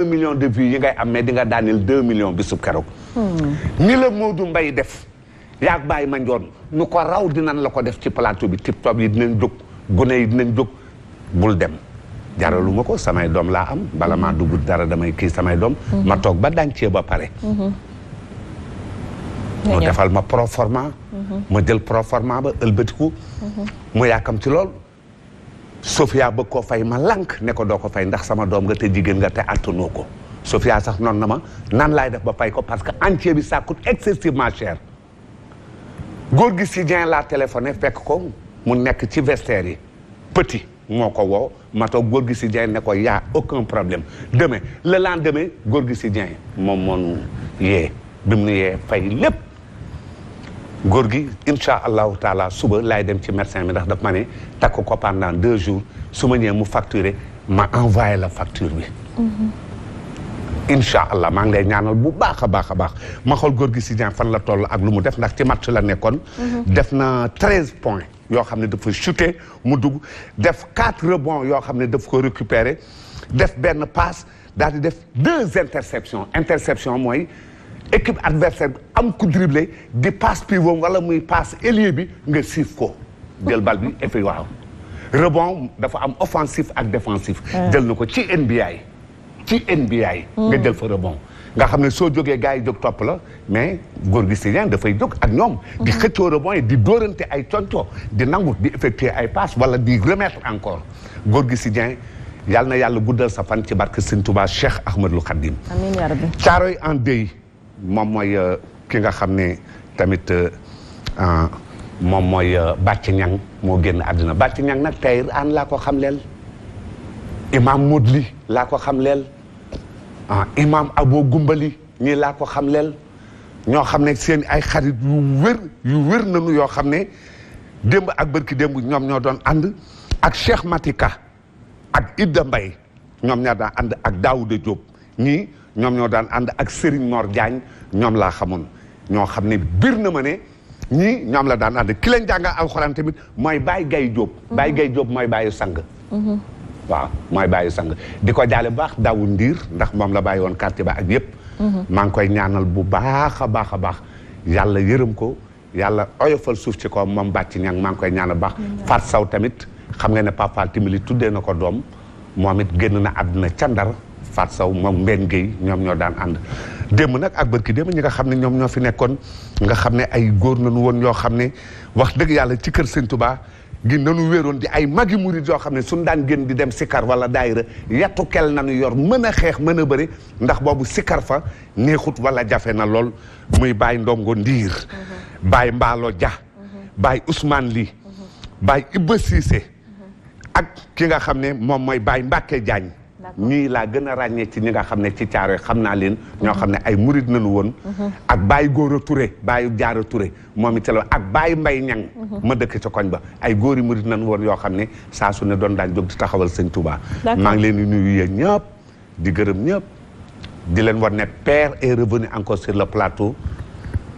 1 million de vues yi ngay am mais di nga daaneel 2 millions bisub keroog. ni la Modou Mbaye def yaag bàyyi ma njoon nu ko raw dinañ la ko def ci plateau bi tip top yi dinañ jóg gune yi dinañ jóg bul dem jaralu ma ko samay doom laa am bala maa dugg dara damay kii samay doom ma toog ba dàncee ba pare mu defal ma proforma ma jël proforma ba ëlbatiku mu yàkkam ci lool Sofia bëgg koo fay ma lànk ne ko doo ko fay ndax sama doom nga te jigéen nga te attanoo ko Sofia sax noonu na ma nan laay def ba fay ko parce que entier bi ça coûte excessivement cher góor gi si Dieng laa téléphoné fekk ko mu nekk ci vestiaire yi petit moo ko woo ma toog góor gi si Dieng ne ko y'a aucun problème demain le lendemain góor gi si Dieng moom moonu yee bi mu nu yee fay lépp góor gi incha allahu taala suba laay dem ci médecin bi ndax daf ma ne takk ko pendant 2 jours su ma ñëwee mu facturé ma envoyé la facture bi incha allah maa ngi lay ñaanal bu baax a baax a baax ma xool góor gi si Dieng fan la toll ak lu mu def ndax ci match la nekkoon def na 13 points yoo xam ne dafa chuté mu dugg def 4 rebonds yoo xam ne daf ko récupéré def benn passe daal di def 2 interception mooy équipe adversaire bi am ku dribblé di passe pivot wala muy passe ailier bi nga siif ko jël bal bi et puis waaw rebond dafa am offensif ak défensif jël na ko ci NBA nga jël fa rebond nga xam ne soo jógee gars yi jóg topp la mais góor gi si Dieng dafay jóg ak ñoom di xëccoo rebond yi di dóorante ay conco di nangu di effectuer ay passe wala di remettre encore góor gi si Dieng yàlla na yàlla guddal sa fan ci barke Sëñ Touba Cheikh Ahmadul Khadim amiin yaa rabbi Caaroy en deuil moom mooy ki nga xam ne tamit moom mooy Bàcc Ñang moo génn àddina Bàcc Ñang nag tey an laa ko xam leel imam Modli laa ko xam leel imam Abo Gumbali ñii laa ko xam leel ñoo xam ne seen ay xarit yu wér nañu yoo xam ne démb ak bërki démb ñoom ñoo doon ànd ak Cheikh Matika ak Idda Mbaye ñoom ñoo daan ànd ak Daouda Diop ñii ñoom ñoo daan ànd ak Serigne Mor Diagne ñoom laa xamoon ñoo xam ne bir na ma ne ñii ñoom la daan ànd ki leen jàngal alxuraan tamit mooy Baye Gaye Diop Baye Gaye Diop mooy bàyyi sang waaw mooy bàyyi sang di ko jaale bu baax Dawu Ndiir ndax moom la bàyyi woon quartier ba ak yëpp maa ngi koy ñaanal bu baax a baax a baax yàlla yërëm ko yàlla oyofal suuf ci ko moom Bàcc Ñang maa ngi koy ñaanal bu baax Fat Saw tamit xam nga ne Papa Timili tuddee na ko doom moom it génn na àdduna ca Ndar Fat Saw moom Mbène Gueye ñoom ñoo daan ànd démb nag ak bërki démb ñi nga xam ne ñoom ñoo fi nekkoon nga xam ne ay góor nañu woon yoo xam ne wax dëgg yàlla ci kër Sëñ Touba gi nanu wéeroon di ay magi murid yoo xam ne suñ daan génn di dem sikar wala daayira yattu kel nañu yor mën a xeex mën a bëri ndax boobu sikar fa neexut wala jafe na lool muy Baye Ndongo Ndiir Baye Mbaalo Dia Baye Ousmane Ly Baye Ibba Cissé ak ki nga xam ne moom mooy Baye Mbacke Diagne ñii laa gën a ràññee ci ñi nga xam ne ci Caaroy xam naa leen ñoo xam ne ay murid nañu woon ak Baye Góora Touré Baye Jaara Touré moom it ak Baye Mbay Ñang ma dëkk ca koñ ba ay góori murid nañu woon yoo xam ne saa su ne doon daan jóg di taxawal Sëñ Touba maa ngi leen di nuyu yéen ñëpp di gërëm ñëpp di leen war ne Père est revenu encore sur le plateau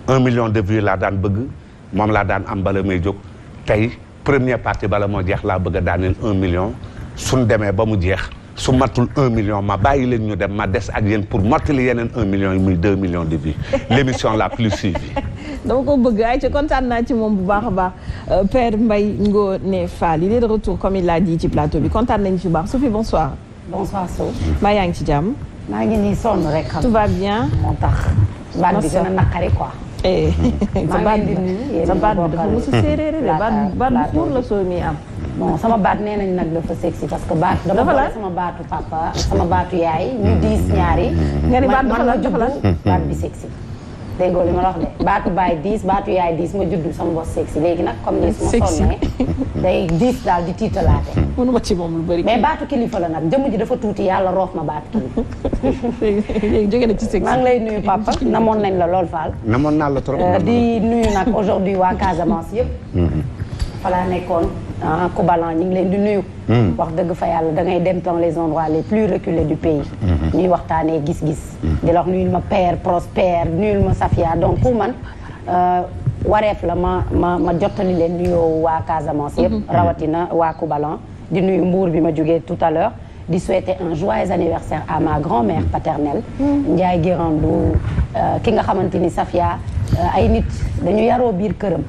1 million de vues laa daan bëgg moom laa daan am bala may jóg tey première partie bala moo jeex laa bëgg a daaneel 1 million suñ demee ba mu jeex su matul 1 million ma bàyyi leen ñu dem ma des ak yéen pour mottali yeneen 1 million yi muy 2 millions de vues l'émission la plus suivie. dama ko bëgg ay ci kontaan naa ci moom bu baax a baax Père Mbaye Ngoné Fall il est de retour comme il l'a dit ci plateau bi kontaan nañu ci bu baax Sophie bonsoir. bonsoir Sow. maa yaa ngi ci jàmm. maa ngi nii sonn rek. tout va bien. moo tax baat bi gën a naqari quoi. maa ngi leen di nuyu sa baat bi dafa mos a séeréer de baat bu xuur la soo mi am. bon sama baat nee nañ nag dafa sexy parce que baat dama boole sama baatu papa sama baatu yaay ñu diis ñaari nga ni baat man ma juddu baat bi sexy déggoo li ma la wax de baatu baay diis baatu yaay diis ma juddu sama bos sexy léegi nag comme ni su ma sonnee day diis daal di tiitalaate mënuma ci moom lu bëri mais baatu kilifa la nag jëmm ji dafa tuuti yàlla roof ma baatu kilifa léegi jóge na ci sexy maa ngi lay nuyu papa namoon nañ la lool Fall namoon naa la trop di nuyu nag aujourd'hui waa Casamance yëpp fa laa nekkoon Koubalan ñu ngi leen di nuyu wax dëgg fa yàlla da ngay dem dans les endroits les plus reculés du pays ñuy waxtaanee gis-gis di la wax nuyul ma Père Prospère nuyul ma Safia donc pour man wareef la ma jottali leen nuyoo waa Casamance yëpp rawatina waa Koubalan di nuyu Mbour bi ma jógee tout à l'heure di souhaiter un joyeux anniversaire à ma grand-mère paternelle Ndiaye Guérandou ki nga xamante ni Safia ay nit dañu yaroo biir këram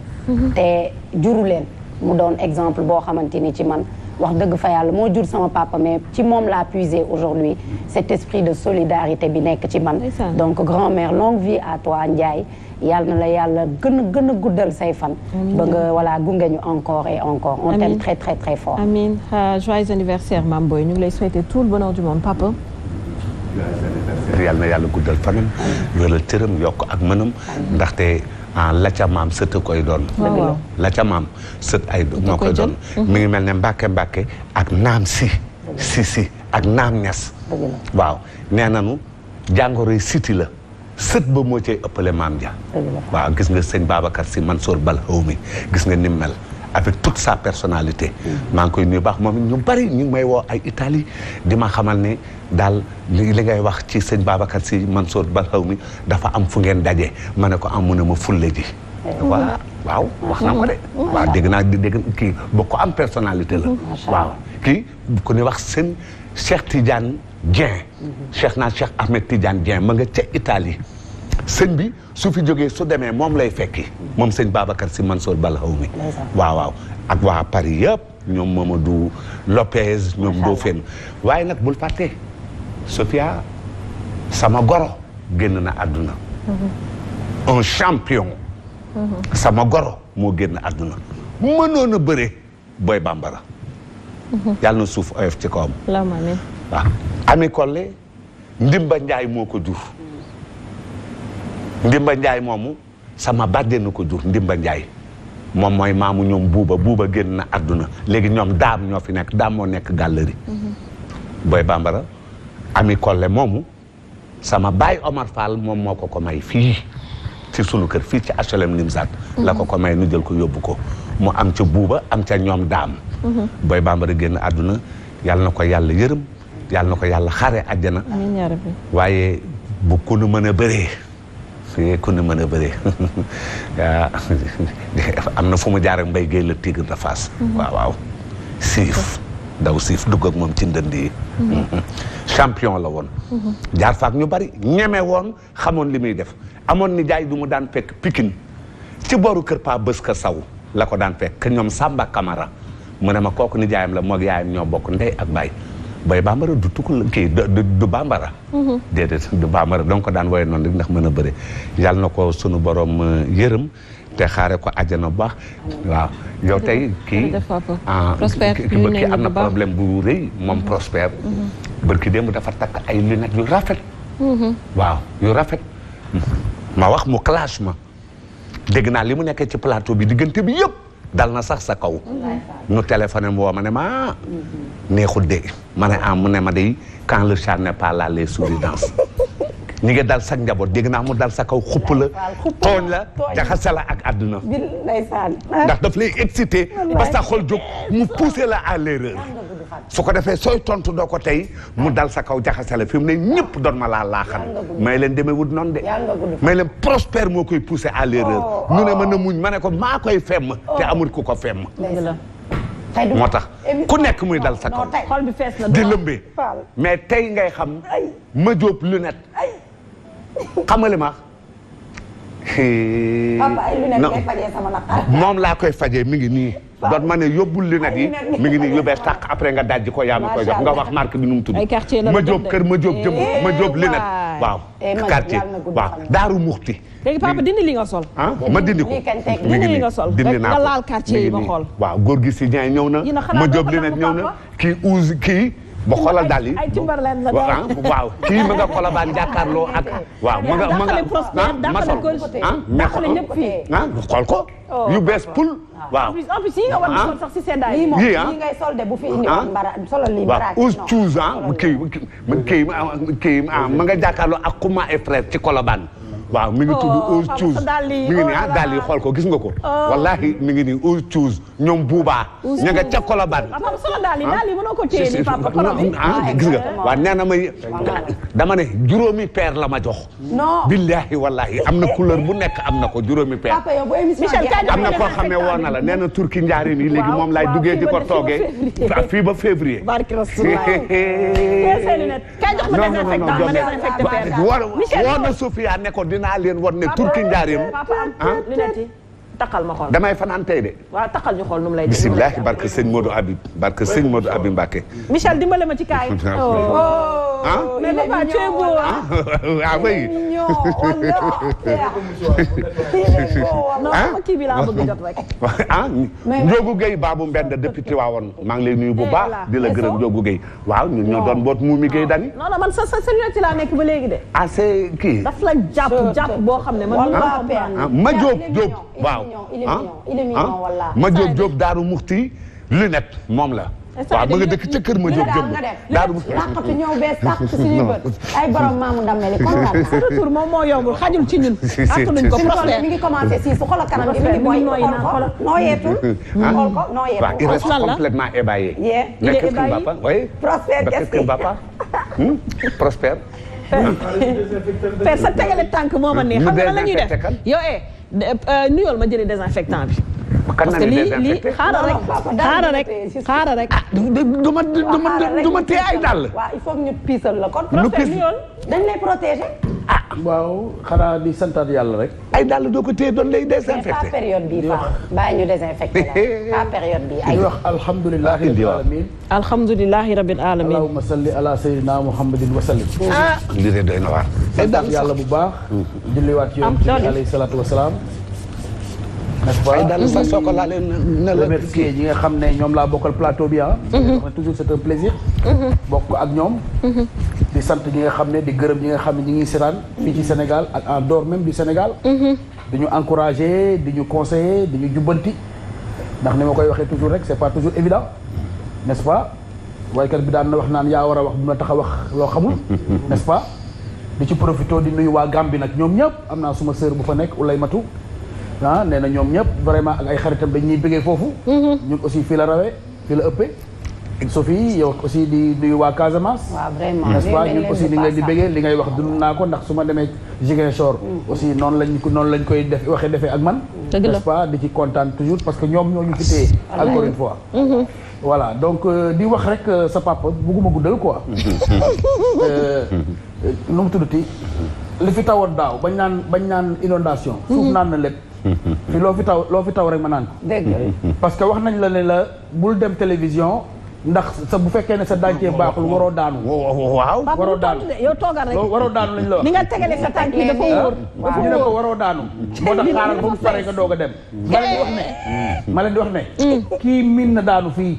te juru leen mu doon exemple boo xamante ni ci man wax dëgg fa yàlla moo jur sama papa mais ci moom laa puisé aujourd'hui cet esprit de solidarité bi nekk ci man donc grand-mère longue vie à toi Ndiaye yàlla na la yàlla gën a guddal say fan ba nga voilà gunge ñu encore et encore on t'aime très très très fort amiin joyeux anniversaire Mame Boye ñu ngi lay souhaiter tout le bonheur du monde papa yàlla na yàlla guddal fanam wéral cëram yokk ak mënam ndaxte la ca maam sët koy doon la ca maam sët ay moo koy doon mi ngi mel ne mbàkke ak naam si ak naam ñas waaw nee nanu jàngoroy siti la sët ba moo cay ëppale maam ja waaw gis nga sëñ Babacar Sy Mansour Bal Hawmi gis nga ni mel avec toute sa personnalité maa ngi koy nuyu baax moom ñu bari ñu ngi may woo ay Italie di ma xamal ne daal li ngay wax ci sëñ Babacar Sy Mansour Bal Hawmi dafa am fu ngeen daje ma ne ko am mu ne ma fulle ji waaw wax na ko de waaw dégg kii ba ko am personnalité la waaw kii ku ne wax sëñ Cheikh Tidiane Dieng Cheikh Ahmed Tidiane Dieng ma nga ca Italie sëñ bi su fi jógee su demee moom lay fekki moom sëñ Babacar Sy Mansour Bal Hawmi waaw ak waa Paris yëpp ñoom Mamadou Lopez ñoom Ndofène waaye nag bul fàtte Sofia sama goro génn na àdduna un champion sama goro moo génn àdduna mënoon a bëre Boy Bambara yàlla na suuf oyof ci kawam waaw Ami Collé Ndimba Njaay moo ko jur Ndimba Njaay moomu sama bàjjen ko jur Ndimba Njaay moom mooy maamu ñoom buuba génn na àdduna léegi ñoom daam ñoo fi nekk daam moo nekk gàllerie Boy Bambara Ami Collé moomu sama baay Omar Fall moom moo ko may fii ci sunu kër fii ci HLM Nimzat la ko may nu jël ko yóbbu ko mu am ca buuba am ca ñoom daam Boy Bambara génn àdduna yàlla na ko yàlla yërëm yàlla na ko yàlla xare àjjana waaye bu ku nu mën a bëree ku nu mën a bëree am na fu mu jaar ak Mbaye Guèye la Tigre de Fass waaw siif daw siif dugg ak moom ci ndënd yi champion la woon jaar faak ñu bari ñeme woon xamoon li muy def amoon ni jaay du mu daan fekk Pikine ci booru kër Pa bës ka saw la ko daan fekk ñoom Samba Camara mu ne ma kooku ni jaayam la moog yaayam ñoo bokk ndey ak baay Boy Bambara du tukul kii du bambara déedéet du bambara donc ko daan woye noonu rek ndax mën a bëre yàlla na ko sunu borom yërëm te xaare ko àjjana bu baax waaw yow tey kii ki am na problème bu rëy moom Prospère bërki démb dafa takk ay lunettes yu rafet waaw yu rafet ma wax mu clash ma dégg naa li mu nekkee ci plateau bi diggante bi yëpp dal na sax sa kaw ñu téléphoné woo ma ne ma neexul de ma ne mu ne ma day quand le chat n'est pas là les souris dansent ñi ngi dal sa njaboot dégg naa mu dal sa kaw xupp la tooñ la jaxase la ak àdduna ndax daf lay excité ba sa xol jóg mu poussé la à l'erreur su ko defee sooy tontu doo ko tey mu dal sa kaw jaxase la fi mu ne ñëpp doon ma laaxal may leen demee wut noonu de may leen Prospère moo koy poussé à l'erreur ñu ne ma na muñ ma ne ko maa koy femm te amul ku ko femm moo tax ku nekk muy dal sa kaw di lëmbee mais tey ngay xam ma jóob lunette xam nga li ma moom laa koy fajee mi ngi nii doot ma ne yóbbul lunette yi mi ngi nii yu bees tàq après nga dajji ko yaa ma koy jox nga wax marque bi nu mu tudd ma jóob kër ma jóob jëm ma jóob lunette waaw quartier waaw Daaru Muxti léegi papa dindi li nga sol ma dindi ko dindi li nga sol dindi naa nga laal quartier yi ma xool waaw góor gi si ñaay ñëw na ma jóob lunette ñëw na kii uus kii ba xoolal daal yi waaw kii ma nga Colobane jàkkaarloo ak waaw ma nga ma sol xool ko yu bees pul waaw en plus yi nga war a sol sax si seddaay yi ngay solde bu fi indi woon bara solo li bara us cuus kii ma nga jàkkaarloo ak Kouma et frère ci Colobane waaw mi ngi tudd Ouz Chouz mi ngi nii ah daal yi xool ko gis nga ko wallahi mi ngi nii Ouz Chouz ñoom buubaa ña nga ca Colobane daal yi mënoo ko téye nii papa gis nga waaw nee na may dama ne juróomi paire la ma jox billahi wallahi am na couleur bu nekk am na ko juróomi paire am na koo xamee woon na la nee na turki njaarim yi léegi moom laay duggee di ko toogee fii ba février woon na Sofia ne ko dinaa leen won ne turki njaarim takkal ma xool damay fanaan tey de. waaw takkal ñu xool nu mu lay def. bisimilah barke sëñ Modou Habib barke sëñ Modou Habib Mbacke. Michel dimbale ma ci kaay. ah mais papa tu es beau ah. ah oui. non sama kii bi laa bëgg jot rek. ah Ndiogu Gueye Babou Mbende depuis Tivaouane maa ngi lay nuyu bu baax di la gërëm Ndiogu Gueye waaw ñun ñoo doon boot Moumi Gueye Dani. non non man sa ci laa nekk ba léegi de. ah c'est kii. daf la jàpp boo xam ne man. ma Diop Diop waaw. il est mignon walla. ma Diop Daaru Muxti lunette moom la. waaw ba nga dëkk ca kër ma Diop jëm Daaru Muxti laqatu ñëw bees tax ci suñuy bët ay borom maamu ndameli kontaan naa. sa retour moom moo yombul xajul ci ñun. attanuñ ko prospère mi ngi commencé si su xoolal kanam gi mi ngi booy xool nooyeetul. xool ko nooyeetul. waaw il reste complètement ébahi. il est ébahi oui. Prospère qu'est-ce que papa Prospère. Père sa tegale tànk moo ma neex xam nga la ñuy def yow nuyool ma jëlee désinfectant bi. parce que lii xaaral rek. ah du ma tee ay dàll. waaw il faut que ñu piisal la kon. Prospère nuyool dañ lay protéger. ah waaw xanaa di santaat yàlla rek. ay dàll doo ko téye doon lay désinfecté. mais pas période bii Faa bàyyi ñu désinfecté la pas période bii ay. di wax alhamdulilahi rabbil alamin. alhamdulilahi rabbil alamin. allahumma salli ala sayyidina muhammadin wa sallim. ah lii de doy na waar. ay dàll yàlla bu baax. julliwaat ci yonent bi alayhi salaatu wa salaam. n'est-ce pas ay dàll sax soo ko laalee na la. remercier ñi nga xam ne ñoom laa bokkal plateau bi ah. wax toujours c'est un plaisir. bokk ak ñoom. di sant ñi nga xam ne di gërëm ñi nga xam ne ñi ngi seetaan fii ci Sénégal ak en dehors même du Sénégal. di ñu encourager di ñu conseiller di ñu jubbanti. ndax ni ma koy waxee toujours rek c'est pas toujours évident n'est-ce pas waykat bi daan na wax naan yaa war a wax bu ma tax a wax loo xamul. n'est-ce pas di ci profité di nuyu waa Gambie nag ñoom ñëpp am naa suma sœur bu fa nekk Ulay Matu. ah nee na ñoom ñëpp vraiment ak ay xaritam dañ ñuy bëggee foofu. ñun aussi fii la rawee fii la ëppee. Sophie yow aussi di nuyu waa Casamance. waaw vraiment n'est-ce pas ñun aussi ni nga di bëggee li ngay wax dund naa ko ndax su ma demee Ziguinchor. aussi noonu lañ koy defee ak man. n'est-ce pas di ci kontaan toujours parce que ñoom ñoo ñu fi téye. encore une fois. voilà donc di wax rek sa papa bugguma guddal quoi. nu mu tuddati. li fi tawoon daaw bañ naan inondation suuf naan na lépp fi loo fi taw rek ma naan ko dëgg parce que wax nañ la ne la bul dem télévision ndax sa bu fekkee ne sa dàncee baaxul waroo daanu waaw waroo daanu yow toogal rek waroo daanu lañ la wax ni nga tegale sa tànk yi dafa wóor ñu ne ko waroo daanu moo tax xaaral ba mu pare nga doog a dem ma leen di wax ne kii miin na daanu fii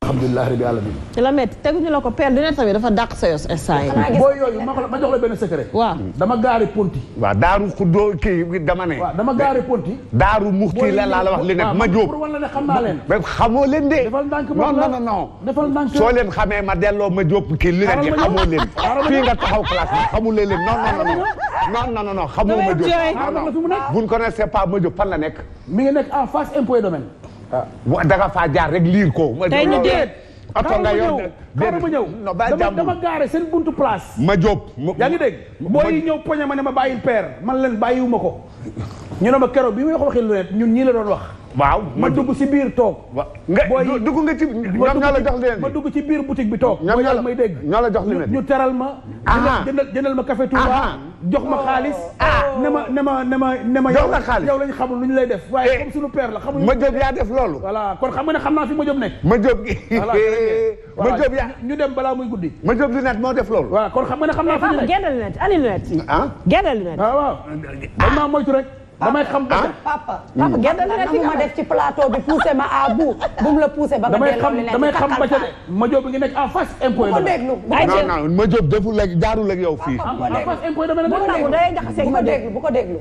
alhamdulilah rabbil alamin la metti teguñu la ko père du ne tamit dafa dàq sa yos instant yi booy yooyu ma jox la benn secret waaw dama gaari ponti waaw daaru xuddoo kii dama ne waaw dama gaari ponti daaru muxti la laa la wax li nekk ma jóob pour wala ne xam naa leen mais xamoo leen de defal ndànk non defal ndànk soo leen xamee ma delloo ma jóob kii li nekk xamoo leen fii nga taxaw classe bi xamul leen non xamoo ma jóob buñ ko ne c'est pas ma jóob fan la nekk mi ngi nekk en face impôt domaine da nga faa jaar rek liir ko tey ñu dee oto nga yow xaaral ma ñëw non ba jàmm dama gaare seen buntu place ma jóob yaa ngi dégg booy ñëw poñe ma ne ma bàyyil père man leen bàyyiwuma ko ñu ne ma keroog bi muy wax waxi lu net ñun ñii la doon wax waaw ma dugg si biir toog nga dugg nga ci ñoom ñoo la jox leen ma dugg ci biir boutique bi toog mooy yàlla may dégg ñoo la jox leen ñu teral ma jëndal ma café Touba jox ma xaalis ne ma jox la xaalis yow lañ xamul lu ñu lay def waaye comme suñu père la xamuñu ma jóob yaa def loolu voilà kon xam nga ne xam naa fi ma jóob nekk ma jóob ma jóob yaa ñu dem balaa muy guddi ma jóob lunette moo def loolu voilà kon xam nga ne xam naa fi ñu nekk génne lunette ani lunette ah génne lunette waaw dañ maa moytu rek damay xam papa ma def ci plateau bi poussé ma à bout bu mu la poussé ba nga damay xam ba ca ma jóob ngi nekk en face impôt ko déglu non ma jóob deful léegi jaarul ak yow fii en face impôt dama bu ko déglu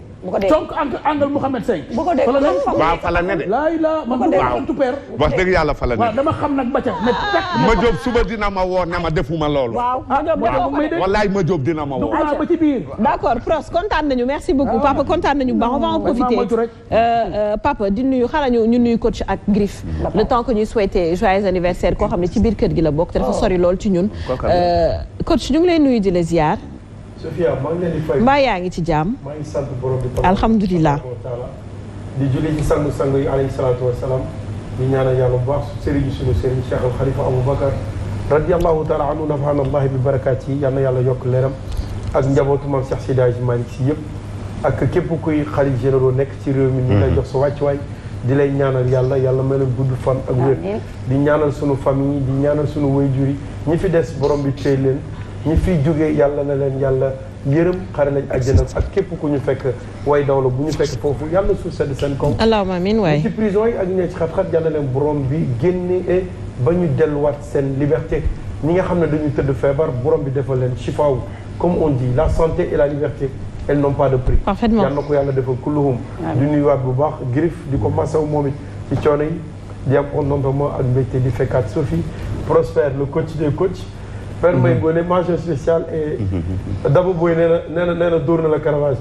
donc angle Mouhamed Seng bu ko déglu waaw fa la ne de man du père wax dëgg yàlla fa la ne waaw dama xam nag ba ca ma jóob suba dina ma woo ne ma defuma loolu wallaay ma jóob dina ma woo ba ci biir d'accord Pros kontaan nañu merci beaucoup papa kontaan nañu baax on va en profiter papa di nuyu xanaa ñu nuyu coach ak Griff le temps que ñuy souhaiter joyeux anniversaire koo xam ne ci biir kër gi la bokk te dafa sori lool ci ñun coach ñu ngi lay nuyu di la ziar Sophia maa ngi leen di fay mbaa yaa ngi ci jàmm maa ngi sant borom bi alhamdulilah di julli ci sangu yi alayhi salaatu wasalaam di ñaanal yàlla bu baax sëriñ suñu sëriñ Cheikh al Khalifa Aboubacar radiyallahu taala anhu nafa'ana allahi bi barakaat yi yal na yàlla yokk leeram ak njabootu maam Cheikh Seydi Hadji Malick Sy yëpp ak képp kuy xalif généraux nekk ci réew mi ñu lay jox sa wàccuwaay di lay ñaanal yàlla may leen gudd fan ak wér di ñaanal sunu famille di ñaanal sunu waajur yi ñi fi des borom bi téy leen ñi fiy jógee yàlla na leen yàlla yërëm xare nañ àjjana ak képp ku ñu fekk way dawla bu ñu fekk foofu yàlla suuf sedd seen kaw allahumma amiin waay ci prison yi ak ñu ne ci xat-xat yàlla leen borom bi génne ba ñu delluwaat seen liberté ñi nga xam ne dañu tëdd feebar borom bi defal leen chifaaw comme on dit la santé et la liberté elles n'ont pas de prix. parfaitement yal na ko yàlla defal kulluhum. di nuyuwaat bu baax Griff di ko masaw moom it ci coono yi di am contentement ak mbégte di fekkaat Sophie Prosper le coach des coachs. Père Mbaye Ngoné mention spéciale et Daba Boy nee na dóor na la Caravage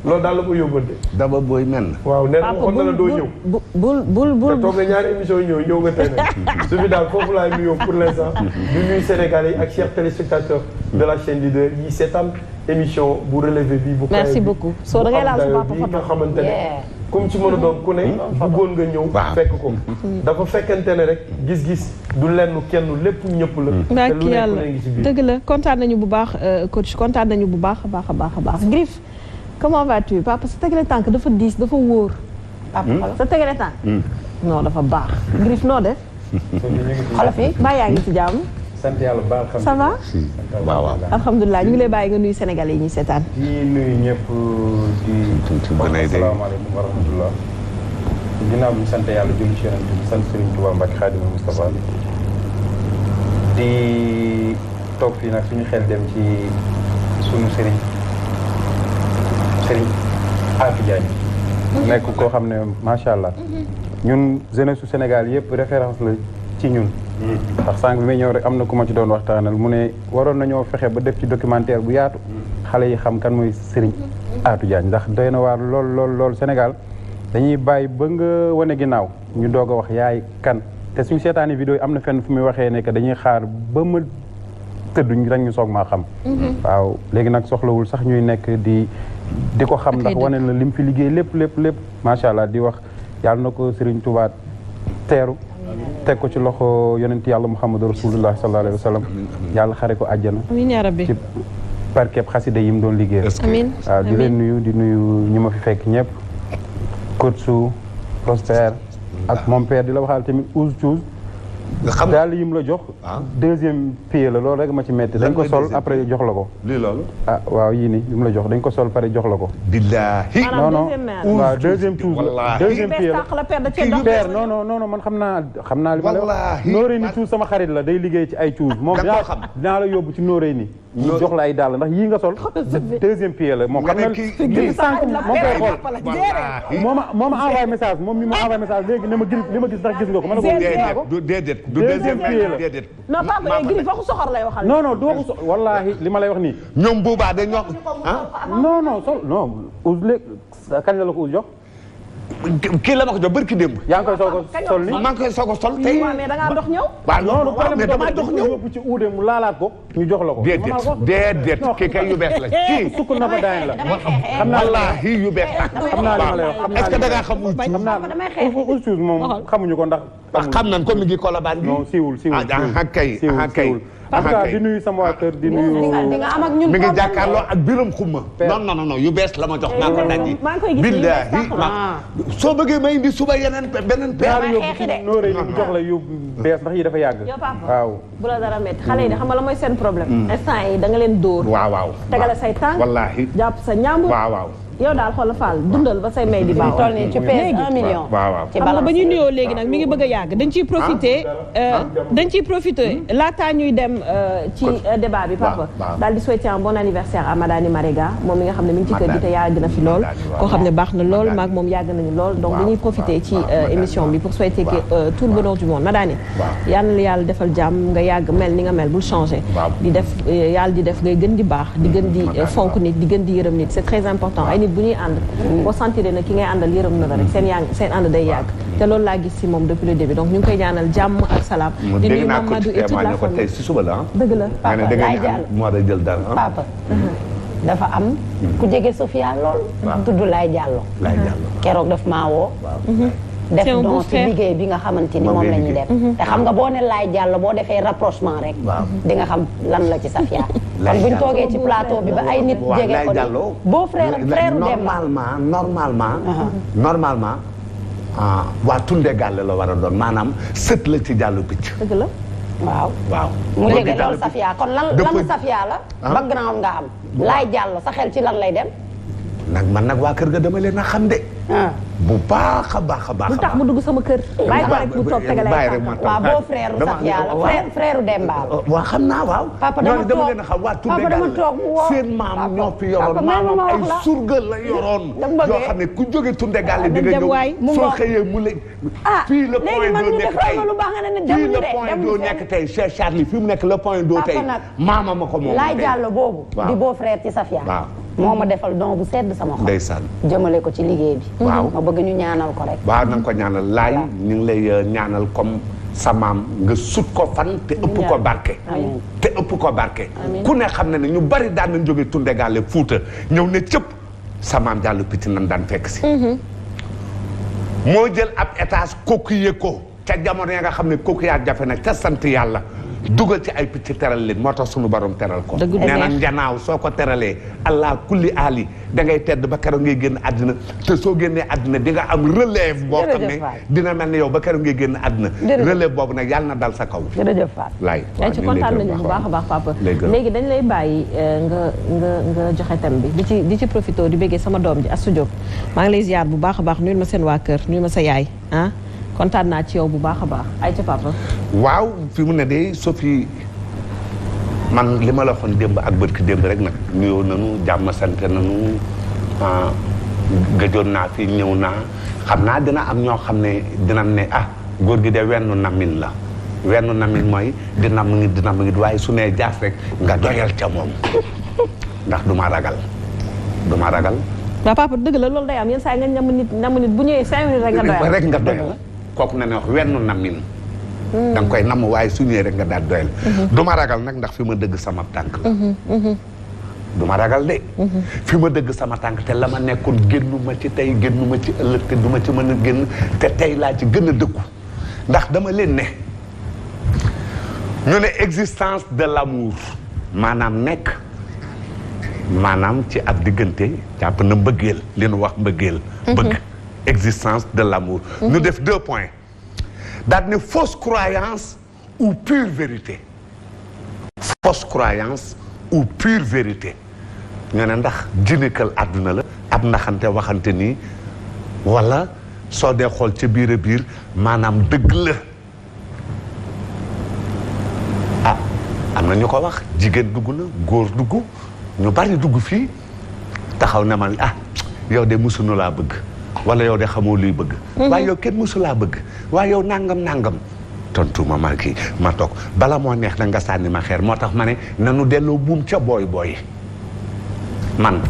loolu daal la ko yóbbante. Daba Boy men. waaw nee na waxoon na la doo ñëw. bul te toog nga ñaari émission yi ñëw nga tey nag. Sophie daal foofu laay nuyoo pour l'instant. di nuyu Sénégalais yi ak chers téléspectateurs de la chaîne leader yi seetaan émission bu relevé bi. bu merci beaucoup soo da ngay laal sa papa bi nga xamante ne. comme ci mën a doon ku ne bëggoon nga ñëw fekk ko dafa fekkante ne rek gis-gis du lenn kenn lépp ñëpp la te lu nekk ngi ci biir dëgg la kontaan nañu bu baax coach kontaan nañu bu baax a baax Griff comment vas-tu papa sa tegale tànk dafa diis dafa wóor sa tegale tànk non dafa baax Griff noo def xolof yi mbaa yaa ngi ci jàmm sant yàlla baax ça va waaw alhamdulilah ñu ngi lay bàyyi nga nuyu Sénégalais yi ñuy seetaan di nuyu ñëpp di asalaamaaleykum wa rahmatullah ginnaaw bi ñu sant yàlla julli ci yonent bi sant Serigne Touba Mbacke Khadimou Moustapha di toog fii nag suñu xel dem ci sunu Serigne Atou Diagne nekk koo xam ne macha allah ñun jeunesse su Sénégal yëpp référence la ci ñun ndax sànq bi may ñëw rek am na ku ma ci doon waxtaanal mu ne waroon nañoo fexe ba def ci documentaire bu yaatu xale yi xam kan mooy Serigne Atou Diagne ndax doy na waar lool Sénégal dañuy bàyyi ba nga wane ginnaaw ñu doog a wax yaay kan te suñu seetaani vidéo yi am na fenn fu muy waxee ne que dañuy xaar ba ma tëdd rek ñu soog maa xam waaw léegi nag soxlawul sax ñuy nekk di ko xam ndax wane na lim fi liggéey lépp macha allah di wax yàlla na ko Serigne Touba teeru teg ko ci loxo yonent yàlla Muhammadu Rasulullah sallallahu alayhi wa sallam yàlla xare ko àjjana amiin yaa rabbi ci barkeb xasida yi mu doon liggéey amiin waaw di leen nuyu ñi ma fi fekk ñëpp Kotsu Prosper ak mon père di la waxal tamit Ouz Chouz daal yi mu la jox deuxième pied la loolu rek ma ci metti dañ ko sol après jox la ko lii loolu waaw yii ni yi mu la jox dañ ko sol pare jox la ko billahi non waaw deuxième pied la père non man xam naa li ma la wax nóoree ni tuus sama xarit la day liggéey ci ay tuus moom dinaa la yóbbu ci nóoree ni ñu jox la ay dàll ndax yii nga sol deuxième pied la moom xam na li sànq moom koy xool moo ma envoyé message moom mi ma envoyé message léegi ne ma li ma gis ndax gis nga ko ma ne ko déedéet du deuxième pied la déedéet non papa Griff waxu soxor lay waxal non du waxu soxor wallaahi li ma lay wax nii ñoom boobaa dañ wax non sol non Ouz léegi kañ la ko Ouz jox kii la ma ko jox barki démb yaa ngi koy soog a sol ni maa ngi koy soog a sol tey mais da ngaa dox ñëw waaw non mais damaa dox ñëw yóbbu ci uude mu laalaat ko ñu jox la ko déedéet kii kay yu bees la kii sukk na fa daañu la xam naa wallaahi yu bees xam naa li ma lay wax est-ce que da ngaa xam xam naa Ouz Chouz moom xamuñu ko ndax xam nañ ko mi ngi Colobane non siiwul kay en tout cas di nuyu sama waa kër di nuyu mi ngi jàkkaarloo ak biram xumma non yu bees la ma jox maa ko daj billahi soo bëggee may indi suba beneen daal yóbbu ci nóoré ñu jox la yóbbu bees ndax yi dafa yàgg waaw bu la dara métti xale yi de xam nga la mooy seen problème instant yi da nga leen dóor waaw tegale say tànk wallaahi jàpp sa ñàmbur waaw yow daal xoolal Fall dundal ba say may di baaw. toll nii tu pèses 1 million. waaw ci xam nga ba balance ñuy nuyoo léegi nag mi ngi bëgg a yàgg dañ ciy profité laataa ñuy dem ci débat bi papa daal di souhaiter un bon anniversaire à Madani Marega moom mi nga xam ne mi ngi ci kër gi te yàgg na fi lool koo xam ne baax na lool maag moom yàgg nañu lool donc dañuy profité ci émission bi pour souhaiter que tout le bonheur du monde Madani yal na la yàlla defal jàmm nga yàgg mel ni nga mel bul changer di def yàlla di def ngay gën di baax di gën di fonk nit di gën di yërëm nit c'est très important ay nit bu ñuy ànd boo sentir na ki ngay àndal yërëm na la rek seen ànd day yàgg te loolu laa gis ci moom depuis le début donc ñu ngi koy ñaanal jàmm ak salaam di nuyu Mamadou et toute la famille tey si suba la dëgg la papa laay jàll moo da jël dara papa dafa am ku jege Sofia lool tudd Laay Jàllo keroog daf maa woo def don ci liggéey bi nga xamante ni moom la ñuy def te xam nga boo ne Laay Jàllo boo defee rapprochement rek di nga xam lan la ci Safia kon buñ toogee ci plateau bi ba ay nit jege ko ni beau frère Demba normalement waa Tunde Gàlle la war a doon maanaam sët la ci Jàllo Picc dëgg la waaw mu jege loolu Safia kon lan Safia la background nga am Laay Jàllo sa xel ci lan lay dem nag man nag waa kër ga dama leen a xam de bu baax a baax a baax. lu tax mu dugg sama kër. bàyyi ko rek mu toog tegale ay tànkam. waaw beau frère Safia la frère Demba la. waaw xam naa waaw. papa dama toog leen a xam waa Tunde Gàlle seen maam ñoo fi yoroon maamam ay surga la yoroon. yoo xam ne ku jóge Tunde Gàlle di nga ñëw soo xëyee mu la. fii le point d'eau nekk tey fii le point d'eau nekk tey Cheikh Charlie fii mu nekk le point d'eau tey maama ma ko moom. Laay Jàllo boobu. di beau frère ci Safia. moo ma defal don bu sedd sama xol. ndeysaan jëmale ko ci liggéey bi. waaw ma bëgg ñu ñaanal ko rek. waaw na nga ko ñaanal laay ñu ngi lay ñaanal comme sa maam nga sut ko fan te ëpp ko barke. te ëpp ko barke. ku ne xam na ne ñu bari daan nañ jóge Tunde Gàlle Fuuta ñëw ne cëpp sa maam Jàllo Picc nan daan fekk si. moo jël ab étage coquillé ko ca jamono ya nga xam ne coquillage jafe na ca sant yàlla. dugal ci ay picc teral leen moo tax sunu borom teral ko nee na njanaaw soo ko teralee allah kulli aali da ngay tedd ba keroog ngay génn àddina te soo génnee àddina di nga am relève boo xam ne dina mel ni yow ba keroog ngay génn àddina relève boobu nag yàlla na dal sa kaw jërëjëf Fatou laay ci kontaan nañu bu baax a baax papa léegi dañ lay bàyyi nga joxe thème bi di ci profité di béggee sama doom ji Astou Diop maa ngi lay ziar bu baax a baax nuyul ma seen waa kër nuyul ma sa yaay kontaan naa ci yow bu baax a baax ay ca papa waaw fi mu ne de Sophie man li ma la waxoon démb ak bërki démb rek nag nuyoo nanu jàmm sant nanu gëjoon naa fi ñëw naa xam naa dina am ñoo xam ne dina ne góor gi de wennu namin la wennu namin mooy di nam ngi waaye su nee jaas rek nga doyal ca moom ndax du ma ragal waaw papa dëgg la loolu day am yenn saa yi nga ñam nit bu ñëwee 5 minutes rek nga doyal kooku na ne wax wennu namin da nga koy namm waaye su ñëwee rek nga daal doyal du ma ragal nag ndax fi ma dëgg sama tànk la du ma ragal de fi ma dëgg sama tànk te la ma nekkoon génnuma ci tey génnuma ci ëllëg te duma ci mën a génn te tey laa ci gën a dëkku ndax dama leen ne ñu ne existence de l'amour maanaam nekk maanaam ci ab diggante jàpp na mbëggeel li nu wax mbëggeel bëgg existence de l'amour ñu def 2 points daal ne fausse croyance ou pure vérité fausse croyance ou pure vérité ñu ne ndax jinikal àdduna la ab ndaxante waxante nii wala soo dee xool ca biir a biir maanaam dëgg la am na ñu ko wax jigéen dugg na góor dugg ñu bari dugg fii taxaw ne ma yow de musunu laa bëgg wala yow de xamoo luy bëgg waaye yow kenn musu laa bëgg waaye yow nangam tontu ma kii ma toog bala moo neex na nga sànni ma xeer moo tax ma ne nanu delloo buum ca booy man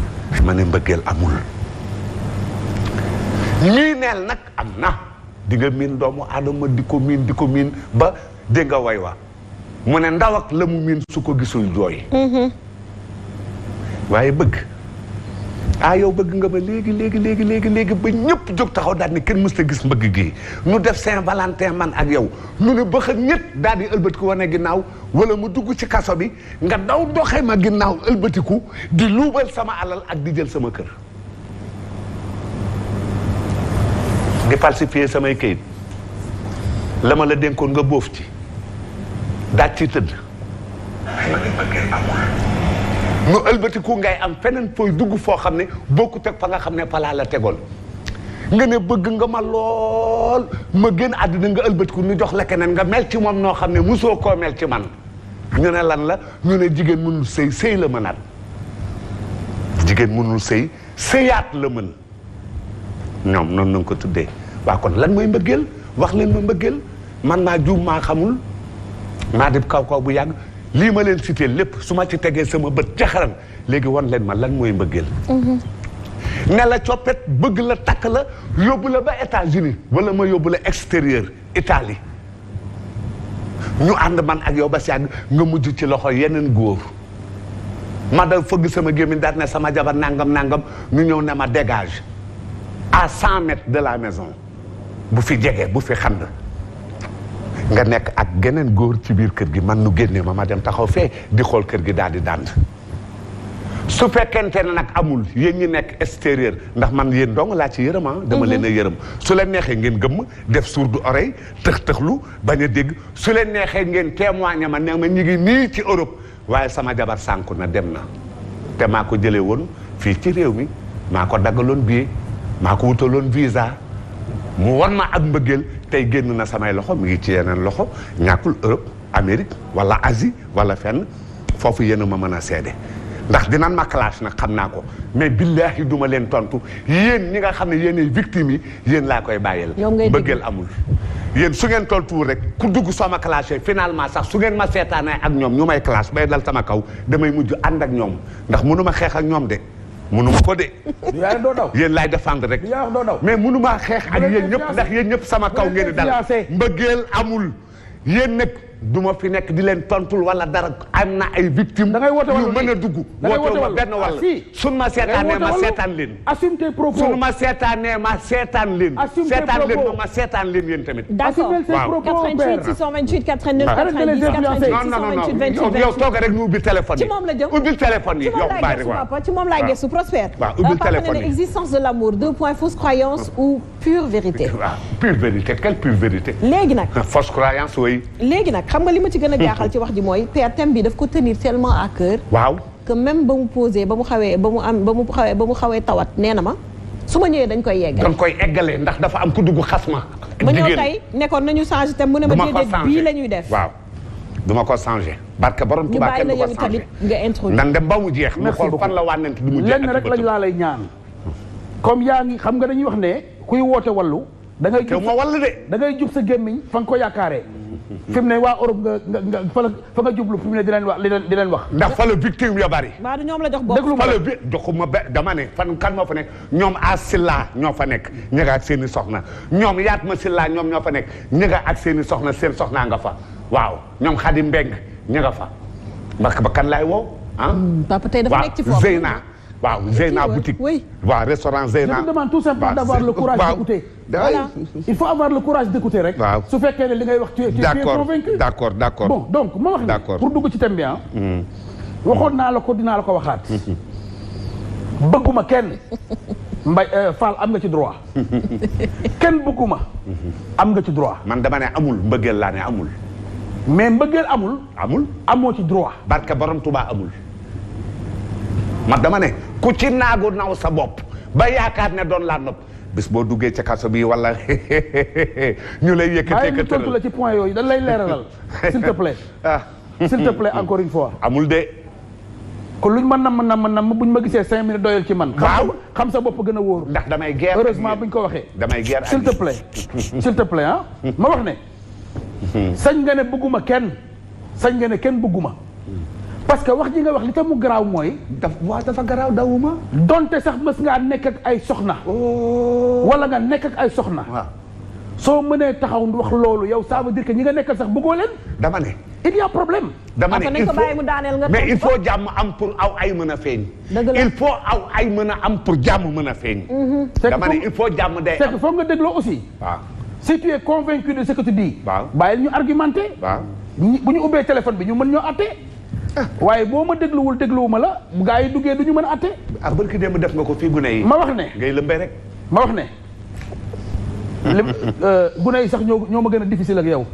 ma ne mbëggeel amul ñii neel nag am na di nga miin doomu aadama di ko miin ba dégg nga way wa mu ne ndaw ak la mu miin su ko gisul jooy waaye bëgg yow bëgg nga ma léegi ba ñëpp jóg taxaw daal ni kenn mës ta gis mbëgg gi nu def Saint-Valentin man ak yow nu ne bëx ak ñett daal di ëlbatiku wane ginnaaw wala mu dugg ci kaso bi nga daw doxe ma ginnaaw ëlbatiku di luubal sama alal ak di jël sama kër di falsifier samay kayit la ma la dénkoon nga bóof ci daaj ci tëdd ma ne bëggeel amul nu ëlbatiku ngay am feneen fooy dugg foo xam ne bokkut ak fa nga xam ne falaa la tegoon nga ne bëgg nga ma lool ma génn àddina nga ëlbatiku nu jox la keneen nga mel ci moom noo xam ne musoo koo mel ci man ñu ne lan la ñu ne jigéen mënul sëy sëy la mënaat jigéen mënul sëy sëyaat la mën ñoom noonu nañ ko tuddee waa kon lan mooy mbëggeel wax leen ma mbëggeel man maa juum maa xamul maa def kaw bu yàgg lii ma leen cité lépp su ma ci tegee sama bët jaxaran léegi wan leen ma lan mooy mbëggeel ne la coppet bëgg la takk la yóbbu la ba États-Unis wala ma yóbbu la extérieur Italie ñu ànd man ak yow ba si yàgg nga mujj ci loxo yeneen góor ma da fëgg sama gémmiñ daal ne sama jabar nangam ñu ñëw ne ma dégage à 100 mètres de la maison bu fi jege bu fi xand nga nekk ak geneen góor ci biir kër gi man nu génne ma dem taxaw fee di xool kër gi daal di dànd su fekkente ne nag amul yéen ñi nekk extérieur ndax man yéen dong laa ci yërëm dama leen a yërëm su leen neexee ngeen gëmm def sourde oreille tëx-tëxlu bañ a dégg su leen neexee ngeen témoigner ma ne ma ñu ngi nii ci Europe waaye sama jabar sànku na dem na te maa ko jëlee woon fii ci réew mi maa ko daggaloon billet maa ko wutaloon visa mu wan ma ak mbëggeel tey génn na samay loxo mi ngi ci yeneen loxo ñàkkul Europe Amérique wala Asie wala fenn foofu yéen a ma mën a seede ndax dinañ ma clash nag xam naa ko mais billaahi duma leen tontu yéen ñi nga xam ne yéenay victimes yi yéen laa koy bàyyeel mbëggeel amul yéen su ngeen tontuwul rek ku dugg soo ma clashé finalement sax su ngeen ma seetaanee ak ñoom ñu may clash bay dal sama kaw damay mujj ànd ak ñoom ndax mënu ma xeex ak ñoom de mënuma ko de yéen laay défendre rek mais mënumaa xeex ak yéen ñëpp ndax yéen ñëpp sama kaw ngeen di dal mbëggeel amul yéen nag du ma fi nekk di leen tontul wala dara am na ay victimes yu mën a dugg woote ma benn wàll suñ ma seetaanee ma seetaan leen assume tes propos suñ ma seetaanee ma seetaan leen seetaan leen ma seetaan leen yéen tamit d'accord 88 628 89 90 88 628 28 yow toog rek ñu ubbi téléphone yi ci moom la jëm ubbi téléphone yi yow bàyyi rek papa ci moom laay gëstu Prospère waaw ubbi téléphone yi existence de l'amour deux points fausse croyance ou pure vérité waaw pure vérité quelle pure vérité léegi nag fausse croyance oui léegi nag xam nga li ma ci gën a jaaxal ci wax ji mooy père thème bi daf ko tenir tellement à cœur waaw que même ba mu posé ba mu xawee tawat nee na ma su ma ñëwee dañ koy yeggale dañ koy eggalee ndax dafa am ku dugg xas ma ma ñëw tey nekkoon nañu changé thème mu ne ma déedéet bii la ñuy def waaw duma ko changé barke borom Tuubaa kenn du ko changé nga introduire nan dem ba mu jeex mu xool fan la wànnante du mu jeex lenn rek lañ laa lay ñaan comme yaa ngi xam nga dañuy wax ne kuy woote wallu da ngay ma wall de da ngay jub sa gémmiñ fa nga ko yaakaaree fi mu ne waa Europe nga fa nga jublu fi mu ne di leen wax ndax fa la victime ya bari waa du ñoom la jox bopp déglu fa la bi joxuma ba dama ne fan kan moo fa nekk ñoom a silla ñoo fa nekk ñi nga ak seen i soxna ñoom yaat ma silla ñoom ñoo fa nekk ñi nga ak seen i soxna seen soxnaa nga fa waaw ñoom Xadi Mbeng ñi nga fa parce ba kan laay woo papa tey dafa nekk ci foofu Zeyna waaw Zeyna boutique waaw restaurant Zeyna je te demande tout simplement d'avoir le courage d'écouter voilà il faut avoir le courage d'écouter rek waaw su fekkee ne li ngay wax tu es convaincu d'accord bon donc ma wax ne pour dugg ci thème bi waxoon naa la ko dinaa la ko waxaat bëgguma kenn Fall am nga ci droit kenn bëgguma am nga ci droit man dama ne amul mbëggeel laa ne amul mais mbëggeel amul amoo ci droit barke borom Tuubaa amul man dama ne ku ci naagu naw sa bopp ba yaakaar ne doon laa nopp bis boo duggee ca kaso bi wala ñu lay yëkkatee ka tontu la ci point yooyu dañ lay leeralal s'il te plaît s'il te plaît encore une fois amul de kon luñ mën na buñ ma gisee 5 minutes doyal ci man xam sa bopp gën a wóor ndax damay guerre heureusement buñ ko waxee damay guerre s'il te plaît ma wax ne sañ nga ne bëgguma kenn sañ nga ne kenn bëgguma parce que wax ji nga wax li tax mu garaaw mooy dafa garaaw dawuma donte sax mës ngaa nekk ak ay soxna wala nga nekk ak ay soxna soo mënee taxaw wax loolu yow ça veut dire que ñi nga nekkal sax bëggoo leen dama ne il y a problème dama ne mais il faut jàmm am pour aw ay mën a feeñ il faut aw ay mën a am pour jàmm mën a feeñ dama ne il faut jàmm day am c'est que foog nga dégloo aussi waaw si tu es convaincu de ce que tu dis waaw bàyyil ñu argumenté waaw bu ñu ubbee téléphone bi ñu mën ñoo atte waaye boo ma dégluwuma la bu gaa yi duggee du ñu mën a atte barki démb def nga ko fii gune yi ma wax ne ngay lëmbee rek ma wax ne gune yi sax ñoo ma gën a difficile ak yow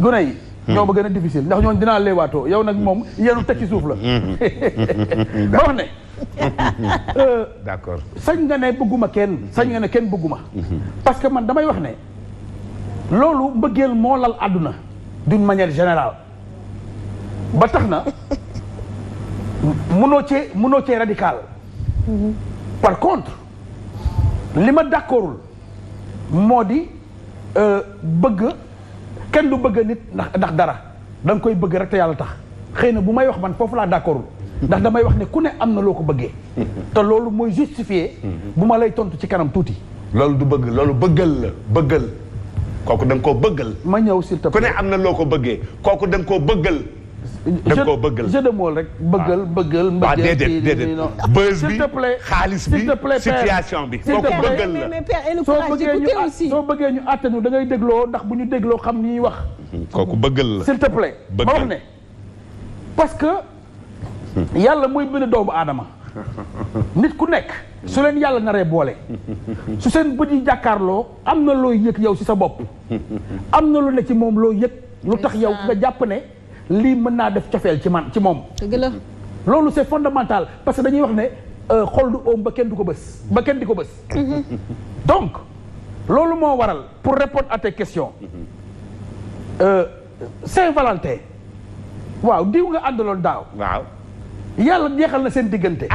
gune yi ñoo ma gën a difficile ndax ñooñu dinaa leewaatoo yow nag moom yenu teg ci suuf la. ba wax ne. d'accord sañ nga ne bëgguma kenn sañ nga ne kenn bëgguma. parce que man damay wax ne loolu mbëggeel moo lal àdduna d'une manière générale ba tax na mënoo cee radical. par contre li ma d'accordul moo di bëgg kenn du bëgg nit ndax dara da nga koy bëgg rek te yàlla tax xëy na bu may wax man foofu laa d'accordul ndax damay wax ne ku ne am na loo ko bëggee te loolu mooy justifier bu ma lay tontu ci kanam tuuti. loolu du bëgg loolu bëggal la bëggal kooku da nga koo bëggal. ma ñëw s'il te plaît ku ne am na loo ko bëggee kooku da nga koo bëggal. da nga koo bëggal jeu de mots rek. bëggal waaw déedéet buzz bi xaalis bi situation bi. s'il te plaît kooku bëggal la mais père et le courage d'écouter aussi. soo bëggee ñu àtte ñu da ngay dégloo ndax bu ñu dégloo xam ni ñuy wax. kooku bëggal la. s'il te plaît ma wax ne parce que yàlla mooy bind doomu aadama nit ku nekk su leen yàlla naree boole su seen bët yi jàkkaarloo am na looy yëg yow ci sa bopp am na lu ne ci moom loo yëg lu tax yow nga jàpp ne lii mën naa def cofeel ci moom. dëgg la. loolu c'est fondamental parce que dañuy wax ne xol du oom ba kenn du ko bës ba kenn di ko bës. donc loolu moo waral pour répondre à tes questions Saint-Valentin waaw diw nga àndaloon daaw. waaw. yàlla jeexal na seen diggante.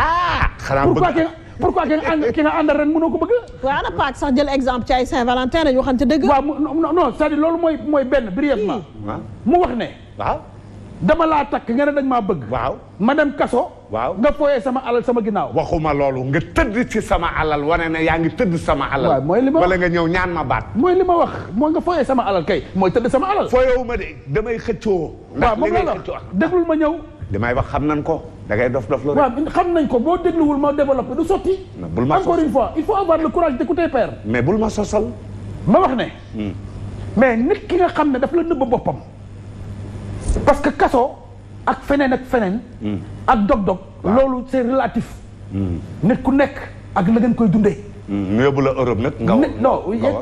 xanaa bëgg pourquoi ki nga àndal ren mënoo ko bëgg. waaw ana Pâques sax jël exemple ci ay Saint-Valentin dañu waxante dëgg. waaw non c'est-à-dire loolu mooy benn brièvement. mu wax ne. waaw. dama laa takk nga ne dañ maa bëgg. waaw. ma dem kaso. waaw nga fooyee sama alal sama ginnaaw. waxuma loolu nga tëdd ci sama alal wane ne yaa ngi tëdd sama alal. waaw mooy li ma wax wala nga ñëw ñaan ma baat. mooy li ma wax mooy nga fooyee sama alal kay mooy tëdd sama alal. fooyewu ma de damay xëccoo. waaw moom la wax déglul ma ñëw. damay wax xam nañ ko da ngay dof la. waaw xam nañ ko boo dégluwul ma développé du sotti. bul ma encore une fois il faut avoir le courage d'écouter père. mais bul ma sosal. ma wax ne. mais nit ki nga xam ne daf la nëbb boppam. parce que kaso ak feneen ak feneen. ak dog-dog. loolu c'est relatif. nit ku nekk ak la ngeen koy dundee. ñu yóbbu la Europe nag. nga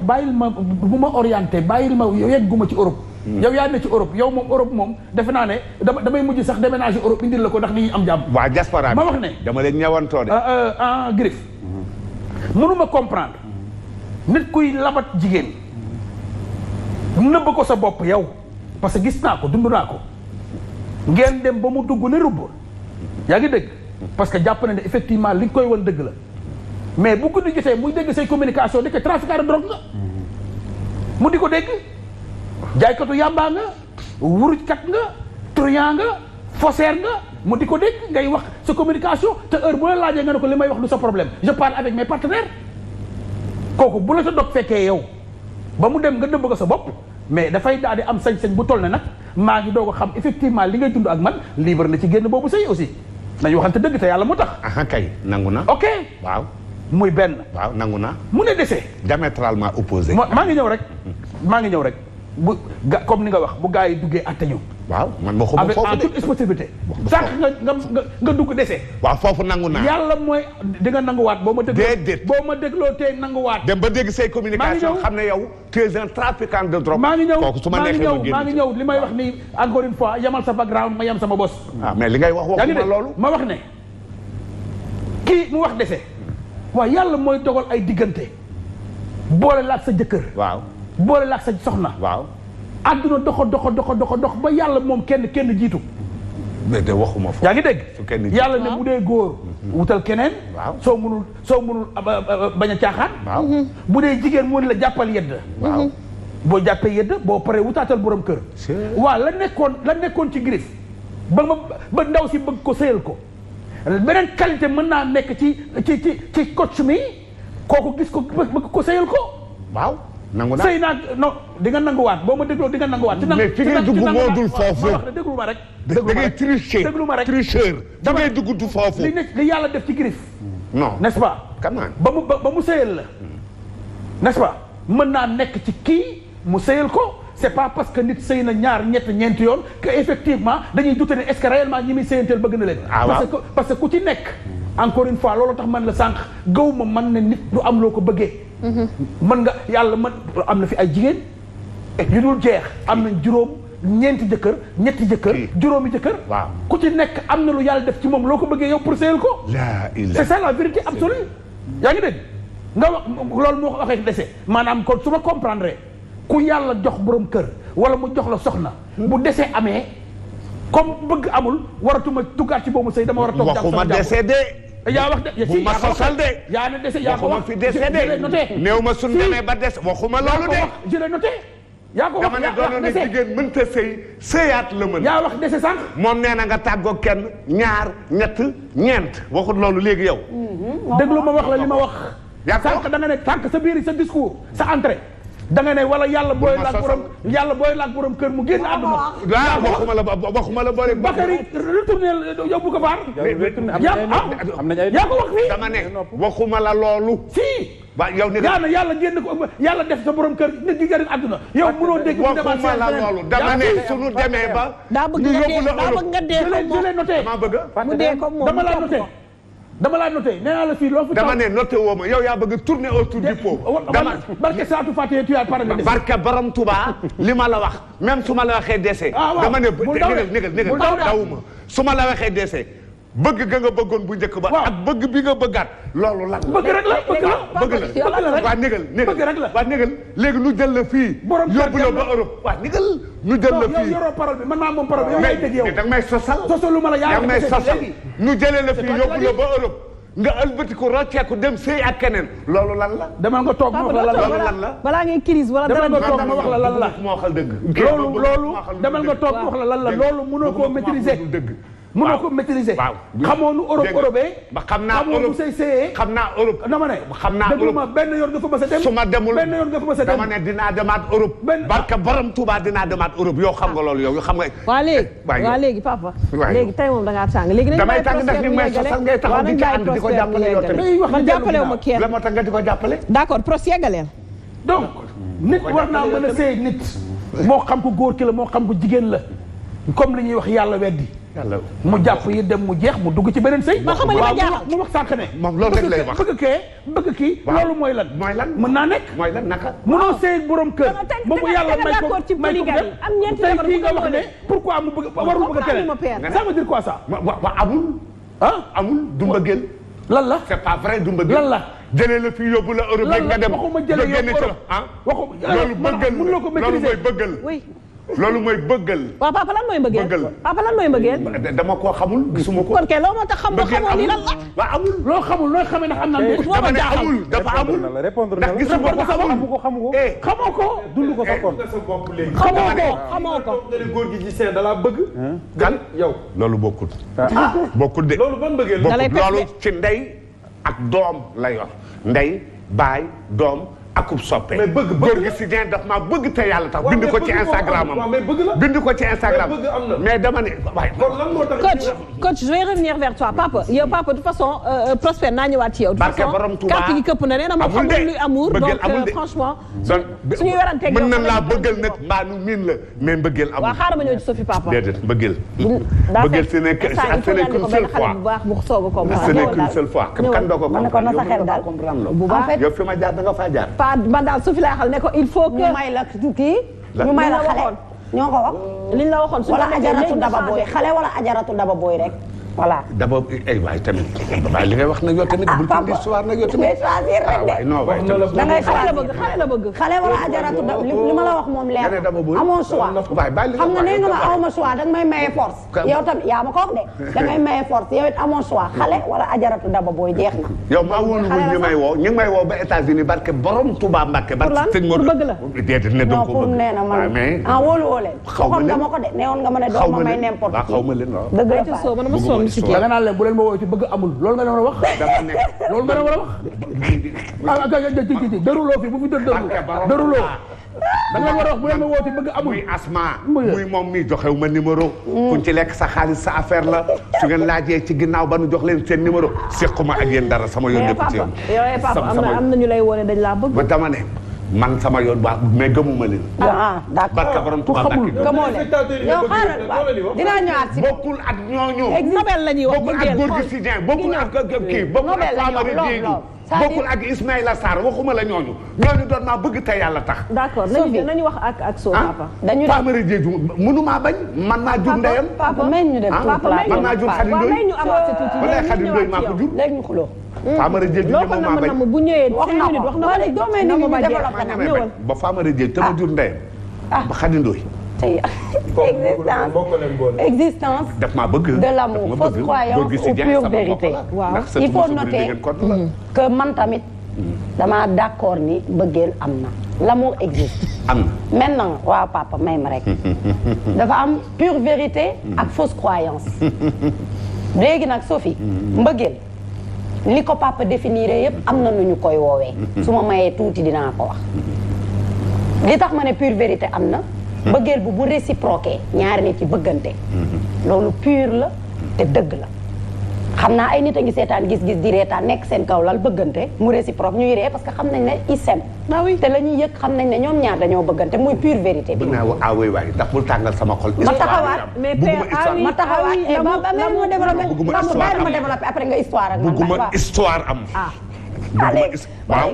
bàyyil ma bu ma orienté bàyyil ma yegguma ci Europe. yow yaa ne ci Europe yow moom Europe moom defe naa ne damay mujj sax déménager Europe indil la ko ndax nit ñi am jàmm. waa diaspora ma wax ne dama leen ñëwantoo de. en griffe. mënuma comprendre nit kuy labat jigéen nëbb ko sa bopp yow parce que gis naa ko dund naa ko ngeen dem ba mu dugg ne rubb yaa ngi dégg parce que jàpp na ne effectivement li nga koy wan dëgg la mais bu guddi jotee muy dégg say communication di ko trafiquant de drogue nga mu di ko dégg jaaykatu yàmbaa nga wurujkat nga truand nga faussaire nga mu di ko dégg ngay wax sa communication te heure bu la laajee nga ne ko li may wax du sa problème je parle avec mes partenaires kooku bu la sa dog fekkee yow ba mu dem nga dëbb ko sa bopp mais dafay daal di am sañ-sañ bu toll ne nag maa ngi doog a xam effectivement li ngay dund ak man libre na ci génn boobu sëy aussi nañu waxante dëgg te yàlla moo tax. ah kay nangu na. ok waaw. muy benn. waaw nangu na. mu ne dese. diamétralement opposé. maa ngi ñëw rek bu comme ni nga wax bu gaa yi duggee atte ñu. waaw man ma xamul foofu en toute responsabilité. sànq nga dugg dese. waaw foofu nangu naa. yàlla mooy di nga nanguwaat boo ma dégloo. déedéet boo ma dégloo tey nanguwaat. dem ba dégg say communication xam ne yow tu es un trafiquant de drogue. maa ngi ñëw kooku su ma neexee ma génn maa ngi ñëw li may wax nii encore une fois yamal sa background ma yam sama bos. ah mais li ngay wax waxuma loolu. ma wax ne kii mu wax dese. waaw yàlla mooy dogal ay diggante boole laak sa jëkkër. waaw boole laak sa soxna. waaw. àdduna dox ba yàlla moom kenn jiitu. mais de waxuma foofu. yaa ngi dégg yàlla ne bu dee góor. wutal keneen. waaw soo munul bañ a caaxaan. waaw bu dee jigéen mu ne la jàppal yedd. waaw boo jàppee yedd boo paree wutaatal borom kër. waaw la nekkoon ci griffe ba ndaw si bëgg ko sëyal ko. beneen qualité mën naa nekk ci coach mi kooku gis ko bëgg ko sëyal ko. waaw. nangu naa sëy naa non di nga nanguwaat boo ma dégloo di nga nanguwaat. mais fi ngay dugg moo dul foofu. ma wax ne déglu ma rek. da ngay tricher déglu ma rek tricheur. fi ngay dugg du foofu. li yàlla def ci griffe. non n'est-ce pas. quand même ba mu sëyal la. n'est-ce pas mën naa nekk ci kii mu sëyal ko c'est pas parce que nit sëy na ñaar ñeenti yoon que effectivement dañuy dute ne est-ce que réellement ñi muy sëyanteel bëgg na leen. parce que ku ci nekk. encore une fois loolu tax man la sànq gaw ma man ne nit du am loo ko bëggee. mën nga yàlla am na fi ay jigéen yu dul jeex am nañ juróom ñeenti jëkkër ñetti jëkkër juróomi jëkkër waaw ku ci nekk am na lu yàlla def ci moom loo ko bëggee yow pour sëyal ko c'est ça la vérité absolue yaa ngi dégg nga wax loolu moo ko waxee dese maanaam kon su ma comprendre ku yàlla jox borom kër wala mu jox la soxna bu dese amee comme bëgg amul waratuma tuggaat ci boobu sëy dama war a toog waxuma dese de yaa wax de bu ma sosal de yaa ne dese yaa ko wax fi dese de néew ma suñ demee ba des waxuma loolu de je l'ai noté yaa ko wax dama ne doon na jigéen mënta sëy sëyaat la mën yaa wax dese sànq moom nee na nga tàggoo kenn ñaar ñett ñeent waxut loolu léegi yow déglu ma wax la li ma wax sànq da nga ne sànq sa biir sa discours sa entrée da nga ne wala yàlla booy laaj borom kër mu génn àdduna waxuma la boole Bakary retourné yóbbu ko baar yaa ko wax fii dama ne waxuma la loolu si ba yow ni yaa na yàlla génn ko yàlla def sa borom kër nit gi génn àdduna yow mënoo dégg waxuma la loolu dama ne suñu demee ba daa bëgg nga dee jëlee noté mu dee comme moom dama laa noté nee naa la fii loo fi dama ne noté woo ma yow yaa bëgg a tourner autour du pot dama barke Saatu Faté tu as parlé de barke Borom Touba li ma la wax même su ma la waxee dese dama ne négal dawuma su ma la waxee dese bëgg ga nga bëggoon bu njëkk ba ak bëgg bi nga bëggaat loolu lan bëgg rek la bëgg la waa négal waa négal léegi nu jël la fii yóbbu la ba Europe waa négal nu jël la fii yoroo parole bi man maa moom parole bi yow yaay dégg yow da nga may sosal sosalu ma la yaa may sosal nu jëlee la fii yóbbu la ba Europe nga ëlbatiku rocceeku dem sëy ak keneen loolu lan la dama nga toog ma wax la loolu lan la balaa ngay crise wala dara dama nga toog ma wax la lan la moo waxal dëgg loolu dama nga toog ma wax la lan la loolu mënoo koo maîtriser mënoo ko maîtriser xamoo nu Europe ba xam naa Europe xam naa Europe dama ne xam naa Europe ma benn yoon nga fa mës a dem su ma demul benn yoon nga fa mës a dem dama ne dinaa demaat Europe barka borom Touba dinaa demaat Europe yow xam nga loolu yow xam nga waa léegi papa léegi tey moom da ngaa tàng léegi damay tàng ndax ni may sosal ngay taxaw di ci ànd di ko jàppale yow tamit man jàppalewu ma kenn la moo tax nga di ko jàppale d'accord procès yeggaleel donc nit war naa mën a sëy nit moo xam ko góor ki la moo xam ko jigéen la comme li ñuy wax yàlla weddi mu jàpp yi dem mu jeex mu dugg ci beneen sëy ma xamal li ma jaaxal mu wax sànq ne moom loolu rek lay wax bëgg kii loolu mooy lan mën naa nekk mooy lan naka mënoo sëy borom kër ba mu yàlla may ko tey kii nga wax ne pourquoi mu bëgg warul bëgg keneen ça veut dire quoi ça wa amul amul du mbëggeel lan la c'est pas vrai du mbëggeel lan la jëlee la fii yóbbu la Europe rek nga dem waxuma jëlee yóbbu loolu bëggal mënuloo ko maîtriser loolu mooy bëggal waaw papa lan mooy mbëggeel papa lan mooy mbëggeel dama koo xamul gisuma ko kon kay loo moo tax xam nga xamoo ni lan la waaw amul loo xamul looy xamee ndax am na dama ne amul dafa amul ndax gisuma ko xamoo ko dund ko sa kon xamoo ko góor gi ci seen da laa bëgg kan yow loolu bokkul bokkul de loolu ban mbëggeel loolu ci ndey ak doom la yor ndey baay doom akub soppe mais bëgg góor gi si dien daf maa bëgg te yàlla tax bind ko ci Instagram am bind ko ci Instagram mais dama ne waaye kon lan moo tax coach je vais revenir vers toi papa yow papa de toute façon Prospère naa ñëwaat ci yow de toute façon carte gi këpp na nee na ma xamul luy amour donc franchement suñuy weranteeg mën na laa bëggal nag mbaa nu miin la mais mbëggeel amul waaw xaaral ma ñëw ci Sophie papa déedéet mbëggeel mbëggeel ce n'est qu'une seule fois ce n'est qu'une seule fois kan doo ko comprendre yow fi ma jaar da nga faa jaar man daal Sophie laa xal ne ko il faut que ñu may la kii ñu may la xale ñoo ko wax liñ la waxoon wala ajaratu daba booy xale wala ajaratu daba booy rek voilà daba ay waay tamit waaye li ngay wax nag yow tamit bul tindi histoire nag yow tamit choisir rek de non waay da ngay xale la bëgg xale wala ajaratu daba li ma la wax moom leer amoo choix xam nga nee nga ma awma choix da nga may maye force yow tamit yaa ma ko wax de da ngay maye force yow it amoo choix xale wala ajaratu daba booy jeex na yow maa wóolu ñu may woo ñu may woo ba États-Unis barke borom Touba Mbacke barke sëñ Modou bëgg la déedéet ne doo ko bëgg nee na man wóolu woo leen waxoon nga ma ko de neewoon nga ma ne doo ma may n'importe qui xaw ma leen waaw dëgg la da nga naan leen bu leen ma woo ci bëgg amul loolu nga leen war a wax loolu nga leen war a wax dëruloo fi bu fi dëruloo da nga war a wax bu leen ma woo ci bëgg amul muy asma muy moom mi joxew ma numéro kuñ ci lekk sa xaalis sa affaire la su ngeen laajee ci ginnaaw ba nu jox leen seen numéro sequma ak yéen dara sama yoon nekku ci yow papa am na ñu lay wone dañ laa bëgg ba dama ne man sama yoon baax mais gëmuma leen d'accord barka borom Tuubaa gëmoo leen yow xaaral dinaa ñëwaat si bokkul ak ñooñu Nobel la ñuy wax bokkul ak góor gi si dien bokkul ak kii bokkul ak Famara Diédhiou bokkul ak Ismaïla Sarr waxuma la ñooñu doon maa bëgg te yàlla tax. d'accord nañu wax ak soo papa. dañu Famara Diédhiou mënumaa bañ man maa jur ndeyam. papa may ñu dem man maa jur Khady Ndoye. may ñu avancé tuuti léegi Khady Ndoye maa ko jur. léegi ñu xuloo. Famara Diédhiou loo ko nam bu ñëwee 5 minutes wax na ko doo may nit ñi ñu développé nag ñëwal. ba Famara Diédhiou te ma jur ndeyam. ba Khady Ndoye. existence daf maa bëgg de l'amour, fausse croyance ou pure vérité. Il faut noter que man tamit dama d'accord ni bëggeel am na. L'amour existe. am na maintenant waaw papa may ma rek. dafa am pure vérité ak fausse croyance. léegi nag Sophie. mbëggeel li ko papa définir yëpp am na nu ñu koy woowee. su ma mayee tuuti dinaa ko wax. li tax ma ne pure vérité am na. bëggeel bu réciproqué ñaari nit ci bëggante. loolu pur la te dëgg la. xam naa ay nit a ngi seetaan gis-gis di reetaan nekk seen kaw lal bëggante mu réciproque ñuy ree parce que xam nañ ne ils s'aiment. te la ñuy yëg xam nañ ne ñoom ñaar dañoo bëggante muy pure vérité bi. ah oui waay ndax bul tàngal sama xol. ma taxawaat mais père ma taxawaat ma développé après nga histoire ak man. bëgguma histoire am. allez waaw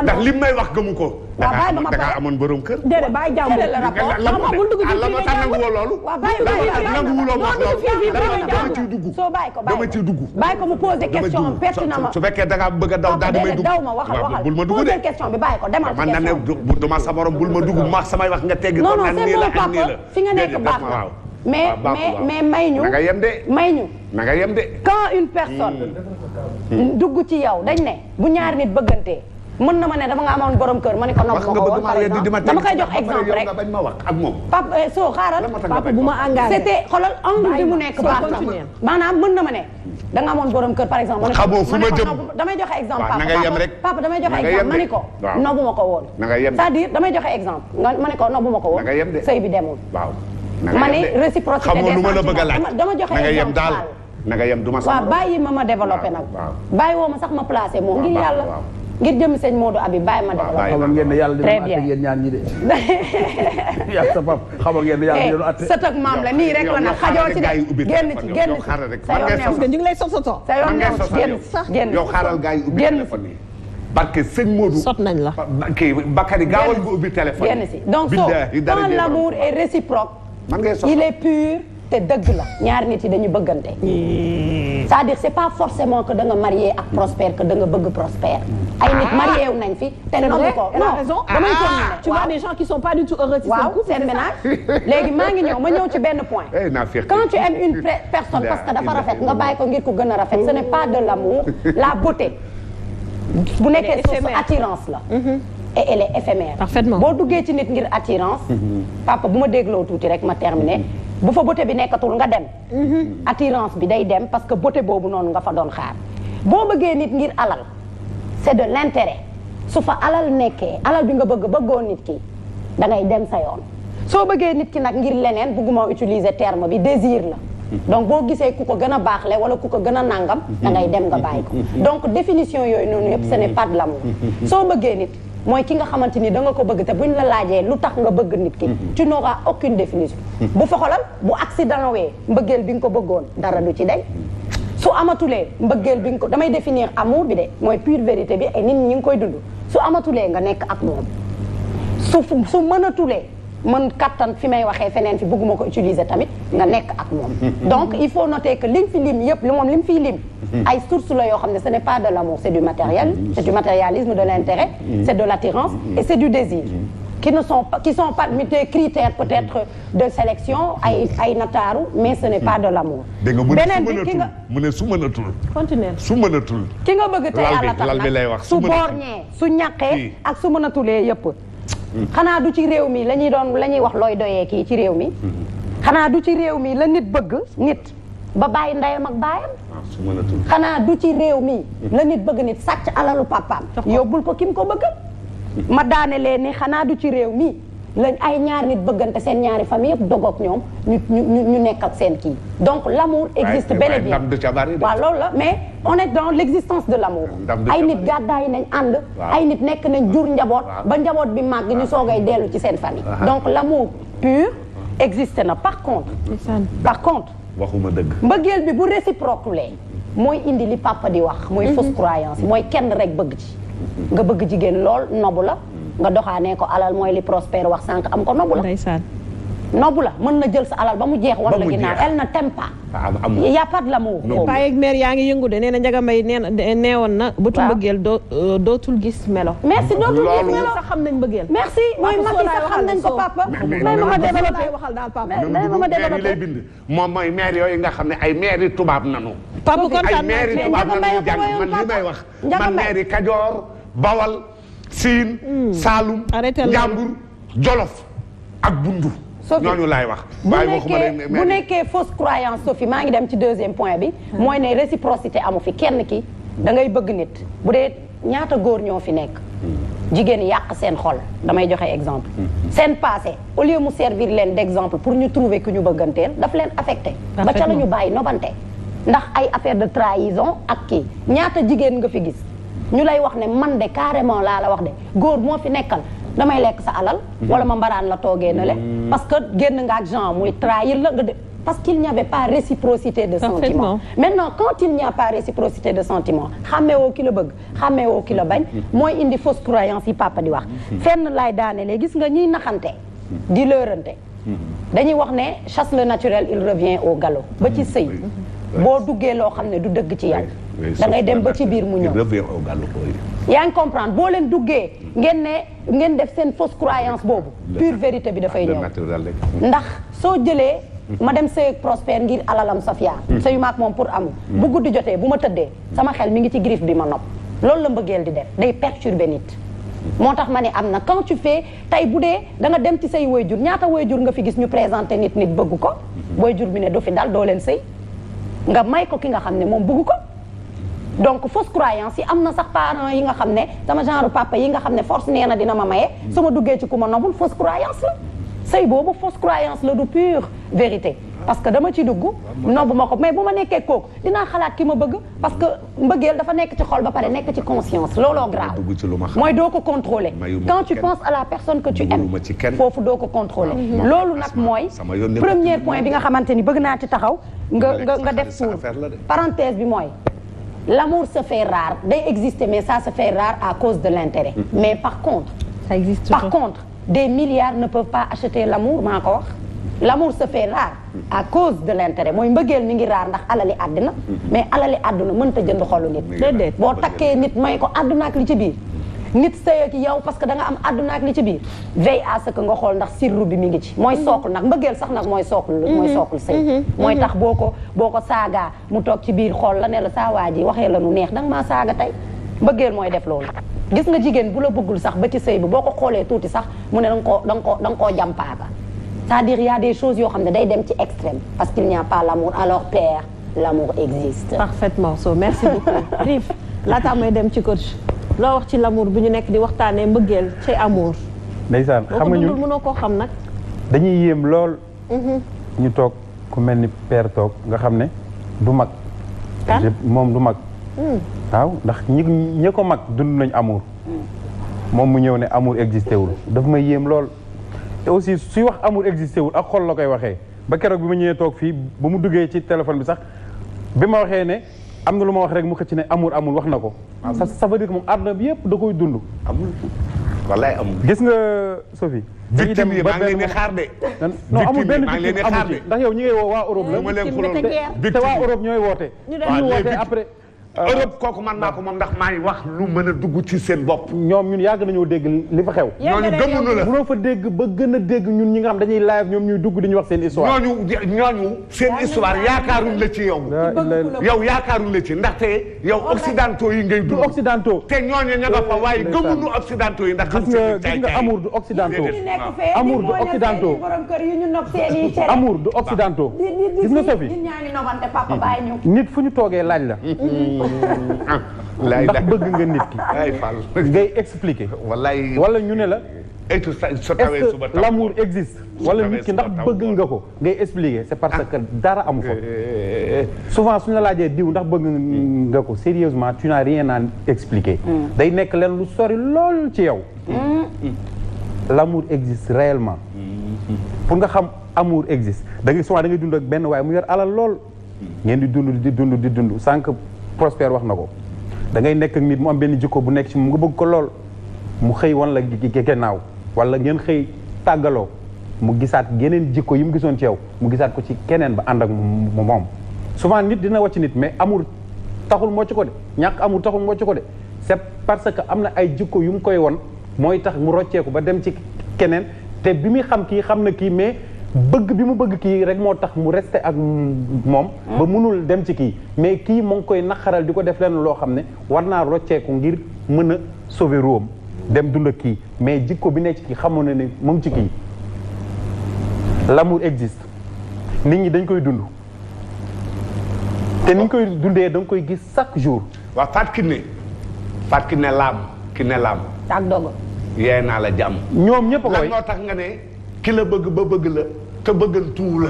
ndax li may wax gëmu ko. waaw bàyyi ma da ngaa amoon borom kër. déedéet bàyyi jàmbur la rapport la ma tax nanguwoo loolu. waaw bàyyi ma nanguwuloo wax loolu. dama ciy dugg. soo bàyyi ko dama ciy dugg. bàyyi ko mu posé question pertinemment. su fekkee da ngaa bëgg a daw daal damay dugg. daw ma waxal bul ma dugg de. posé question bi bàyyi ko demal ci man na ne duma sa morom bul ma dugg ma samay wax nga teggi. non non c'est bon papa fi nga nekk baax na. mais may ñu. na nga yem de. may ñu. na nga yem de. quand une personne. dugg ci yow dañ ne bu ñaari nit bëggantee. mën na ma ne dama nga amoon borom kër ma ne ko nopp ma ko woon par exemple dama koy jox exemple rek bañ ma wax ak moom. papa soo xaaral. papa bu ma engagé. c'était xoolal angle bi mu nekk baax na maanaam mën na ma ne. da nga amoon borom kër par exemple. xamoo fu ma jëm damay joxe exemple papa. na nga yem rek papa damay joxe exemple ma ne ko. nobbu ma ko woon. na nga yem c'est-à-dire damay joxe exemple nga ma ne ko nobbu ma ko woon. na nga yem de sëy bi demul. waaw ma ne réciprocité des sentiments dama joxe na nga yem daal exemple. na nga yem du ma waaw bàyyi ma développé nag. bàyyi woo ma sax ma placé moom ngir yàlla. ngir jëm sëñ Modou Abi bàyyi ma développé. xamoon ngeen ne yàlla dina àtte yéen ñaan ñi de. yaa sa pap xamoon ngeen ne yàlla dina àtte. sët ak maam la nii rek la nag xajoo ci de génn ci génn ci sa yoon parce que ñu ngi lay soto. sa yoon new génn yow xaaral gars yi ubbi téléphone yi. parce que sëñ Modou. sot nañ la. kii Bakary gaawal nga ubbi téléphone. génn si donc quand l'amour est réciproque. il est pur te dëgg la ñaari nit yi dañu bëggante. c'est-à-dire c'est pas forcément que da nga marié ak prospère que da nga bëgg prospère. ay nit marié wu nañ fi. te nangu ko non damay continuer. tu vois des gens qui sont pas du tout heureux ci seen couple. seen ménage léegi maa ngi ñëw ma ñëw ci benn point. quand tu aimes une personne parce que dafa rafet nga bàyyi ko ngir ko gën a rafet ce n'est pas de l'amour la beauté. bu nekkee source attirance la. et elle est éphémère. parfaitement boo duggee ci nit ngir attirance. papa bu ma dégloo tuuti rek ma terminer. bu fa beauté bi nekkatul nga dem. attirance bi day dem parce que beauté boobu noonu nga fa doon xaar. boo bëggee nit ngir alal c'est de l'intérêt su fa alal nekkee alal bi nga bëggoo nit ki da ngay dem sa yoon. soo bëggee nit ki nag ngir leneen bëgguma utiliser terme bi désir la. donc boo gisee ku ko gën a baaxle wala ku ko gën a nangam. da ngay dem nga bàyyi ko. donc définition yooyu noonu yëpp ce n'est pas de l'amour. soo bëggee nit. mooy ki nga xamante ni da nga ko bëgg te buñ la laajee lu tax nga bëgg nit ki. tu n'auras aucune définition. bu fa xolal bu accident wee mbëggeel bi nga ko bëggoon dara du ci day. su amatulee mbëggeel bi nga ko damay définir amour bi de mooy pure vérité bi ay nit ñi ngi koy dund su amatulee nga nekk ak moom. su mënatulee mën kattan fi may waxee feneen fi bëgguma ko utiliser tamit nga nekk ak moom. donc il faut noter que liñ fi lim yëpp moom lim fiy lim. ay sources la yoo xam ne ce n'est pas de l'amour c'est du matériel. c'est du matérialisme de l'intérêt. c'est de l'attirance et c'est du désir. qui sont pas des critères peut-être de sélection ay nataaru mais ce n'est pas de l'amour. beneen bi ki nga mu ne su mënatul. continuer su mënatul. ki nga bëgg te yàlla tax nag su borñee su ñaqee ak su mënatulee yëpp. xanaa du ci réew mi la ñuy wax looy doyee kii ci réew mi. xanaa du ci réew mi la nit bëgg nit ba bàyyi ndeyam ak baayam. xanaa du ci réew mi la nit bëgg nit sàcc alalu papaam. yóbbul ko kim ko bëgg. ma daane leen ni xanaa du ci réew mi lañ ay ñaari nit bëggante seen ñaari famille yëpp dogoog ñoom ñu nekk ak seen kii. donc l'amour existe bel et bien. waaw loolu la mais on est dans l'existence de l'amour. ay nit gàddaay nañ ànd. ay nit nekk nañ jur njaboot. ba njaboot bi màgg ñu soogay dellu ci seen famille. donc l'amour pur existe na par contre. waxuma dëgg. mbëggeel bi bu réciproque lee mooy indi li papa di wax mooy fausse croyance mooy kenn rek bëgg ci nga bëgg jigéen lool nobu la nga doxaanee ko alal mooy li Prospère wax sànq am ko nobu la nobu la mën na jël sa alal ba mu jeex war la ginnaaw elle ne t'aime pas y a pas de l'amour paa yeeg mère yaa ngi yëngu de nee na Ndiaga Mbaye neewoon na bëtu mbëggeel dootul gis melo merci dootul gis melo sax xam nañ mbëggeel merci mooy Macky sax xam nañ ko papa may ma développé waxal daal papa may ma développé lay bind moom mooy maire yooyu nga xam ne ay maire yi tubaab nanu papa kontaan ay maire yi tubaab nanu jàng man li may wax man maire yi Kajoor Bawal Siin Saalum Njàmbur Jolof ak Bundu ñooñu laay wax. bu nekkee fausse croyance Sophie maa ngi dem ci deuxième point bi. mooy ne réciprocité amu fi kenn ki da ngay bëgg nit bu dee ñaata góor ñoo fi nekk. jigéen yàq seen xol damay joxe exemple. seen passé au lieu mu servir leen d'exemple pour ñu trouver ku ñu bëgganteel daf leen affecté. ba ca la ñu bàyyi nobante. ndax ay affaire de trahison ak kii ñaata jigéen nga fi gis ñu lay wax ne man de carrément laa la wax de góor moo fi nekkal. damay lekk sa alal wala ma mbaraan la toogee na le parce que génn nga ak genre muy trahir la nga de parce qu'il n'y avait pas réciprocité de sentiment maintenant quand il n'y a pas réciprocité de sentiment xàmmeewoo ki la bëgg xàmmeewoo ki la bañ mooy indi fausse croyance yi papa di wax fenn laay daanelee gis nga ñiy naxante di lërante dañuy wax ne chasse le naturel il revient au galop ba ci sëy boo duggee loo xam ne du dëgg ci yow da ngay dem ba ci biir mu ñëw yaa ngi comprendre boo leen duggee ngeen def seen fausse croyance boobu pure vérité bi dafay ñëw ndax soo jëlee ma dem sëy ak Prospère ngir alalam Safia sëyu maak moom pour amu bu guddi jotee bu ma tëddee sama xel mi ngi ci griffe bi ma nopp loolu la mbëggeel di def day perturber nit moo tax ma ne am na quand tu fais tey bu dee da nga dem ci say waajur ñaata waajur nga fi gis ñu présenté nit bëgg ko waajur bi ne du fi dal doo leen sëy nga may ko ki nga xam ne moom bëgg ko donc fausse croyance yi am na sax parents yi nga xam ne sama genre papa yi nga xam ne force nee na dina ma maye su ma duggee ci ku ma nobul fausse croyance la sëy boobu fausse croyance la du pure vérité parce que dama ci dugg nobu ma ko mais bu ma nekkee kooku dinaa xalaat ki ma bëgg parce que mbëggeel dafa nekk ci xol ba pare nekk ci conscience looloo grave mooy doo ko contrôler quand tu penses à la personne que tu aimes foofu doo ko contrôler loolu nag mooy premier point bi nga xamante ni bëgg naa ci taxaw nga def pour parenthèse bi mooy l'amour se fait rare day exister mais ça se fait rare à cause de l'intérêt mais par contre ça existe par contre des milliards ne peuvent pas acheter l'amour maa ko wax l'amour se fait rare à cause de l'intérêt mooy mbëggeel mi ngi raar ndax alali àddina mais alali àdduna mënta jënd xolu nit déedéet boo takkee nit may ko àdduna ak li ci biir nit sëy ak yow parce que da nga am àdduna ak li ci biir veille à ce que nga xool ndax sirru bi mi ngi ci mooy sookul nag mbëggeel sax nag mooy sookul sëy mooy tax boo ko saagaa mu toog ci biir xool la ne la saa waa ji waxee la nu neex da nga maa saaga tey mbëggeel mooy def loolu gis nga jigéen bu la bëggul sax ba ci sëy bi boo ko xoolee tuuti sax mu ne da nga koo jàmpaaka c'est-à-dire il y a des choses yoo xam ne day dem ci extrême parce qu'il n'y a pas l'amour alors père l'amour existe parfaitement so merci beaucoup Rif laataa may dem ci coach loo wax ci l'amour bi ñu nekk di waxtaanee mbëggeel ci amour ndeysaan xam nga ñu mënoo koo xam nag dañuy yéem lool ñu toog ku mel ni père toog nga xam ne du mag moom du mag waaw ndax ñi ko mag dund nañ amour moom mu ñëw ne amour existé wul daf may yéem lool te aussi suy wax amour existé wul ak xol la koy waxee ba keroog bi ma ñëwee toog fii ba mu duggee ci téléphone bi sax bi ma waxee ne am na lu ma wax rek mu xëcc ne amour amul wax na ko ça veut dire que moom àdduna bi yëpp da koy dund amul wallaay amul gis nga Sophie victime yi maa ngi leen di xaar de non amul benn victime amu ci ndax yow ñi ngay woo waa Europe la te waa Europe ñooy woote ñu woote après Europe kooku man maa ko moom ndax maa ngi wax lu mën a dugg ci seen bopp. ñoom ñun yàgg nañoo dégg li fa xew. ñooñu gëmuñu la mënoo fa dégg ba gën a dégg ñun ñi nga xam dañuy live ñoom ñuy dugg di ñu wax seen histoire. ñooñu seen histoire yaakaaruñ la ci yow. yow yaakaaruñ la ci ndaxte yow occidentaux yi ngay dugg. du occidentaux. te ñooñu ña nga fa waaye gëmuñu occidentaux yi ndax. gis nga amour du occidentaux. amour du occidentaux. amour du occidentaux. gis nga Sophie nit fu ñu toogee laaj la. ndax bëgg nga nit ki ngay expliquer wala ñu ne la est-ce que l'amour existe wala nit ki ndax bëgg nga ko ngay expliquer c'est parce que dara amu fa souvent suñu la laajee diw ndax bëgg nga ko sérieusement tu n'as rien à expliquer day nekk leen lu sori lool ci yow l'amour existe réellement pour nga xam amour existe da ngay souvent da ngay dund ak benn waaye mu yor alal lool ngeen di dund sànq Prospère wax na ko da ngay nekk ak nit mu am benn jikko bu nekk ci mu nga bëgg ko lool mu xëy wan la gannaaw wala ngeen xëy tàggaloo mu gisaat geneen jikko yi mu gisoon ci yow mu gisaat ko ci keneen ba ànd ak moom souvent nit dina wàcc nit mais amour taxul moo ci ko de ñàkk amour taxul moo ci ko de c'est parce que am na ay jikko yu mu koy won mooy tax mu rocceeku ba dem ci keneen te bi muy xam kii xam na kii mais bëgg bi mu bëgg kii rek moo tax mu resté ak moom ba mënul dem ci kii mais kii moo ngi koy naqaral di ko def leen loo xam ne war naa rocceeku ngir mën a sauver ruwam dem dund ak kii mais jikko bi nekk ci kii xamoon na ne mu ngi ci kii l'amour existe nit ñi dañ koy dund te ni ñu koy dundee da nga koy gis chaque jour. waaw Fatou Kiné laam. ak dogo. yee naa la jàmm. ñoom ñëpp a koy lan moo tax nga ne ki la bëgg ba bëgg la te bëggantuwu la.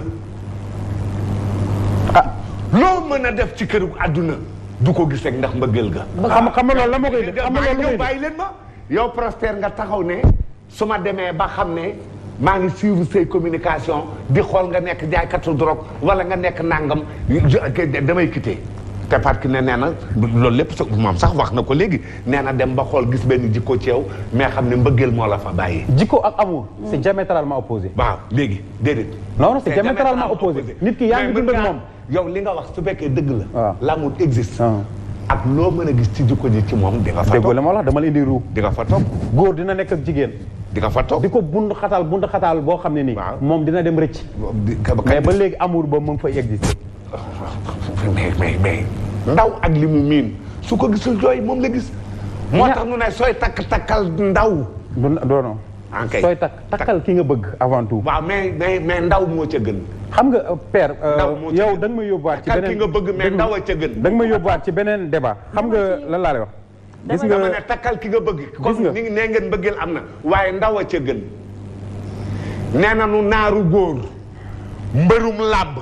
ah loo mën a def ci këru àdduna du ko gis rek ndax mbëggeel ga. xam nga loolu la ma koy def xam nga loolu yow bàyyi leen ma. yow Prospère nga taxaw ne su ma demee ba xam ne maa ngi suivre say communication di xool nga nekk jaaykatu drogue wala nga nekk nangam damay quitté te parce que nee na loolu lépp moom sax wax na ko léegi nee na dem ba xool gis benn jikko ci yow mais xam ne mbëggeel moo la fa bàyyi. jikko ak amour c'est diamétralement opposé. waaw léegi déedéet. non c'est diamétralement opposé. nit ki yaa ngi dund ak moom. yow li nga wax su fekkee dëgg la. waaw l'amour existe. ak loo mën a gis ci jikko ji ci moom di nga fa toog. déggoo la ma wax dama la indi ru. di nga fa toog. góor dina nekk ak jigéen. di nga fa toog di ko bund xataal boo xam ne nii. moom dina dem rëcc. mais ba léegi amour ba mu ngi fay exister. mais ndaw ak li mu miin su ko gisul jooy moom la gis. moo tax nu ne sooy takkal ndaw. non ok sooy takkal ki nga bëgg avant tout. waaw mais ndaw moo ca gën. xam nga père yow da nga may yóbbuwaat ci beneen ki nga bëgg mais ndaw a ca gën. da nga may yóbbuwaat ci beneen débat xam nga lan laa lay wax. gis nga dama ne takkal ki nga bëgg. gis nga ni nee ngeen bëggeel am na waaye ndaw a ca gën. nee na nu naaru góor mbërum làbb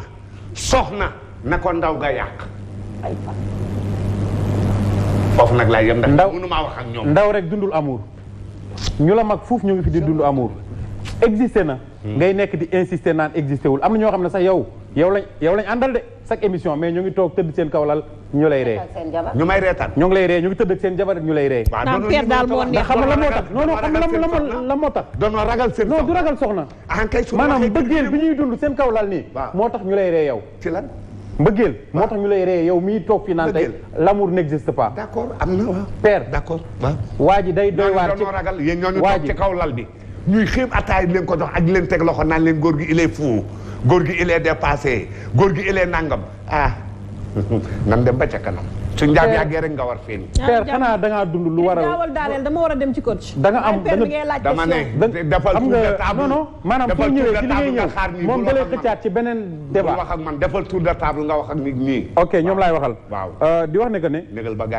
soxna na ko ndaw nga yàq. foofu nag laay yem ndax mënu maa wax ak ñoom. ndaw rek dundul amour ñu la mag fuuf ñu ngi fi di dund amour existé na. ngay nekk di insister naan existé wul am na ñoo xam ne sax yow lañ àndal de chaque émission mais ñu ngi toog tëdd seen kaw lal ñu lay ree. ñu may reetaan. ñu ngi lay ree ñu ngi tëdd ak seen jabar ñu lay ree. waaw Père daal moo neex xam nga la moo tax non xam nga la moo tax. doon ragal seen soxna non du ragal soxna. maanaam bëggeel bi ñuy dund seen kaw lal nii. moo tax ñu lay ree yow. ci lan. mbëggeel moo tax ñu lay ree yow miy toog fii naan tey l'amour n'existe pas. d'accord am na waaw. père d'accord waaw. waa ji day doy waar ci ragal yéen ñooñu toog ci kaw lal bi. ñuy xiim ataay leen ko jox ak leen teg loxo naan leen góor gi il est fou góor gi il est dépassé góor gi il est nangam ah nan dem ba ca kanam. su njaam yàggee rek nga war feeñ. père xanaa da ngaa dund lu war a. daawal daaneel dama war a dem ci coach. da nga am dama ne defal xam nga non maanaam soo ñëwee ci li ngay ñëw moom da lay xëccaat ci beneen débat. wax ak man defal tour de table nga wax ak nit ñi. ok ñoom laay waxal. waaw di wax ne que ne.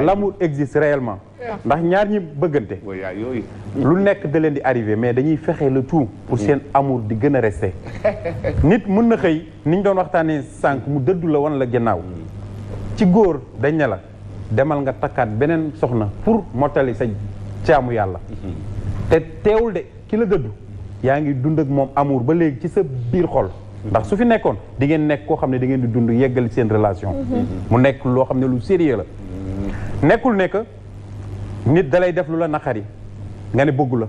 l'amour existe réellement. ndax ñaar ñi bëggante. yooyu. lu nekk da leen di arrivé mais dañuy fexe le tout pour seen amour di gën a rester. nit mën na xëy ni ñu doon waxtaanee sànq mu dëddu la wan la gannaaw. ci góor dañ ne la demal nga takkaat beneen soxna pour mottali sa jaamu yàlla. te teewul de ki la dëddu yaa ngi dund ak moom amour ba léegi ci sa biir xol. ndax su fi nekkoon di ngeen nekk koo xam ne da ngeen di dund yeggali seen relation. mu nekk loo xam ne lu sérieux la. nekkul ne que nit dalay def lu la naqari nga ne bëggu la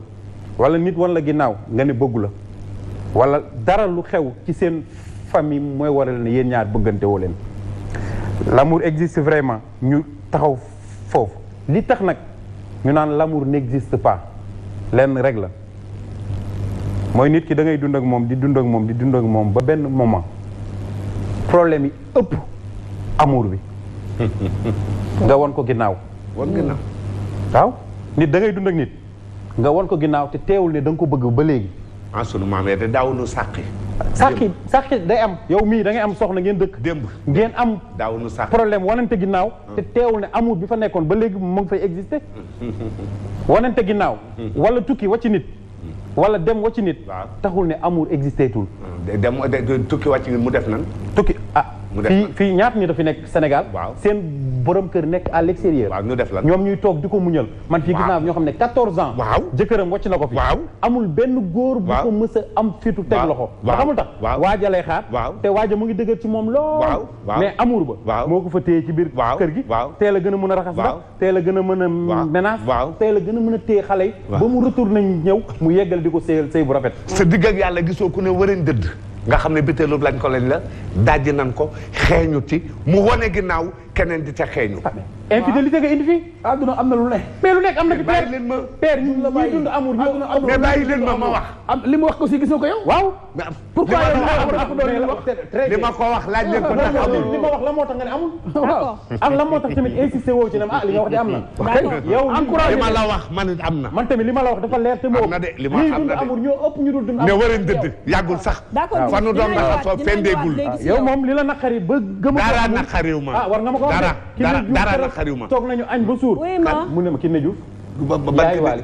wala nit wan la ginnaaw nga ne bëggu la wala dara lu xew ci seen famille mooy waral ne yéen ñaar bëggante woo leen. l'amour existe vraiment ñu taxaw foofu li tax nag ñu naan l'amour n'existe pas lenn rek la mooy nit ki da ngay dund ak moom di dund ak moom di dund ak moom ba benn moment problème yi ëpp amour bi nga won ko ginnaaw. won ginnaaw. waaw nit da ngay dund ak nit nga won ko ginnaaw te teewul ne da nga ko bëgg ba léegi. en sunu maam yi de daawuñu sàqi. sàqi day am yow mii da ngay am soxna ngeen dëkk. démb ngeen am. daawuñu sàqi problème wanante ginnaaw. te teewul ne amour bi fa nekkoon ba léegi mu ngi fay exister. wanante ginnaaw. wala tukki wàcc nit. wala dem wàcc nit. taxul ne amour existé tul. tukki wàcc nit mu def nan. tukki fii ñaata ñi dafa nekk Sénégal. waaw seen borom kër nekk à l'extérieur. waaw ñu def lan ñoom ñuy toog di ko muñal. man fii gis naa ñoo xam ne 14 ans. waaw jëkkëram wàcc na ko fi. waaw amul benn góor bu ko mës a am fitu teg loxo. waaw xamul tax waaja lay xaar. waaw te waaja mu ngi dëgër ci moom lool. waaw mais amour ba. waaw moo ko fa téye ci biir kër gi. waaw teel a gën a mën a raxas ndax. teel a gën a mën a menace. waaw teel a gën a mën a téye xale yi. ba mu retourné ñëw mu yeggal di ko sëyal sëy bu rafet. sa digg ak yàlla gisoo ku ne wëreen dëdd nga xam ne bitéelu lañ ko lañ la dajji nañ ko xeeñu ci mu wane ginnaaw keneen di ca xeeñu. infidélité nga indi fii. àdduna am na lu ne. mais lu nekk am na fi bàyyi leen ma père ñi dund amour mais bàyyi leen ma wax. li mu wax ko si gis nga ko yow. waaw. pourquoi li ma ko wax laaj leen ko ndax amul. li ma wax la moo tax nga ne amul. d'accord ak la moo tax tamit insisté woo ci ne li nga wax de am na. yow li ma la wax man it am na. man tamit li ma la wax dafa leer te moo. am na de li ma xam na de amour ñoo ëpp ñu dul dund. mais wëreen dëdd yàggul sax. fa nu doon raxasoo fendeegul. yow moom li la naqari ba gëm. dara naqariw ma. war nga ma ko wax dara naqariw ma. toog nañu añ ba suur. mu ne ma Kiné Diouf. yaayu waali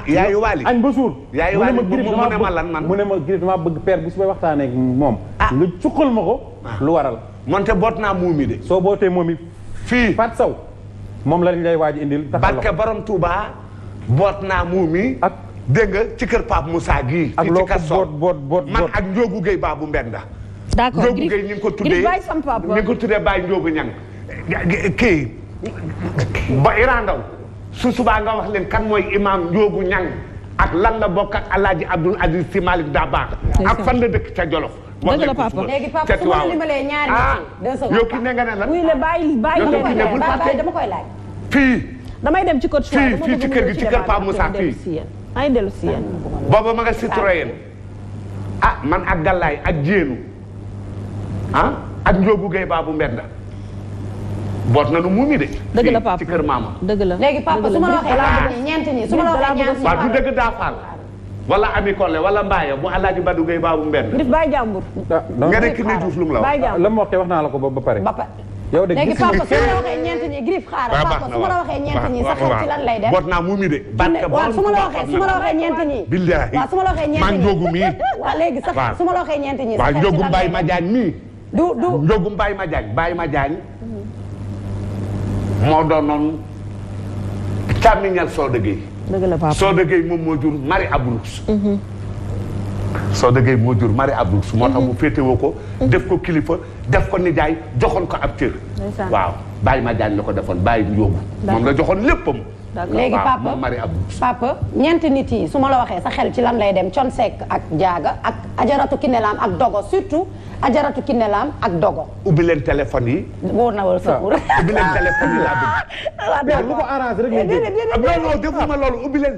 yaayu waali. añ ba suur. yaayu waali mu ne ma lan man. mu ne ma Griff damaa bëgg père bu su may waxtaanee ak moom. nga cuqal ma ko. lu waral. moonte boot naa muumi de. soo bootee moom it. fii Fat Sow moom la lay waaj indil. barke borom Touba boot naa muumi. ak dégg nga ci kër Pape Moussa gii. ak loo ko boot man ak Ndiogu Gueye Babou Mbenda. d'accord Ndiogu Gueye ñu ngi ko tuddee ñu ngi ko tuddee Baye Ndiogu Ñang kii ba Iran Ndaw su subaa nga wax leen kan mooy imam Ndiogu Ñang ak lan la bokk ak Alaaji Abdoul Aziz Sy Malick Dabakh ak fan la dëkk ca Jolof. dëgg la papa léegi papa su ma limalee ñaari yow ki ne nga ne lan. oui le bàyyi dama koy laaj. fii. damay dem ci coach fii ci kër gi ci kër Pape Moussa fii. ay dellu si yéen. booba ma nga Citroën man ak Galaye ak Jéenu ak Ndiogu Gueye Babou Mbenda boot na nu muumi de. dëgg la papa ci kër maama. dëgg la léegi papa su ma la waxee ñeent ñi su ma la waxee ñeent ñi. waaw du dëgg daa faal. wala Ami Collé wala Mbaye bu Alaaji Badou Gueye Babou Mbenda. Griff bàyyi jàmbur. nga ne Kiné Diouf lu mu la wax. bàyyi jàmbur la mu wax te wax naa la ko ba pare. yow de léegi papa su ma la waxee ñeent ñi Griff xaaral papa su ma la waxee ñeent ñi sa xel ci lan lay def. boot naa muumi de. waaw su ma la waxee ñeent ñi. billaahi waaw su ma la waxee ñeent ñi man Ndiogu mii. waaw léegi sax su ma la waxee ñeent ñi. waaw Ndiogu Mbaye Madiagne mii. du Ndiogu Mbaye Madiagne moo doonoon càmmiñal Soda Gueye. dëgg la papa Soda Gueye moom moo jur Marie Abrous. Soda Gueye moo jur Marie Abrous. moo tax mu féetewoo ko. def ko kilifa def ko nijaay joxoon ko ab cër. waaw Baye Madiagne la ko defoon Baye Ndiogu. moom la joxoon léppam. léegi papa Marie Abrous. papa ñeenti nit yi su ma la waxee sa xel ci lan lay dem Thione Seck ak Diaga ak Ajaratu Kiné Lam ak Dogo surtout Ajaratu Kiné Lam ak Dogo. ubbi leen téléphone yi. wóor na wala sëkkur. ubbi leen téléphone yi laa bëgg. lu ko arrangé rek lañ dégg. non defuma loolu ubbi leen.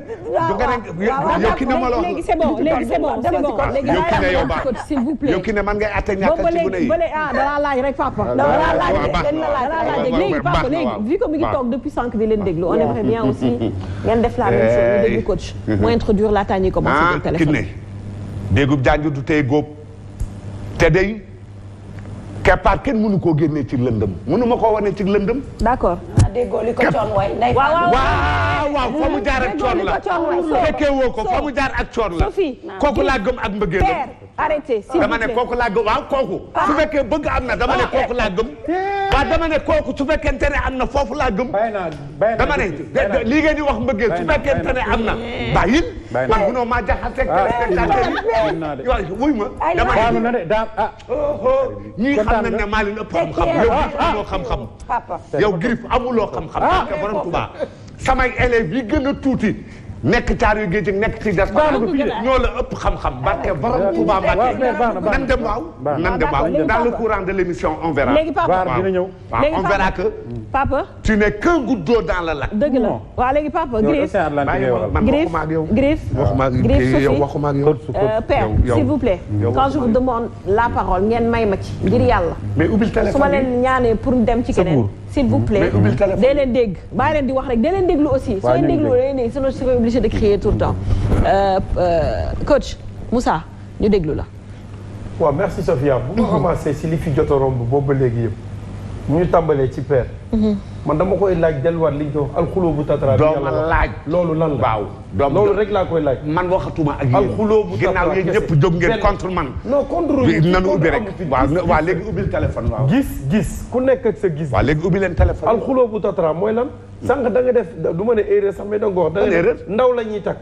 yow ki ne ma la wax. léegi c'est bon léegi c'est bon c'est bon léegi yow ki ne yow baax s'il vous plaît. yow ki ne man ngay atte ñàkk ci gune yi. danaa laaj rek papa. danaa laaj léegi papa léegi vu que mi ngi toog depuis sànq di leen déglu on aimerait bien aussi ngeen def la même chose ñu déglu coach. mu introduire laataa ñuy commencé jël téléphone. ki ne déggub janju du tey góob te day keppaar kenn mënu koo génnee ci lëndëm mënu ma koo wane ci lëndëm. d'accord. déggoo li ko coon way ndey waaw fa mu jaar ak coon la fekkee woo ko fa mu jaar ak coon la kooku laa gëm ak mbëggeel arrêtez s'il vous plaît dama ne kooku laa gëm waaw kooku su fekkee bëgg am na dama ne kooku laa gëm waaw dama ne kooku su fekkente ne am na foofu laa gëm dama ne lii ngeen di wax mbëggeel su fekkente ne am na bàyyil man munoo maa jaxaseeg téléspectateur yi waaw wuy ma dama ne ñii xam nañ ne maa leen ëpp xam-xam yow amuloo xam-xam yow Griff amuloo xam-xam parce que borom Tuubaa samay élèves yi gën a tuuti nekk caar yu géej nekk ci des ñoo la ëpp xam-xam barke borom Tuubaa Mbàkke nan dem waaw nan dem waaw dans le courant de l'émission on verra léegi papa dina ñëw on verra que papa tu n'es qu'un goutte d'eau dans le lac dëgg la waaw léegi papa Griff Griff waxuma ak yow père s'il vous plaît quand je vous demande la parole ngeen may ma ci ngir yàlla mais ubbil téléphone su ma leen ñaanee pour dem ci keneen s'il vous plaît dee leen dégg bàyyi leen di wax rek dee leen déglu aussi soo leen déglu leen dégg sinon je serai obligé de crier tout le temps coach Moussa ñu déglu la waaw merci Sophia bu ma commencé si li fi jot a romb boobu ba léegi yëpp bu ñu tàmbalee ci père. man dama koy laaj delluwaat li ñu ko wax alxuloo bu tatara. dooma laaj loolu lan la waaw. loolu rek laa koy laaj. man waxatuma ak yéen alxuloo bu tatara ginnaaw yéen ñëpp jóg ngeen contre man. non contre nanu ubbi rek waaw léegi ubbil téléphone waaw. gis ku nekk ak sa gis. waaw léegi ubbi leen téléphone. alxuloo bu tatara mooy lan. sànq da nga def du ma ne erreur sax mais da nga ko wax. da nga ne ndaw la ñuy takk.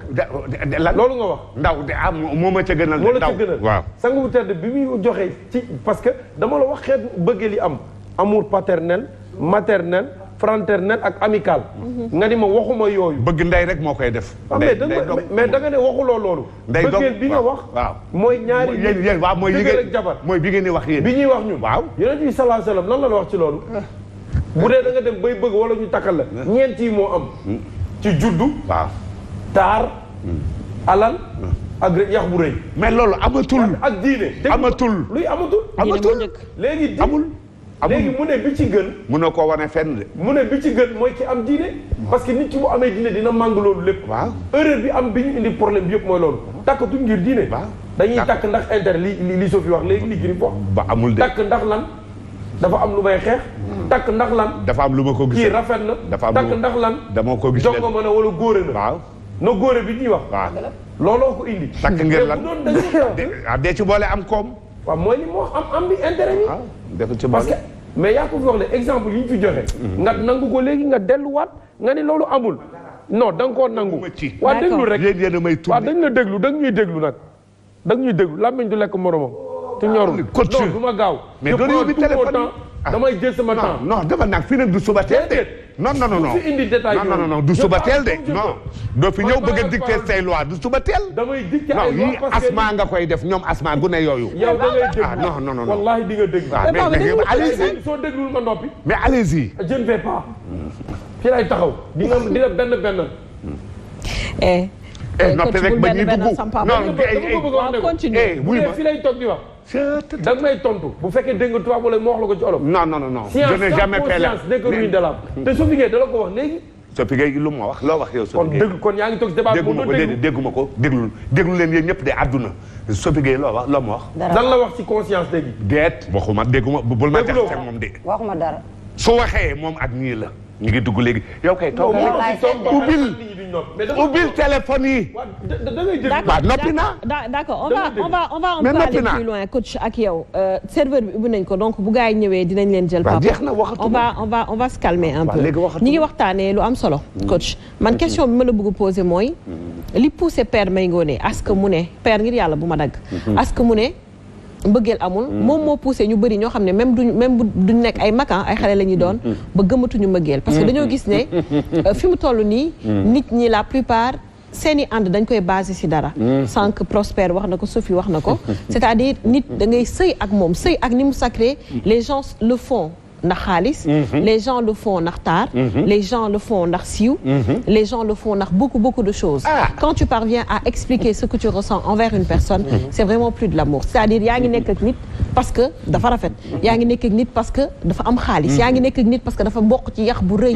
lan loolu nga wax. ndaw de moo ma ca gënal. moo la ca gënal waaw. sang bu tedd bi muy joxe ci parce que dama la wax xeet bëggee li am amour paternel maternel fraternel ak amical. nga ni ma waxuma yooyu. bëgg ndey rek moo koy def. mais da nga ne waxuloo loolu. ndey doom bëggeel bi nga wax. waaw mooy ñaari yéen waaw mooy jëkkër ak jabar. mooy bi ngeen di wax yéen. bi ñuy wax ñun. waaw yonent bi sallallahu alayhi wasallam lan la wax ci loolu. bu dee da nga dem bay bëgg wala ñu takkal la. ñeent yi moo am. ci juddu. waaw taar. alal. ak yax bu rëy. mais loolu amatul. ak diine. amatul luy amatul. amatul léegi amul. léegi mu ne bi ci gën. mënoo koo wane fenn de. mu ne bi ci gën mooy ki am diine. parce que nit ki bu amee diine dina màng loolu lépp. waaw erreur bi am bi ñu indi problème bi yëpp mooy loolu. takkatuñ ngir diine. waaw dañuy takk ndax intérêt li Sophie wax léegi li Grif wax. ba amul de takk ndax lan dafa am lu may xeex. takk ndax lan. dafa am lu ma ko gis. kii rafet na. dafa am takk ndax lan. dama ko gis jongo ma ne wala góore na. waaw na góore bi ñuy wax. waaw looloo ko indi. takk ngir lan mais bu doon dañuy dee ci boole am koom. waaw mooy li moo am bi intérêt bi. waaw dafa ci parce boole. que mais yaa ko fi wax ne exemple yi ñu fi joxe. nga nangu ko léegi nga delluwaat nga ni loolu amul. non da nga koo nangu. waa déglu rek yéen a may waaw dañ la déglu da nga ñuy déglu nag. da nga ñuy déglu làmmiñ du lekk moromam. te ñorul non du ma gaaw. mais doon yóbbi téléphone damay jël sama temps. non dafa nag fii nag du suba teel de. non fi indi détail non du suba teel de non. doo fi ñëw bëgg a dicter say loi du suba teel. damay dicter non ay loi yii asma nga koy def ñoom asma gu ne yooyu. yow da ngay déglu non wallahi di nga déglu. mais allez-y soo déglul ma noppi. mais allez-y. je ne vais pas. fii lay taxaw di nga dina benn. noppi rek ba ñuy dugg non continue bu dee fii lay toog di wax. da nga may tontu bu fekkee dégg nga tubaab wala ma wax la ko ci olof. non je n'ai jamais fait la science nekk ruine de l'âme. te Sophie Gueye da la ko wax léegi. Sophie Gueye lu ma wax loo wax yow. Sophie Gueye kon yaa ngi toog ci débat bi dégguma ko déglu leen yéen ñëpp de àdduna Sophie Gueye loo wax loo ma wax. dan la wax ci conscience léegi. déet waxuma dégguma bul ma jaxase moom de. waxuma dara. su waxee moom ak ñii la ñu ngi dugg léegi yow kay toog ubbil téléphone yi. d'accord noppi naa. d'accord on va pas aller plus loin coach ak yow serveur bi ubbi nañ ko donc bu gars yi ñëwee dinañ leen jël. papa on va se calmer un peu. ñi ngi waxtaanee lu am solo. coach man question bi ma la bëgg a poser mooy. li poussé père Mbaye Ngoné est-ce que mu ne père ngir yàlla bu ma dagg. est-ce que mu ne mbëggeel amul. moom moo poussé ñu bëri ñoo xam ne même duñ nekk ay makan ay xale la ñuy doon. ba gëmatuñu mbëggeel parce que dañoo gis ne fi mu toll nii. nit ñi la plupart seeni ànd dañ koy basé ci dara. sànq Prosper wax na ko Sophie wax na ko. c'est-à-dire nit da ngay sëy ak moom sëy ak ni mu sacré les gens le font. ndax xaalis. les gens le font ndax taar. les gens le font ndax siiw. les gens le font ndax beaucoup de choses. Quand tu parviens à expliquer ce que tu ressens envers une personne. c'est vraiment plus de l'amour c'est-à-dire yaa ngi nekk ak nit parce que dafa rafet. yaa ngi nekk ak nit parce que dafa am xaalis. yaa ngi nekk ak nit parce que dafa bokk ci yax bu rëy.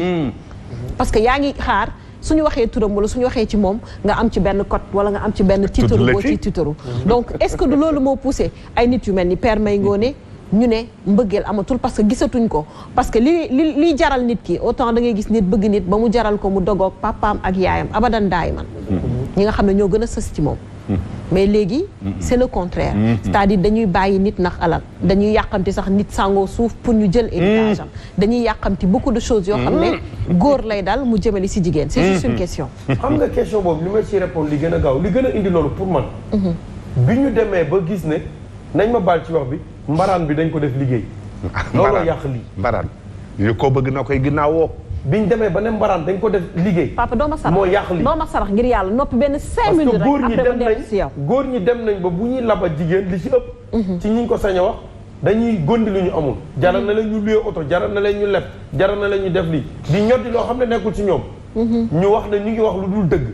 parce que yaa ngi xaar suñu waxee turam wala suñu waxee ci moom nga am ci benn cote wala nga am ci benn titre boo ci titre. donc est-ce que du loolu moo poussé ay nit yu mel ni Père Mbaye Ngoné ñu ne mbëggeel amatul parce que gisatuñ ko parce que li jaral nit ki autant da ngay gis nit bëgg nit ba mu jaral ko mu dogoog papaam ak yaayam abadan daay man ñi nga xam ne ñoo gën a sës ci moom mais léegi c'est le contraire c'est-à-dire dañuy bàyyi nit ndax alal dañuy yàqamti sax nit sangoo suuf pour ñu jël héritage am dañuy yàqamti beaucoup de choses yoo xam ne góor lay dal mu jëmale si jigéen c'est juste une question xam nga question boobu li ma ci répondre li gën a gaaw li gën a indi loolu pour man bi ñu demee ba gis ne nañ ma baal ci wax bi mbaraan bi dañ ko def liggéey. looloo yàq lii. mbaraan yu ko bëgg na koy ginnaawoo. biñ demee ba ne mbaraan dañ ko def liggéey. papa doo ma sarax moo yàq lii doo ma sarax ngir yàlla noppi benn 5 minutes rek après ma dem si yow. góor ñi dem nañ ba bu ñuy laba jigéen li ci ëpp. ci ñi ko sañ a wax dañuy gondi lu ñu amul. jaral na leen ñu luye oto jaral na leen ñu leb jaral na leen ñu def lii di ñoddi loo xam ne nekkul ci ñoom. ñu wax ne ñu ngi wax lu dul dëgg.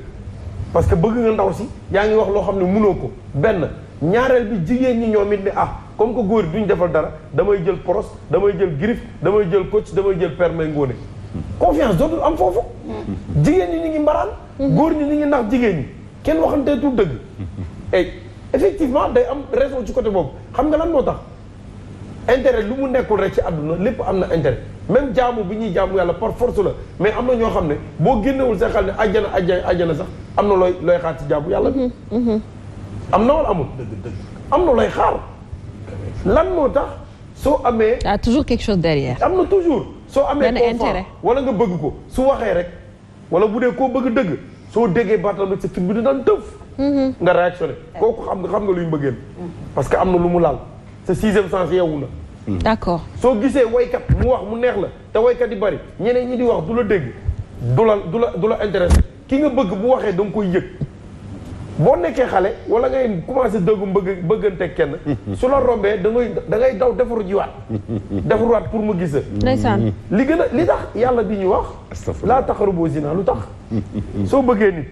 parce que bëgg nga ndaw si yaa ngi wax loo xam ne mënoo ko benn ñaareel bi jigéen ñi ñoom it ne comme que góor duñ defal dara damay jël poros damay jël griffe damay jël coach damay jël Père Mbaye Ngoné confiance dootul am foofu jigéen ñi ñu ngi mbaraan góor ñi ñu ngi nax jigéen ñi kenn waxanteetul dëgg et effectivement day am raison ci côté boobu xam nga lan moo tax intérêt lu mu nekkul rek ci àdduna lépp am na intérêt même jaamu bi ñuy jaamu yàlla par force la mais am na ñoo xam ne boo génnewul sa xel ne ajjana sax am na looy xaar ci jaamu yàlla bi am na wala amul am na looy xaar lan moo tax soo amee y a toujours quelque chose derrière am na toujours soo amee intérêt wala nga bëgg ko su waxee rek wala bu dee koo bëgg dëgg soo déggee baatam rek sa fit bi di daan tëf nga réactionné kooku xam nga luy mbëggeel parce que am na lu mu laal sa sixième sens yeewu na d'accord soo gisee waykat mu wax mu neex la te waykat yi bari ñeneen ñi di wax du la dégg du la intéressé ki nga bëgg bu waxee da nga koy yëg boo nekkee xale wala ngay commencé dëggu bëggante kenn su la rombee da ngay daw defaruwaat pour mu gis ndeysaan li tax yàlla di ñu wax laa taqrabu zina lu tax soo bëggee nit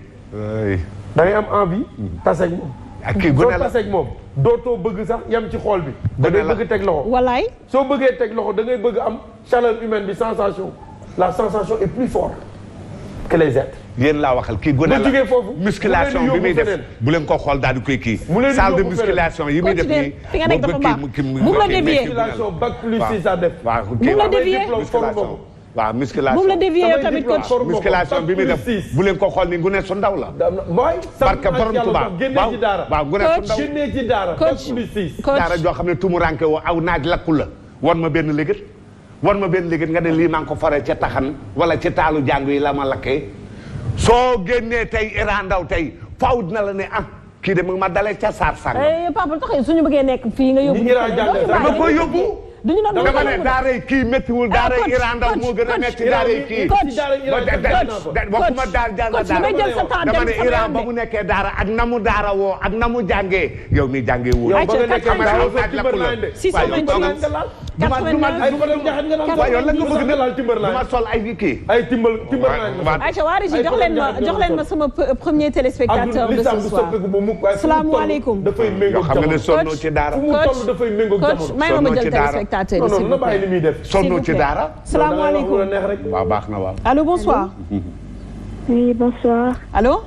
da ngay am envie taseeg moom soo taseeg moom dootoo bëgg sax yam ci xool bi da ngay bëgg teg loxo walaay soo bëggee teg loxo da ngay bëgg am chaleur humaine bi sensation la sensation est plus forte que les êtres yéen laa waxal kii gone la foofu musculation bi muy def bu leen ko xool daal di koy kii salle de musculation yi muy def nii fi nga nekk dafa baax bu la dévier musculation bac plus 6 à def bu la dévier waaw musculation bu la dévier yow tamit coach musculation bi muy def bu leen ko xool ni gune su ndaw la mooy barka borom Tuubaa waaw gune su ndaw génnee ci daara bac plus 6 daara joo xam ne tumuranke woo aw naaj lakku la wan ma benn léegit nga ne lii maa ngi ko faree ca taxan wala ci taalu jàng yi la ma lakkee soo génnee tey Iran ndaw tey faaw dina la ne kii de mu ma dalee ca saar sàng papa tax suñu bëggee nekk fii nga yóbbu dama koy yóbbu duñu doon dama ne daaray kii méttiwul daaray Iran ndaw moo gën a métti daaray kii waxuma daara dama ne Iran ba mu nekkee daara ak na mu daara woo ak na mu jàngee yow mi jàngee woo duma sol ay kii ay Timberland Aïcha waa Régie jox leen ma sama premier téléspectateur de ce soir salaamaaleykum dafay méngoo xam nga ne sonnoo ci daara fu mu toll dafay méngoo jamono may ma jël téléspectateur non na bàyyi li muy def sonnoo ci daara salaamaaleykum waaw baax na waaw allô bonsoir oui bonsoir allô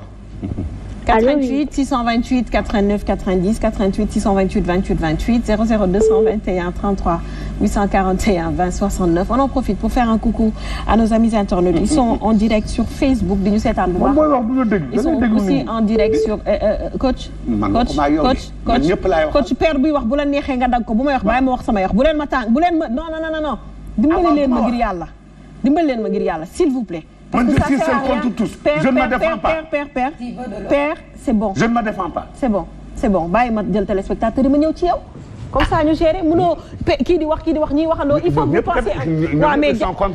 88 628 89 90 88 628 28 28 00 221 33 841 20 69 on en profite pour faire un coucou à nos amis internautes ils sont en direct sur Facebook di ñu seetaan bu baax ils sont aussi en direct sur coach père buy wax bu la neexee nga dagg ko bu may wax bàyyi ma wax samay wax bu leen ma tàng bu leen ma non dimbali leen ma ngir yàlla s'il vous plaît. Parce que ça sert à rien. Je ne me défends pas. Père, c'est bon. Je ne me défends pas. C'est bon bàyyi ma jël téléspectateur yi ma ñëw ci yow. comme ça ñu gérer mënoo kii di wax ñiy waxandoo il faut que vous pensiez waaw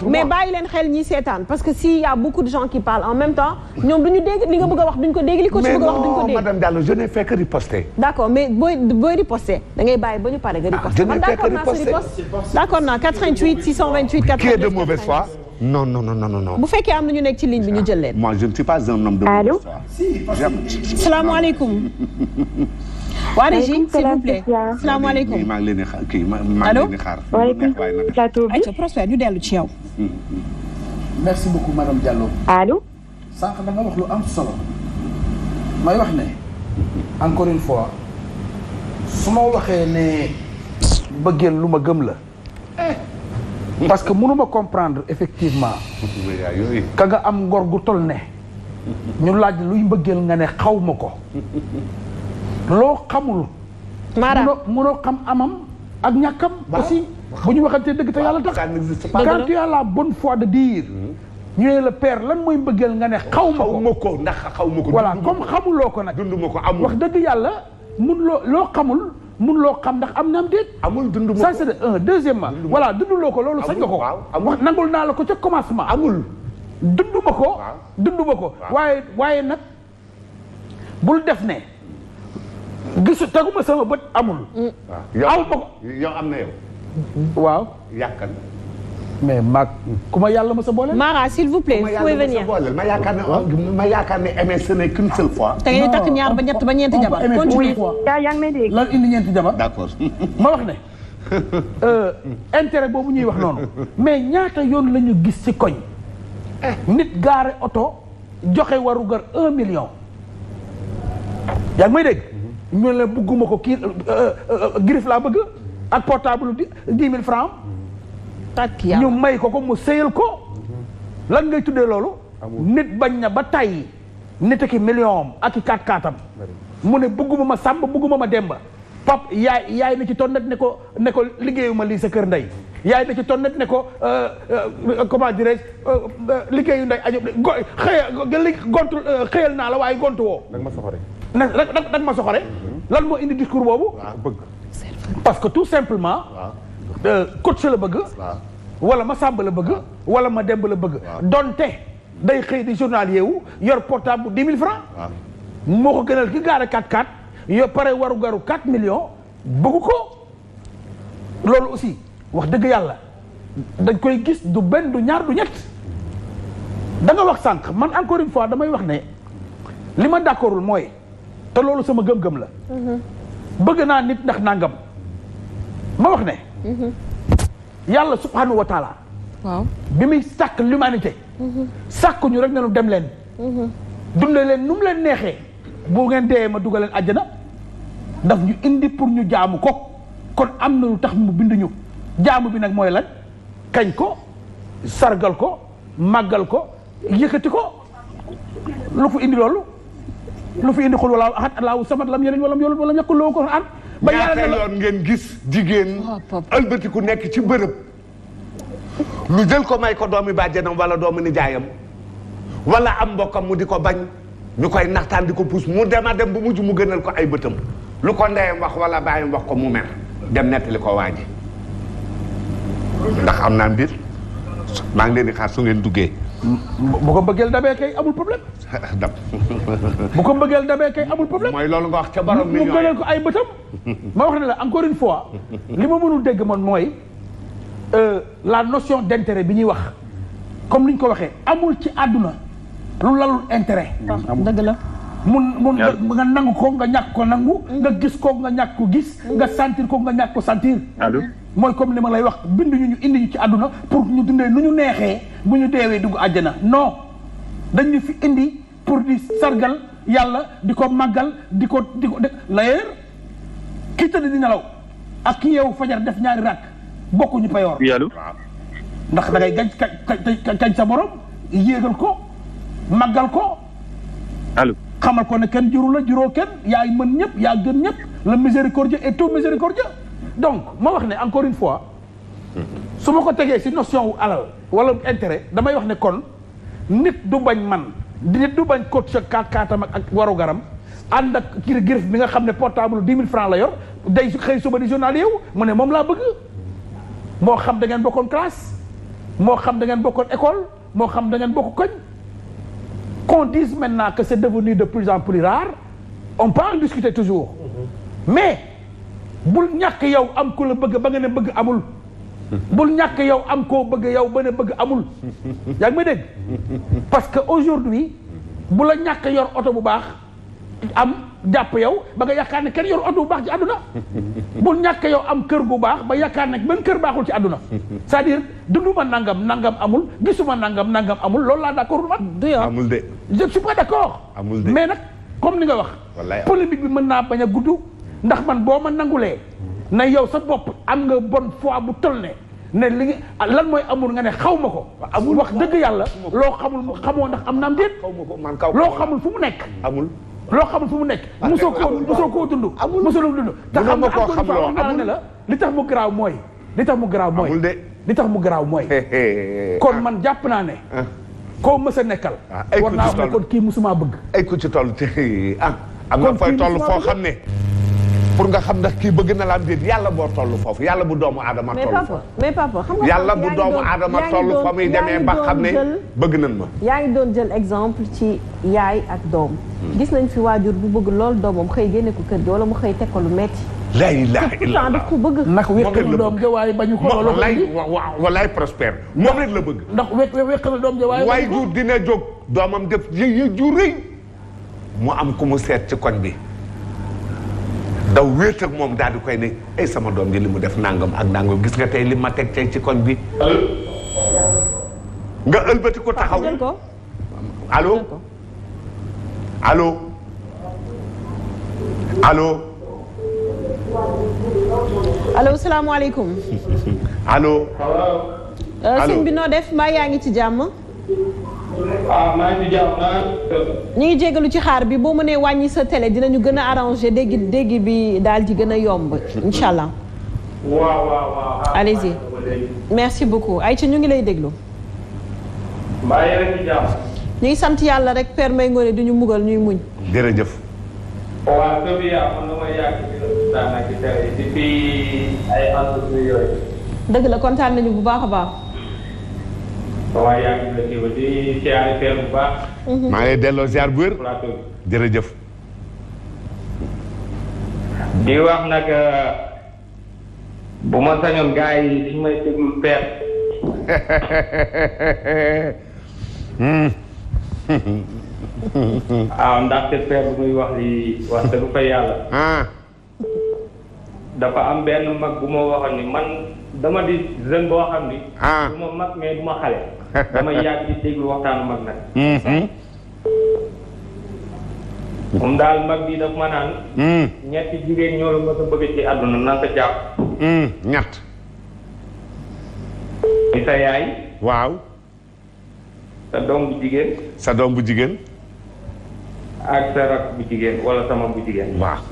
mais bàyyi leen xel ñi seetaan parce que s'il y a beaucoup de gens qui parlent en même temps ñoom duñu dégg li nga bëgg a wax duñ ko dégg li ko ci bëgg a wax duñ ko dégg. Madame Diallo je n'ai fait que riposter. d'accord mais booy riposter da ngay bàyyi ba ñu pare nga riposter. man d'accord naa sa riposte d'accord naa 88 628 89 qui est de mauvaise foi. non. bu fekkee am na ñu nekk ci ligne bi ñu jël leen. moi je ne suis pas un homme de mauvaise foi. salaamaaleykum. waa Régie s'il vous plaît salaamaaleykum. maa ngi leen di xaar kii maa ngi leen di xaar. waaleykum plateau bi. ayca Prospère ñu dellu ci yow. merci beaucoup madame Diallo. allo. sànq da nga wax lu am solo. may wax ne. encore une fois. su ma waxee ne. bëggeel lu ma gëm la. parce que mënuma comprendre effectivement. ka nga am ngor gu tol ne. ñu laaj luy mbëggeel nga ne xaw ma ko. loo xamul. Mara mënoo xam amam ak ñàkkam. aussi bu ñu waxantee dëgg te yàlla tax. quand tu as la bonne foi de dire. ñu ne la père lan mooy mbëggeel nga ne xaw ma ko ndax xaw ma ko. voilà comme xamuloo ko nag. dunduma ko amul wax dëgg yàlla loo xamul loo xam ndax am na am déet. amul dunduma ko ça c'est un deuxièmement. voilà dunduloo ko loolu sañ nga ko. wax nangul naa la ko ca commencement. amul dunduma ko. waaye nag bul def ne. gisu teguma sama bët amul. aw ma ko yow am na yow. waaw. yàkkan. mais maag ku ma yàlla ma sa boole. Mara s'il vous plaît vous pouvez venir. ma yaakaar ne aimer ce n'est qu'une seule fois. te ngeen takk ñaar ba ñett ba ñeenti jabar. continue yaa ngi may dégg. lan indi ñeenti jabar. d'accord. ma wax ne. intérêt boobu ñuy wax noonu. mais ñaata yoon la ñu gis ci koñ. nit gaare oto joxe warugar 1 million. yaa ngi may dégg. ñu ne la bëgguma ko kii Griff laa bëgg. ak portable 10 000 francs ñu may ko mu sëyal ko lan ngay tuddee loolu nit bañ na ba tàyyi nit ki million ak i 4-4 mu ne bëgguma ma sàmb bëgguma ma demba pap yaay na ci tonnet ne ko liggéeyuma lii sa kër ndey yaay na ci tonnet ne ko comment dirais-je liggéeyu ndey aju gontu xëyal naa la waaye gontu woo dag ma soxore dag ma soxore lan moo indi discours boobu bëgg parce que tout simplement coach la bëgg wala ma sàmb la bëgg wala ma demb la bëgg donte day xëy di journalier wu yor portable bu 10 000 francs moo ko gënal ki gaare 4-4 yo pare waru garu 4 millions bëgg ko loolu aussi wax dëgg yàlla dañ koy gis du benn du ñaar du ñett da nga wax sànq man encore une fois damay wax ne li ma d'accordul mooy te loolu sama gëm-gëm la bëgg naa nit ndax nangam ma wax ne yàlla subhanahu wa taala waaw bi muy sàkk l'humanité sàkk ñu rek ne nu dem leen dundee leen nu mu leen neexee bu ngeen dee ma dugal leen àjjana daf ñu indi pour ñu jaamu ko kon am na lu tax mu bind ñu jaamu bi nag mooy lan kañ ko sargal ko màggal ko yëkkati ko lu fu indi loolu lu fi indi xul wala ahad allahu samad lam yalid walam yulad walam yakul lahu kufuwan ahad ba ñaata yoon ngeen gis jigéen ëlbati ku nekk ci bërëb lu jël ko may ko doomi bàjjenam wala doomi nijaayam wala am mbokkam mu di ko bañ ñu koy naxtaan di ko puus mu dem a dem bu mujj mu gënal ko ay bëtam lu ko ndeyam wax wala bàyyam wax ko mu mer dem nettali ko waa ji ndax am naa mbir maa ngi leen di xaar su ngeen duggee bu ko bëggeel dabee kay amul problème dab bu ko bëggeel dabee kay amul problème mooy loolu nga wax ca borom mu gënal ko ay bëtam ma wax ne la encore une fois li ma mënul dégg man mooy la notion d'intérêt bi ñuy wax comme ni ñu ko waxee amul ci àdduna lu lalul intérêt dëgg la mun nga nangu ko nga ñàkk ko nangu nga gis ko nga ñàkk ko gis nga sentir ko nga ñàkk ko sentir mooy comme li ma lay wax bind ñu indi ñu ci àdduna pour ñu dundee nu ñu neexee bu ñu deewee dugg àjjana non dañu fi indi pour di sargal yàlla di ko màggal di ko l'ailleurs ki tëdd di nelaw ak ki yeewu fajar def ñaari rakk bokkuñu payoor ndax da ngay gañ sa borom yéegal ko màggal ko xamal ko ne kenn juru la juróo kenn yaay mën ñëpp yaa gën ñëpp le miséricordieux et tout miséricordieux donc ma wax ne encore une fois su ma ko tegee ci notion wu alal wala intérêt damay wax ne kon nit du bañ man nit du bañ coach kaatam ak waru garam ànd ak girif bi nga xam ne portable 10 000 francs la yor day xëy suba di journalier wu mu ne moom laa bëgg moo xam da ngeen bokkoon classe moo xam da ngeen bokkoon école moo xam da ngeen bokk koñ qu'on dise maintenant que c'est devenu de plus en plus rare on peut en discuter toujours mais bul ñàkk yow am ku la bëgg ba nga ne bëgg amul bul ñàkk yow am koo bëgg yow ba ne bëgg amul yaa ngi may dégg parce que aujourd'hui bu la ñàkk yor oto bu baax am jàpp yow ba nga yaakaar ne kenn yor oto bu baax ci àdduna bul ñàkk yow am kër gu baax ba yaakaar ne benn kër baaxul ci àdduna c'est-à-dire dunduma nangam amul gisuma nangam amul loolu laa d'accord man amul de je suis pas d'accord amul de mais nag comme ni nga wax polémique bi mën naa bañ a gudd ndax man boo ma nangulee na yow sa bopp am nga bonne foi bu toll ne li nga lan mooy amul nga ne xaw ma ko amul wax dëgg yàlla loo xamul xamoo ndax am naam déet loo xamul fu mu nekk amul loo xamul fu mu nekk mosoo koo dund mosoo dund te xam nga encore wax ne la li tax mu garaaw mooy li tax mu garaaw mooy kon man jàpp naa ne koo mës a nekkal war naa wax ne kon kii musuma bëgg ay ku ci toll te am na fooy toll foo xam ne pour nga xam ndax kii bëgg na la am déet yàlla boo toll foofu yàlla bu doomu aadama toll foofu mais papa xam nga yàlla bu doomu aadama toll fa muy demee ba xam ne bëgg nañ ma yaa ngi doon jël exemple ci yaay ak doom gis nañ fi waajur bu bëgg lool doomam xëy génne ko kër gi wala mu xëy teg ko lu metti la ilaha illallah daf ko bëgg nag wéqal doom ja waaye bañu ko wallaay prospère moom rek la bëgg ndax wéqal doom ja waaye jur dina jóg doomam def yë ju rëy mu am ku mu seet ci koñ bi daw wéet ak moom daal di koy ne ay sama doom ji li mu def nangam ak nangam gis nga tey li ma teg tey ci koñ bi nga ëlbati ko taxaw allo allo allo salaamaaleykum. allo. sëñ bi noo def mbaa yaa ngi ci jàmm. maa ngi ci jàmm ñu ngi jégalu ci xaar bi boo mënee wàññi sa télé dinañu gën a arrangé dégg bi daal di gën a yomb incha allah. waaw. allez-y merci beaucoup Aïcha ñu ngi lay déglu. mbaa yaa ngi ci jàmm. ñu ngi sant yàlla rek Père Mbaye Ngoné du ñu mugal ñuy muñ. jërëjëf. waaw kër yi man damay yàgg ci daanaka ci télé yi depuis ay entreprise yooyu. dëgg la kontaan nañu bu baax a baax. waaw yaa ngi lay kii di siyaare Père bu baax. maa ngi lay delloo ziar bu wér. plateau bi. jërëjëf. di wax nag bu ma sañoon gars yi dañu may déglu Père. ndaxte Père bu muy wax li wax dëgg fa yàlla. dafa am benn mag bu ma waxoon ni man dama di jeune boo xam ni. du ma mag mais du ma xale. dama yàgg di déglu waxtaanu mag nag. moom daal mag bi daf ma naan. ñetti jigéen ñoo la mës a bëgg ci àdduna na nga ko jàpp. ñett. ni sa yaay. waaw. sa doom bu jigéen. sa doom bu jigéen. ak sa rak bu jigéen wala sama bu jigéen. waaw.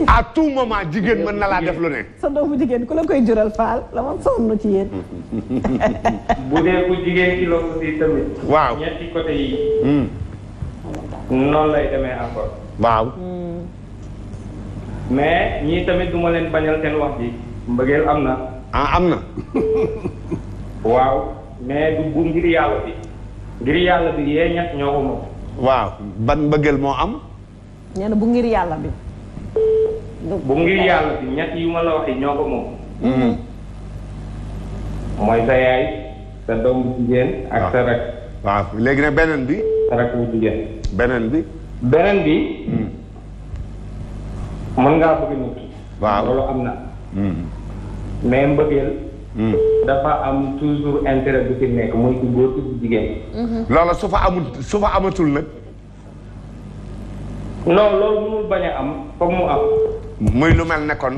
à tout moment jigéen mën na laa def lu ne. sa doom bu jigéen ku la koy jural faal la ma sonn ci yéen. bu dee bu jigéen ci la aussi tamit. waaw ñetti côté yi. noonu lay demee encore. waaw. mais ñii tamit du ma leen bañal seen wax ji mbëggeel am na. am na. waaw mais du bu ngir yàlla bi. ngir yàlla bi yee ñett ñoo ko moom. waaw ban mbëggeel moo am. nee na bu ngir yàlla bi. bu ngir yàlla bi ñett yu ma la waxee ñoo ko moom. mooy sa yaay sa doom bu jigéen ak sa rak. waaw léegi nag beneen bi. sa rak bu jigéen. beneen bi. beneen bi. mën ngaa bëgg nit ki. waaw loolu am na. mais mbëggeel. dafa am toujours intérêt bu ci nekk muy ci góor ci jigéen. loola su fa amatul nag. non loolu mënul bañ a am foog mu am. muy lu mel ne kon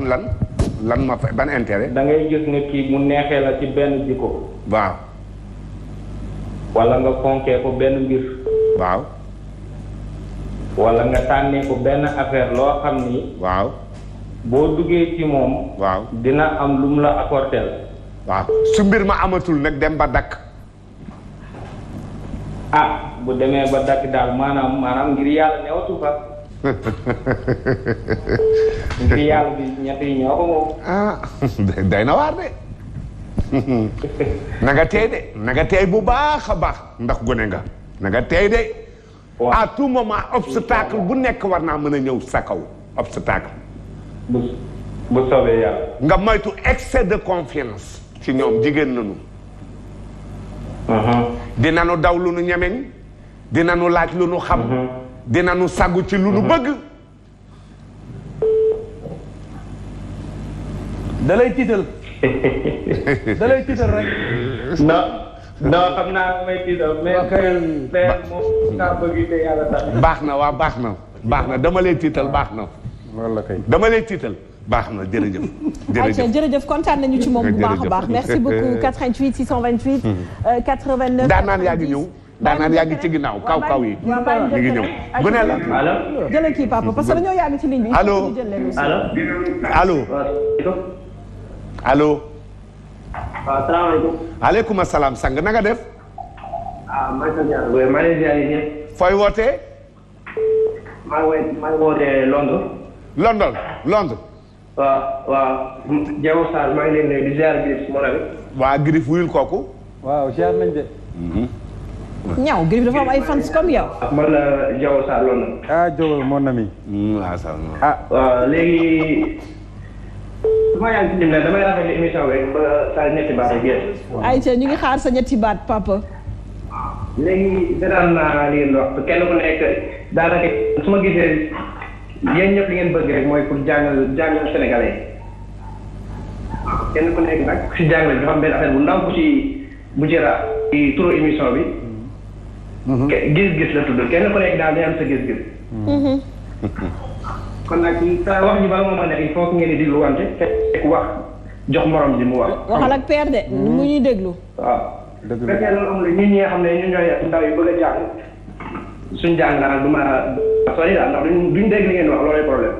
lan ma fa ban intérêt. da ngay gis nit ki mu neexee la ci benn jikko. waaw. wala nga fonkee ko benn mbir. waaw. wala nga tànnee ko benn affaire loo xam ni. waaw. boo duggee ci moom. waaw dina am lu mu la apporter. waaw su mbir ma amatul nag dem ba dakk. bu demee ba dakk daal maanaam ngir yàlla newatu fa. ngir yàlla bi ñett yi ñoo ko moom. day na waar de. na nga tey de na nga tey bu baax a baax ndax gone nga na nga tey de. à tout moment obstacle bu nekk war naa mën a ñëw sa kaw obstacle. bu soobee yàlla. nga moytu excès de confiance ci ñoom jigéen nañu. dinañu daw lu nu ñemeñ. dinañu laaj lu nu xam. dinañu saggu ci lu nu bëgg. da lay tiital. da lay tiital rek. non xam naa may tiital mais. moom naa bëgg te yàlla tax. baax na waa baax na dama lay tiital baax na. loolu la kay dama lay tiital. baax na jërëjëf. jërëjëf kontaan nañu ci moom bu baax a baax merci beaucoup 88 628. 89 daanaan yaa ngi ñëw. daanaan yaa ngi ci ginnaaw kaw yi. ñu ngi ñëw bu ne la. allo. jëlee kii papa parce que dañoo yàgg ci ligne bi. allo allo. waaw salaamaaleykum. aleykum salaam sang na nga def. maa ngi lay ziar yéen ñëpp. fooy wootee. maa ngi wootee Londres. Londres. waaw Diaw Sarr maa ngi leen di ziar Grif mon ami. waa Grif wuyul kooku. waaw ziar nañ de. ñaaw Grif dafa am ay fans comme yow. man la Diaw Sarr Londres. Diaw mon ami. waaw léegi. su ma yaa ngi ci lim ne damay rafetlu émission bi ba saa ñetti baat ak yéen. Aïcha ñu ngi xaar sa ñetti baat papa. léegi danaan naa li ngeen wax kenn ku nekk daanaka su ma gisee yéen ñëpp li ngeen bëgg rek mooy pour jàngal Sénégalais kenn ku nekk nag si jàngale bi dafa am benn affaire bu ndaw bu ci ra ci turu émission bi. gis-gis la tudd kenn ku nekk daal day am sa gis-gis. kon nag wax ji bala moo mën a il faut que ngeen di déglu wante fekk wax jox morom ji mu wax. waxal ak père de mu ñuy déglu. waaw. dëgg la fekkee loolu amul ñun ñi nga xam ne ñun ñooy ndaw yi bëgg a jàng suñu jàng daal du ma sori daal ndax duñ dégg li ngeen wax loolay problème.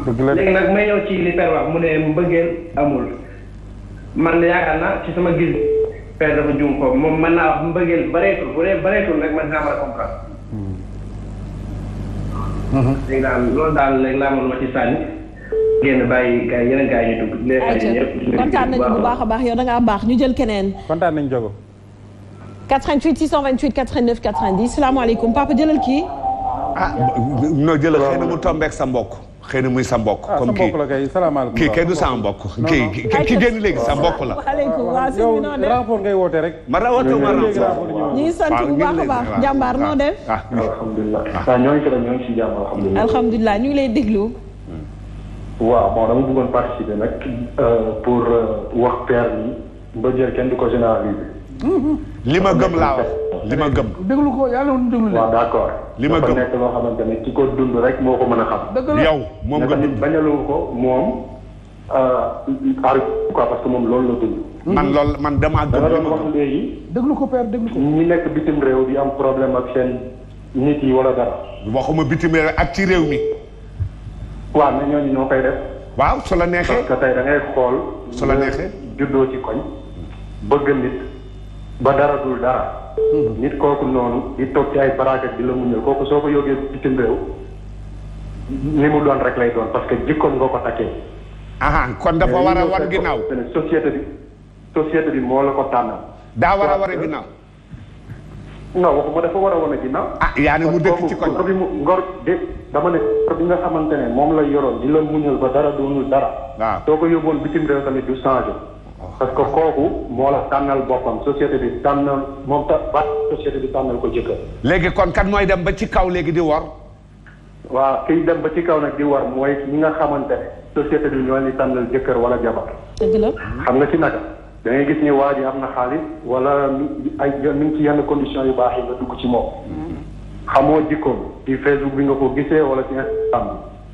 dëgg la léegi nag may ñëw ci li père wax mu ne mbëggeel amul man yaakaar naa ci sama gis père dafa juum foofu moom mën naa wax mbëggeel bareetul bu dee bareetul rek man dinaa mën a comprendre. léegi daal loolu daal léegi laa moon ma ci sànni génn bàyyi gars yi yeneen gars yi ñu dugg. léegi kontaan nañu bu baax a baax yow da ngaa baax ñu jël keneen. kontaan nañu Jogo. 88 628 89 90 salaamaaleykum papa jëlal kii. noo jëlal xëy na mu tombeek sa mbokk. xëy na muy sa mbokk. comme kii sa mbokk la kay salaamaaleykum. kii kay du sama mbokk. kii génn léegi sa mbokk la. waaleykum waa sëñ bi noo def yow rapport ngay woote rek. ma rawatoo ma rapport. ñu ngi sant bu baax a baax jàmbaar noo def. alhamdulilah waaw ñoo ngi ci jàmm alhamdulilah. alhamdulilah ñu ngi lay déglu. waaw bon dama bëggoon participer nag pour wax père ni mbëggeel kenn du ko généraliser. li ma gëm laa wax li ma gëm. déglu ko yàlla woon déglu leen. waaw d'accord. li ma gëm dafa nekk loo xamante ne ki ko dund rek moo ko mën a xam. dëgg la yow moom nga dund bañalu ko moom quoi parce que moom loolu la dund. man damaa gëm li ma wax gëm. léegi. déglu ko père déglu ko. ñi nekk bitim réew di am problème ak seen nit yi wala dara. waxuma bitim réew ak ci réew mi. waaw mais ñooñu ñoo koy def. waaw su la neexee. parce que tey da ngay xool. su la neexee juddoo ci koñ. bëgg nit ba dara dul dara. nit kooku noonu di toog ci ay baraakat di la muñal kooku soo ko yóbbee bitim réew li mu doon rek lay doon parce que jikkoom nga ko takkee. kon dafa war a war ginnaaw. société bi moo la ko tànnal. daa war a war a ginnaaw. non waxuma dafa war a wane ginnaaw. yaa ne mu dëkk ci koñ. ngor bi mu ngor de dama ne ngor bi nga xamante ne moom la yoroon di la muñal ba dara doonul dara. waaw soo ko yóbboon bitim réew tamit du changé. parce que kooku moo la tànnal boppam société bi tànnal moom société bi tànnal ko jëkkër. léegi kon kan mooy dem ba ci kaw léegi di war. waaw kiy dem ba ci kaw nag di war mooy ñi nga xamante ne société bi ñoo leen tànnal jëkkër wala jabar. dëgg la. xam nga ci naka da ngay gis ni waa ji am na xaalis wala ay mi ngi ci yenn conditions yu baax yi nga dugg ci moom. xamoo jikkoom ci Facebook bi nga ko gisee wala ci Instagram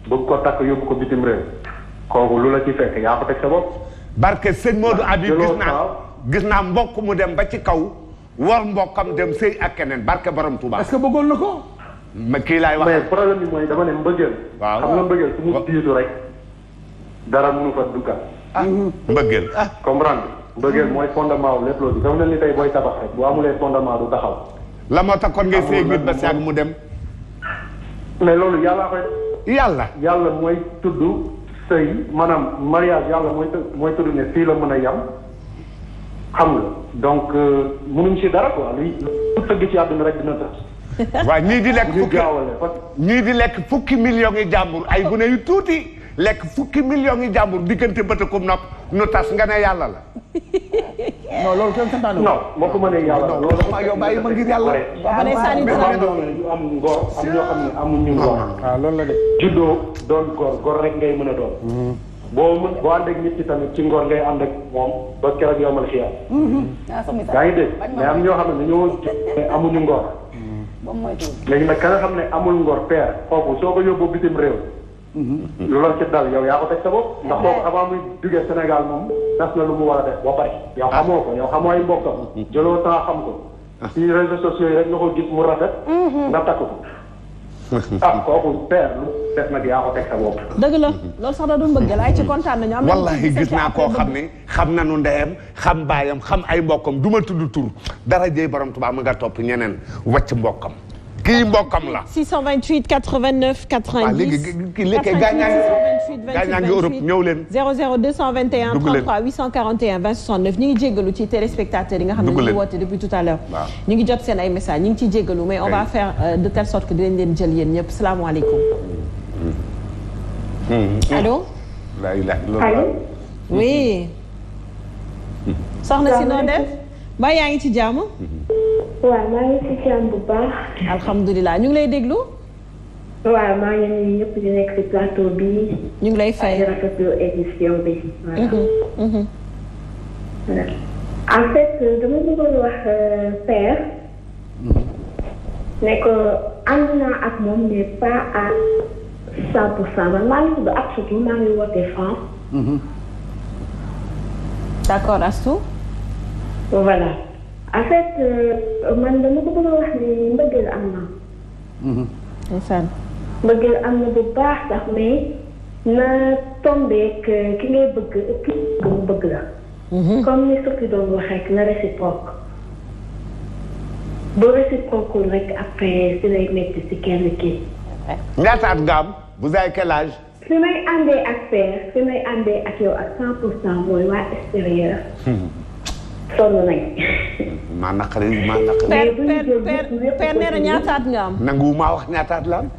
bi bëgg ko takk yóbbu ko bitim réew kooku lu la ci fekk yaa ko teg sa bopp. barke sëñ Modou Habib gis naa mbokk mu dem ba ci kaw war mbokkam dem sëy ak keneen barke borom Touba. est-ce que bëggoon na ko. ma kii laay wax. mais problème bi mooy dama ne mbëggeel. waaw xam nga mbëggeel su mu diitu rek dara mënu fa duggaat. mbëggeel. comprendre mbëggeel mooy fondement wu lépp loolu dafa mel ni tey booy tabax rek bu amulee fondement du taxaw. la moo tax kon ngay sëy nit ba saag mu dem. mais loolu yàllaa koy. yàlla mooy tudd sëy maanaam mariage yàlla mooy tudd ne fii la mën a yam xam nga donc mënuñ ci dara quoi luy tëgg ci àdduna rek dina tax. waaw ñii di lekk fukki millions yi jàmbur ay gune yu tuuti lekk fukki millions yi jàmbur diggante bëtëkum nopp nu tas nga ne yàlla la. non loolu kenn santaane non moo ko mënee yàlla la loolu dafa yow bàyyi ma ngir yàlla. am ngor am ñoo xam ne amuñu ngor. waaw loolu la de. juddoo doon gor rek ngay mën a doon. boo ànd ak nit ki tamit ci ngor ngay ànd ak moom ba keroog yomal xiyaam. yaa ngi dégg mais am ñoo xam ne dañoo amuñu ngor. léegi nag ka nga xam ne amul ngor père kooku soo ko yóbbu bitim réew. lu la ci dal yow yaa ko teg sa bopp. ndax kooku avant muy jugee Sénégal moom das na lu mu war a def ba pare. yow xamoo ko yow xamoo ay mbokkam. jëloo temps xam ko. ci réseaux sociaux yi rek nga ko gis mu rafet. nga takk ko. kooku père lu def nag yaa ko teg sa bopp. dëgg la loolu sax da du mbëggeel ay ci kontaan nañu. am na wallahi gis naa koo xam ne xam nañu ndeyam xam baayam xam ay mbokkam du ma tudd tur dara jëy borom Tuubaa mu nga topp ñeneen wàcc mbokkam kii mbokkam la. 628 89 90. waaw léegi léegi gaañaa ngi Europe ñëw leen. 00 221 33 841 20 69 ñu ngi jéggalu ci téléspectateurs yi nga xam ne ñu ngi woote depuis tout à l'heure ñu ngi jot seen ay messages ñu ngi ciy jéggalu mais on va faire de telle sorte que dinañ leen jël yéen ñëpp salaamaaleykum. allo. la ilaha illallah. allo. oui. soxna si noo def. mbaa yaa ngi ci jàmm. waaw maa ngi ci jàmm bu baax. alhamdulilah ñu ngi lay déglu. waaw maa ngi nuyu ñëpp di nekk ci plateau bi. ñu ngi lay fay di rafetlu édition bi. voilà. en fait dama bëggoon wax père. ne ko ànd naa ak moom mais pas à 100%. man maa ngi tudd Astou maa ngi wootee France. d'accord Astou. voilà en fait man dama ko bëgg a wax ni mbëggeel am na. ndeysaan. mbëggeel am na bu baax sax mais na tombeek ki ngay bëgg ki mu bëgg la. comme ni Sophie doon wax rek na réciproque. bu réciproque rek après si lay métti si kenn kii. ñaata at nga am vous avez quel âge. fi may àndee ak père fi may àndee ak yow ak 100% mooy waa extérieur. sonn nañ. maa naqari maa naqari. père nee na ñaata at nga am. nangu maa wax ñaata at la am.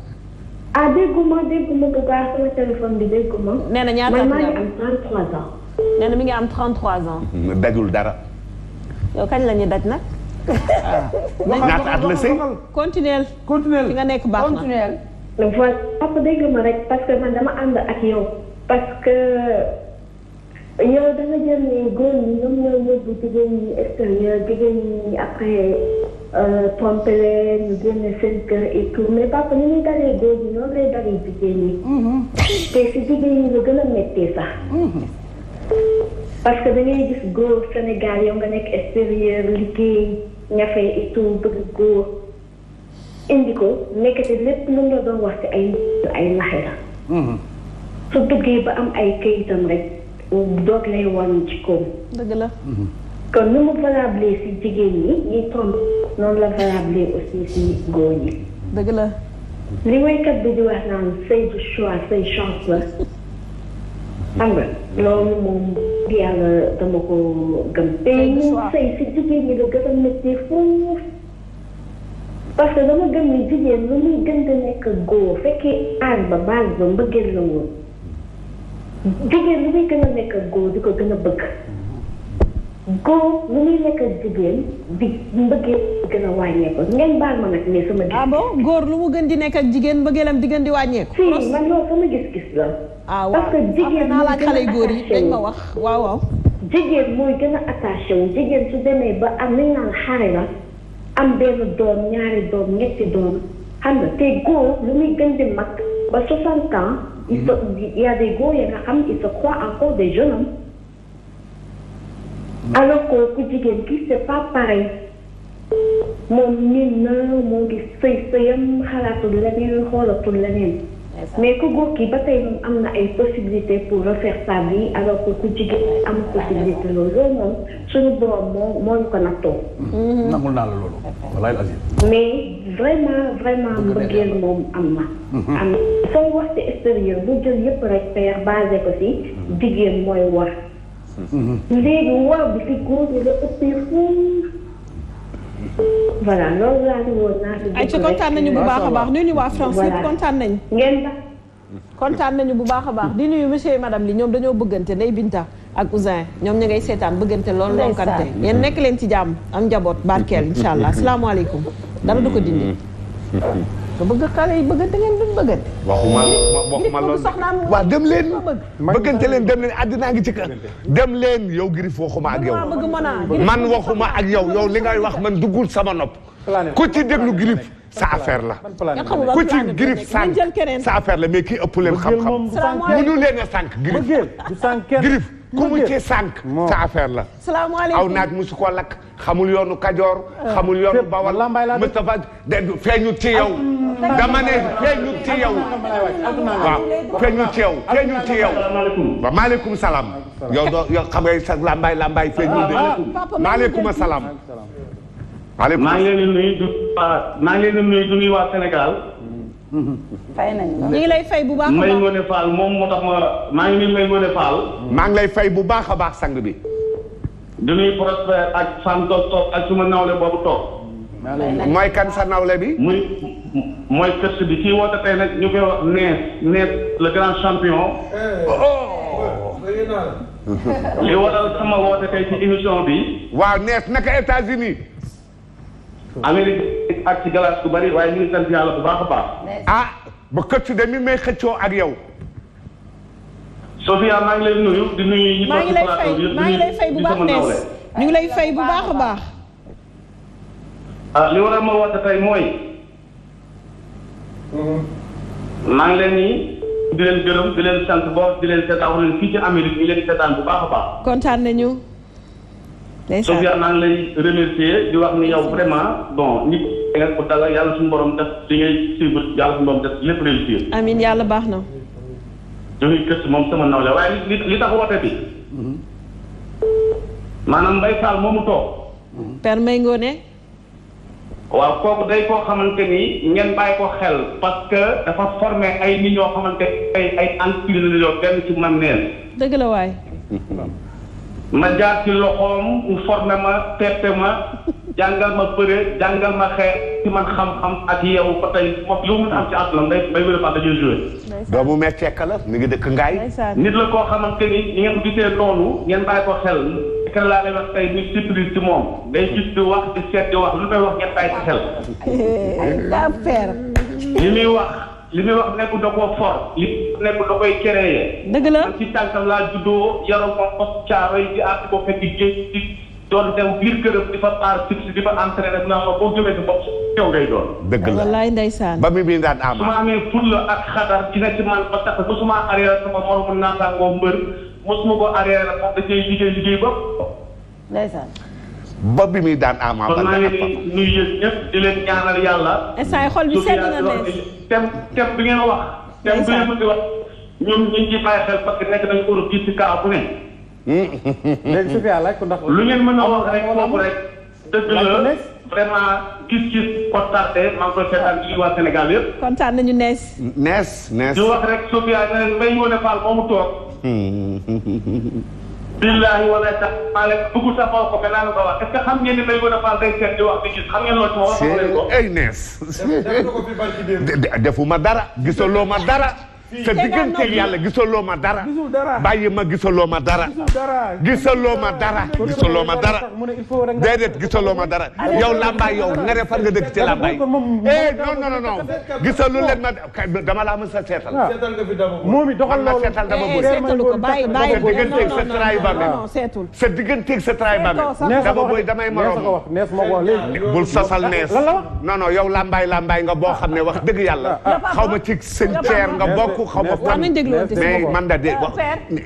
ah dégguma bu baax sama téléphone bi dégguma. nee na ñaata at nga am man maa ngi am 33 ans. nee na mi ngi am 33 ans. dajul dara. yow kañ la ñuy daj nag. ñaata at la sëy. continuel fi nga nekk baax na. continuel. voilà papa dégg ma rek parce que man dama ànd ak yow parce que yow da nga jël ni góor ñi ñoom ñoo yóbbu jigéen ñi extérieur jigéen ñi après trompé leen ñu génne seen kër et tout mais papa ni muy dalee góor ñi noonu lay dalee jigéen ñi. te si jigéen ñi la gën a méttee sax. parce que da ngay gis góor Sénégal yow nga nekk extérieur liggéey ñafe et tout bëgg góor indi ko nekkati lépp lu nga doon wax ci ay naxe la. su duggee ba am ay kayitam rek doog lay wan ci koom. dëgg la. kon nu mu valable si jigéen ñi ñuy trompe noonu la valable aussi si góor ñi. dëgg la. li waykat bi di wax naan say du choix say chance la. xam nga loolu moom yàlla dama ko gëm. te ñu sëy si jigéen ñi la gën a métti foofu. parce que dama gëm ni jigéen lu muy gën di nekk góor fekkee aar ba base ba mbëggeel la woon. jigéen lu muy gën a nekk góor di ko gën a bëgg. góor lu muy nekk jigéen di mbëggeel gën a wàññeeku ngeen baal ma nag ne sama gis. ah bon góor lu mu gën di nekk ak jigéen mbëggeelam di gën di wàññeeku. si man loolu sama gis-gis la. ah waaw parce que jigéen naa la xale góor yi dañ ma wax waaw waaw. jigéen mooy gën a attaché wu jigéen su demee ba am li ñu naan xare la am benn doom ñaari doom ñetti doom xam nga te góor lu muy gën di mag ba 60 ans il y a des góor ya nga xam il se croit encore des jeunes hommes. alors que ku jigéen ki c'est pas pareil moom ñun na moo ngi sëyam xalaatul leneen xoolatul leneen. mais ku góor ki ba tey moom am na ay possibilités pour refaire sa vie alors que ku jigéen am possibilité loolu moom suñu borom moo ñu ko nattoo. nangul naa la loolu. walaay azim. mais vraiment mbëggeel moom am na. am na sooy wax ci extérieur bu jël yëpp rek père basé ko ci jigéen mooy war. léegi war bi ci góor ñi la ëppee foofu. voilà loolu laa di woon naa di. ay ci kontaan nañu bu baax a baax nuyu waa France yëpp kontaan nañu. ngeen ba. kontaan nañu bu baax a baax di nuyu monsieur et madame li ñoom dañoo bëggante Ndeye Binta ak Ousin ñoom ña ngay seetaan bëggante loolu lonkante yéen nekk leen ci jàmm am njaboot barkeel incha allah asalaamaaleykum dara du ko dindi. nga bëgg xale yi bëggante ngeen duñ bëggante. waxuma loolu waaw dem leen bëggante leen dem leen àddina ngi ci kër dem leen yow Griff waxuma ak yow man waxuma ak yow li ngay wax man duggul sama nopp ku ci déglu Griff sa affaire la ku ci Griff sànq sa affaire la mais kii ëpp leen xam-xam mënu leen a sànq Griff ku mu ci sànq sa affaire la aw naaj musu ko lakk xamul yoonu Kajoor xamul yoonu Bawal Moustapha feeñu ci yow dama ne feeñu ci yow waaw feeñu ci yow waaw maaleykum salaam yow doo yow xam nga sa lambaay feeñu de maaleykum salaam maaleykum maa ngi leen di nuyu du nuyu waa Sénégal fay nañu ñu ngi lay fay bu baax a baax May Ngoné Fall moom moo tax maa ngi nuyu May Ngoné Fall maa ngi lay fay bu baax a baax sang bi du nuyu Prospère ak Fane toog ak suma nawle boobu toog mooy kan sa nawle bi mooy kërsi bi kii woote tey nag ñu koy wax Nees le grand champion li waral sama woote tey ci émission bi waaw Nees naka États-Unis Amérique ak ci galas ku bari waaye ñu ngi sant yàlla bu baax a baax ba këcc de mi may xëccoo ak yow Sophia maa ngi lay nuyu di nuyu ñi maa ngi lay fay bu baax Nees ñu ngi lay fay bu baax a baax li waral ma woote tey mooy maa ngi leen di leen gërëm di leen sant di leen seetaan wax leen fii ci Amérique ñu leen seetaan bu baax a baax. kontaan nañu. Sofia maa ngi lay remercier di wax ni yow vraiment bon nit nga ko dala yàlla suñu borom def li ngay suivre yàlla suñu borom def lépp réussir. amiin yàlla baax na. joxe kër moom sama nawle waaye li tax woote bi. maanaam Mbaye Fall moomu toog. Père Mbaye Ngoné. waaw kooku day koo xamante ni ngeen bàyyi ko xel parce que dafa formé ay nit ñoo xamante ay entreprise la yoo benn ci man neen. dëgg la waay. ma jaar ci loxoom mu formé ma teete ma jàngal ma bëre jàngal ma xeex ci man xam-xam ak yow ba tey moom lu mu am ci àdduna bay wér fa dañuy joué. doomu mee cekk la mi ngi dëkk Ngaay. nit la koo xamante ni ñi ngeen ko gisee noonu ngeen bàyyi ko xel. kenn laa lay wax tey ni surprise ci moom day gis di wax di seet di wax lu may wax ngeen bàyyi ci xel. daa Père. li muy wax nekkul da koo for li nekkul da koy créer. dëgg la ci tànkam laa juddoo yaroo ko fos caaro yi di ànd ko fekk géej di doon dem biir këram di fa aar fixe di fa entraîné rek naa ma boo jógee si bopp yow ngay doon. dëgg la wallaay ndeysaan. ba mi daan ama. su ma amee fulla ak xadar ci ne ci man ba tax mosuma arrière sama moromu naataangoo mbër mosuma ko arrière la moom da cay liggéey ba. ndeysaan. ba bi muy daan ama. kon maa ngi leen di nuyu yéen ñëpp di leen ñaanal yàlla. instant yi xol bi sedd na leen. thème bi ngeen wax. thème bi ngeen mën di wax ñun ñu ngi ciy bàyyi xel parce que nekk nañu Europe gis ci kaa bu ne. léegi Sofia laaj ko ndax. lu ngeen mën a wax rek foofu rek. dëgg la vraiment gis-gis kontaante maa ngi koy seetaan ci waa Sénégal yëpp. kontaan nañu nees. nees. di wax rek Sofia ne leen Mbaye Ngoné Fall moomu toog. billahi wala tax maa leen bëgg sax moo ko mais naa la ko wax est-ce que xam ngeen ni Mbaye Ngoné Fall day seet di wax di gis xam ngeen loolu ci ma wax leen ko. ay nees. defuma dara gisaloo ma dara. sa digganteeg yàlla gisaloo ma dara. bàyyi ma gisaloo ma dara. gisaloo ma dara. gisaloo ma dara. déedéet gisaloo ma dara. yow Lambaay yow nga ne fan nga dëkk ci Lambaay. non. gisalu leen ma dama laa mës a seetal. moom it doxal loolu seetal dama bëgg. seetalu ko bàyyi sa digganteeg sa traay ba dama bëgg damay morom. nees moo ko wax léegi. bul sosal nees. non yow Lambaay nga boo xam ne wax dëgg yàlla. xaw ma ci sëñ Ceer nga bokk. xaw ma fan mais man da de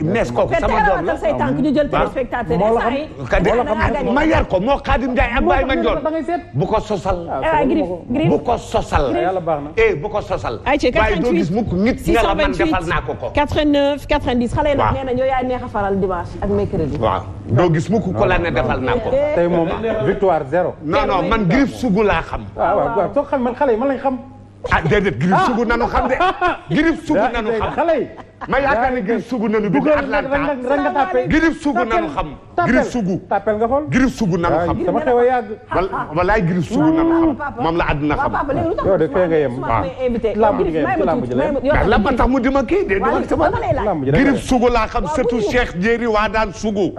nees kooku sama doom la say tànk ñu jël téléspectateur ma yar ko moo Xaadim Njaay ak Baye Mandione bu ko sosal bu ko sosal bu ko sosal waaye doo gis mukk nit nga la man defal naa ko 89 90 xale yi nag nee na ñoo yaay neex a faral dimanche ak mercredi waaw doo gis mukk ko la ne defal naa ko tey moom victoire 0 non man Griff Sougou laa xam waaw soo xam man xale yi man lañ xam déedéet Griff Sougou nanu xam de Griff Sougou nanu xam xale yi ma yaakaar ne Griff Sougou nanu dugg Atlanta Griff Sougou nanu xam Griff Sougou tapel nga xool Griff Sougou nanu xam sama xew a yàgg walaay Griff Sougou nanu xam moom la àdduna xam yow de fee nga yem la ma tax mu di ma kii de duma sama Griff Sougou laa xam surtout Cheikh Jéeri waa daan Sougou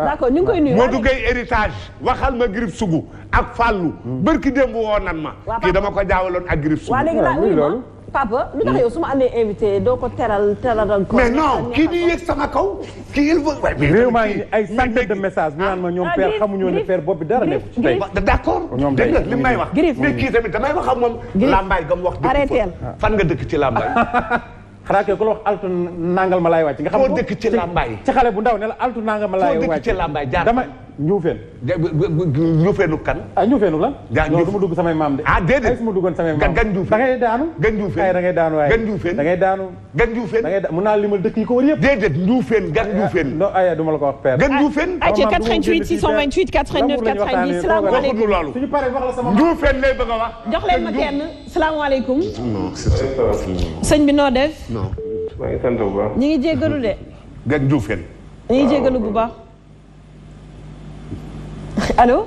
Modou Gueye héritage waxal ma Griff Sougou ak Fallou bërki démb woo nan ma kii dama ko jaawaloon ak Griff Sougou papa lu tax yow su ma andee invité doo ko teral ko mais non kii di yéeg sama kaw kii il faut réew maa ngi ay centaine de messages ñu naan ma ñoom père xamuñu ne père bopp bi dara nekk ci tey d'accord dégg nga li may wax mais kii tamit damay wax ak moom Lambaay gam wax dëkk fan nga dëkk ci Lambaay xanaa kay ku la wax altu nangal ma laay wàcc nga xam foo dëkk ci Lambaay ci xale bu ndaw ne la altu nangal ma laay wàcc foo dëkk ci Lambaay jaar dama Ñuufeen Ñuufeenu kan Ñuufeenu lan non du ma dugg samay maam de déedéet ay su ma duggoon samay maam gan Ñuufeen da ngay daanu gan Ñuufeen ay da ngay daanu waaye gan Ñuufeen da ngay daanu gan Ñuufeen da ngay mun naa limal dëkk yi ko wër yëpp déedéet Ñuufeen gan Ñuufeen non ay du ma la ko wax père gan Ñuufeen ay ci 88 628 89 90 salaamaaleykum loolu suñu paree wax la sama Ñuufeen lay bëgg a wax jox leen ma kenn salaamaaleykum sëñ bi noo def non maa ngi sant bu baax. ñu ngi jéggalu de gan Ñuufeen ñu ngi jéggalu bu baax allo.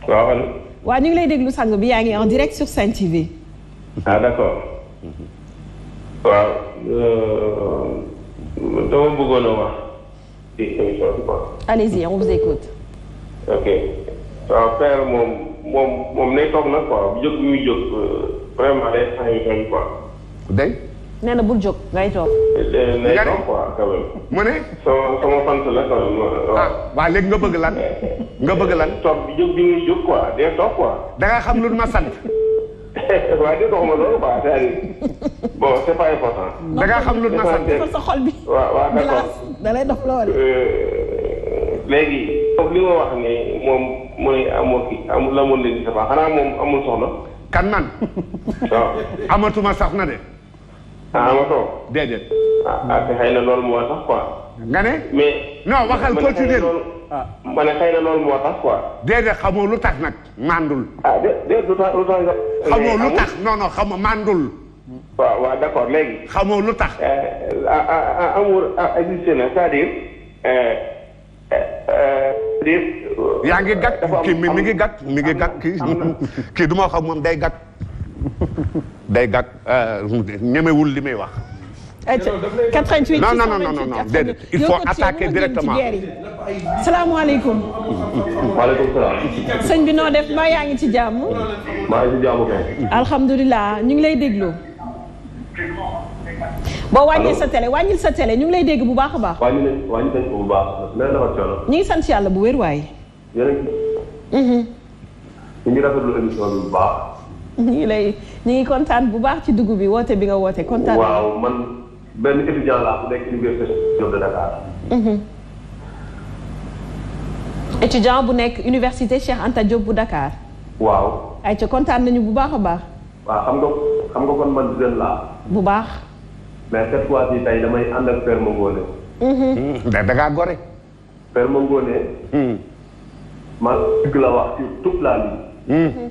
waaw allo. waaw ñu ngi lay déglu sang bi yaa ngi en direct sur Sen TV. ah d'accord. waaw. dama bëggoon a wax ci émission bi quoi. allez-y on vous écoute. ok waaw père moom nay toog nag quoi bu jóg bi muy jóg vraiment day tax émission bi quoi. day. nee na bul jóg ngay toog. nay toog quoi quand même. mu ne. sama fant la quand même. ah waaw léegi nga bëgg lan. nga bëgg lan. toog bi jóg bi muy jóg quoi day toog quoi. da nga xam lu ma sant. waaw di doxuma loolu quoi c'est-à-dire bon c'est pas important. da ngaa xam lu nasal defal sa xol bi. waaw d'accord da lay dox lool. léegi li ma wax ni moom mooy amul la moon leen safa xanaa moom amul soxna. kan man. waaw amatuma soxna de. amatoo. déedéet. te xëy na loolu moo tax quoi. nga ne. mais. non waxal continuer. ma ne xëy na loolu moo tax quoi. déedéet xamoo lu tax nag mandul. déedéet lu tax nga. xamoo lu tax non xamoo mandul. waaw d'accord léegi. xamoo lu tax. amour existé na c'est-à-dire. yaa ngi gàtt kii mi ngi gàtt mi ngi gàtt kii du ma xam moom day gàtt. day gàtt ñemewul li may wax. 88 non déedéet il faut attaquer directement. salaamaaleykum. maaleykum salaam. sëñ bi noo def mbaa yaa ngi ci jàmm. maa ngi ci jàmm kay. alhamdulilah ñu ngi lay déglu. boo wàññil sa télé ñu ngi lay dégg bu baax a baax. wàññi nañ ko bu baax. nee na coono. ñu ngi sant yàlla bu wér waay. yéen ñu ngi rafetlu émission bi bu baax. ñu ngi kontaan bu baax ci dugub bi woote bi nga woote kontaan. waaw man benn étudiant laa bu nekk université de Dakar. étudiant bu nekk université Cheikh Anta Diop bu Dakar. waaw. ayca kontaan nañu bu baax a baax. waaw xam nga kon man jeune laa. bu baax. mais cette fois-ci tey damay ànd ak Père Mangone. da ngaa gore. Père Mangone. man dëgg la wax sur toute la ligne.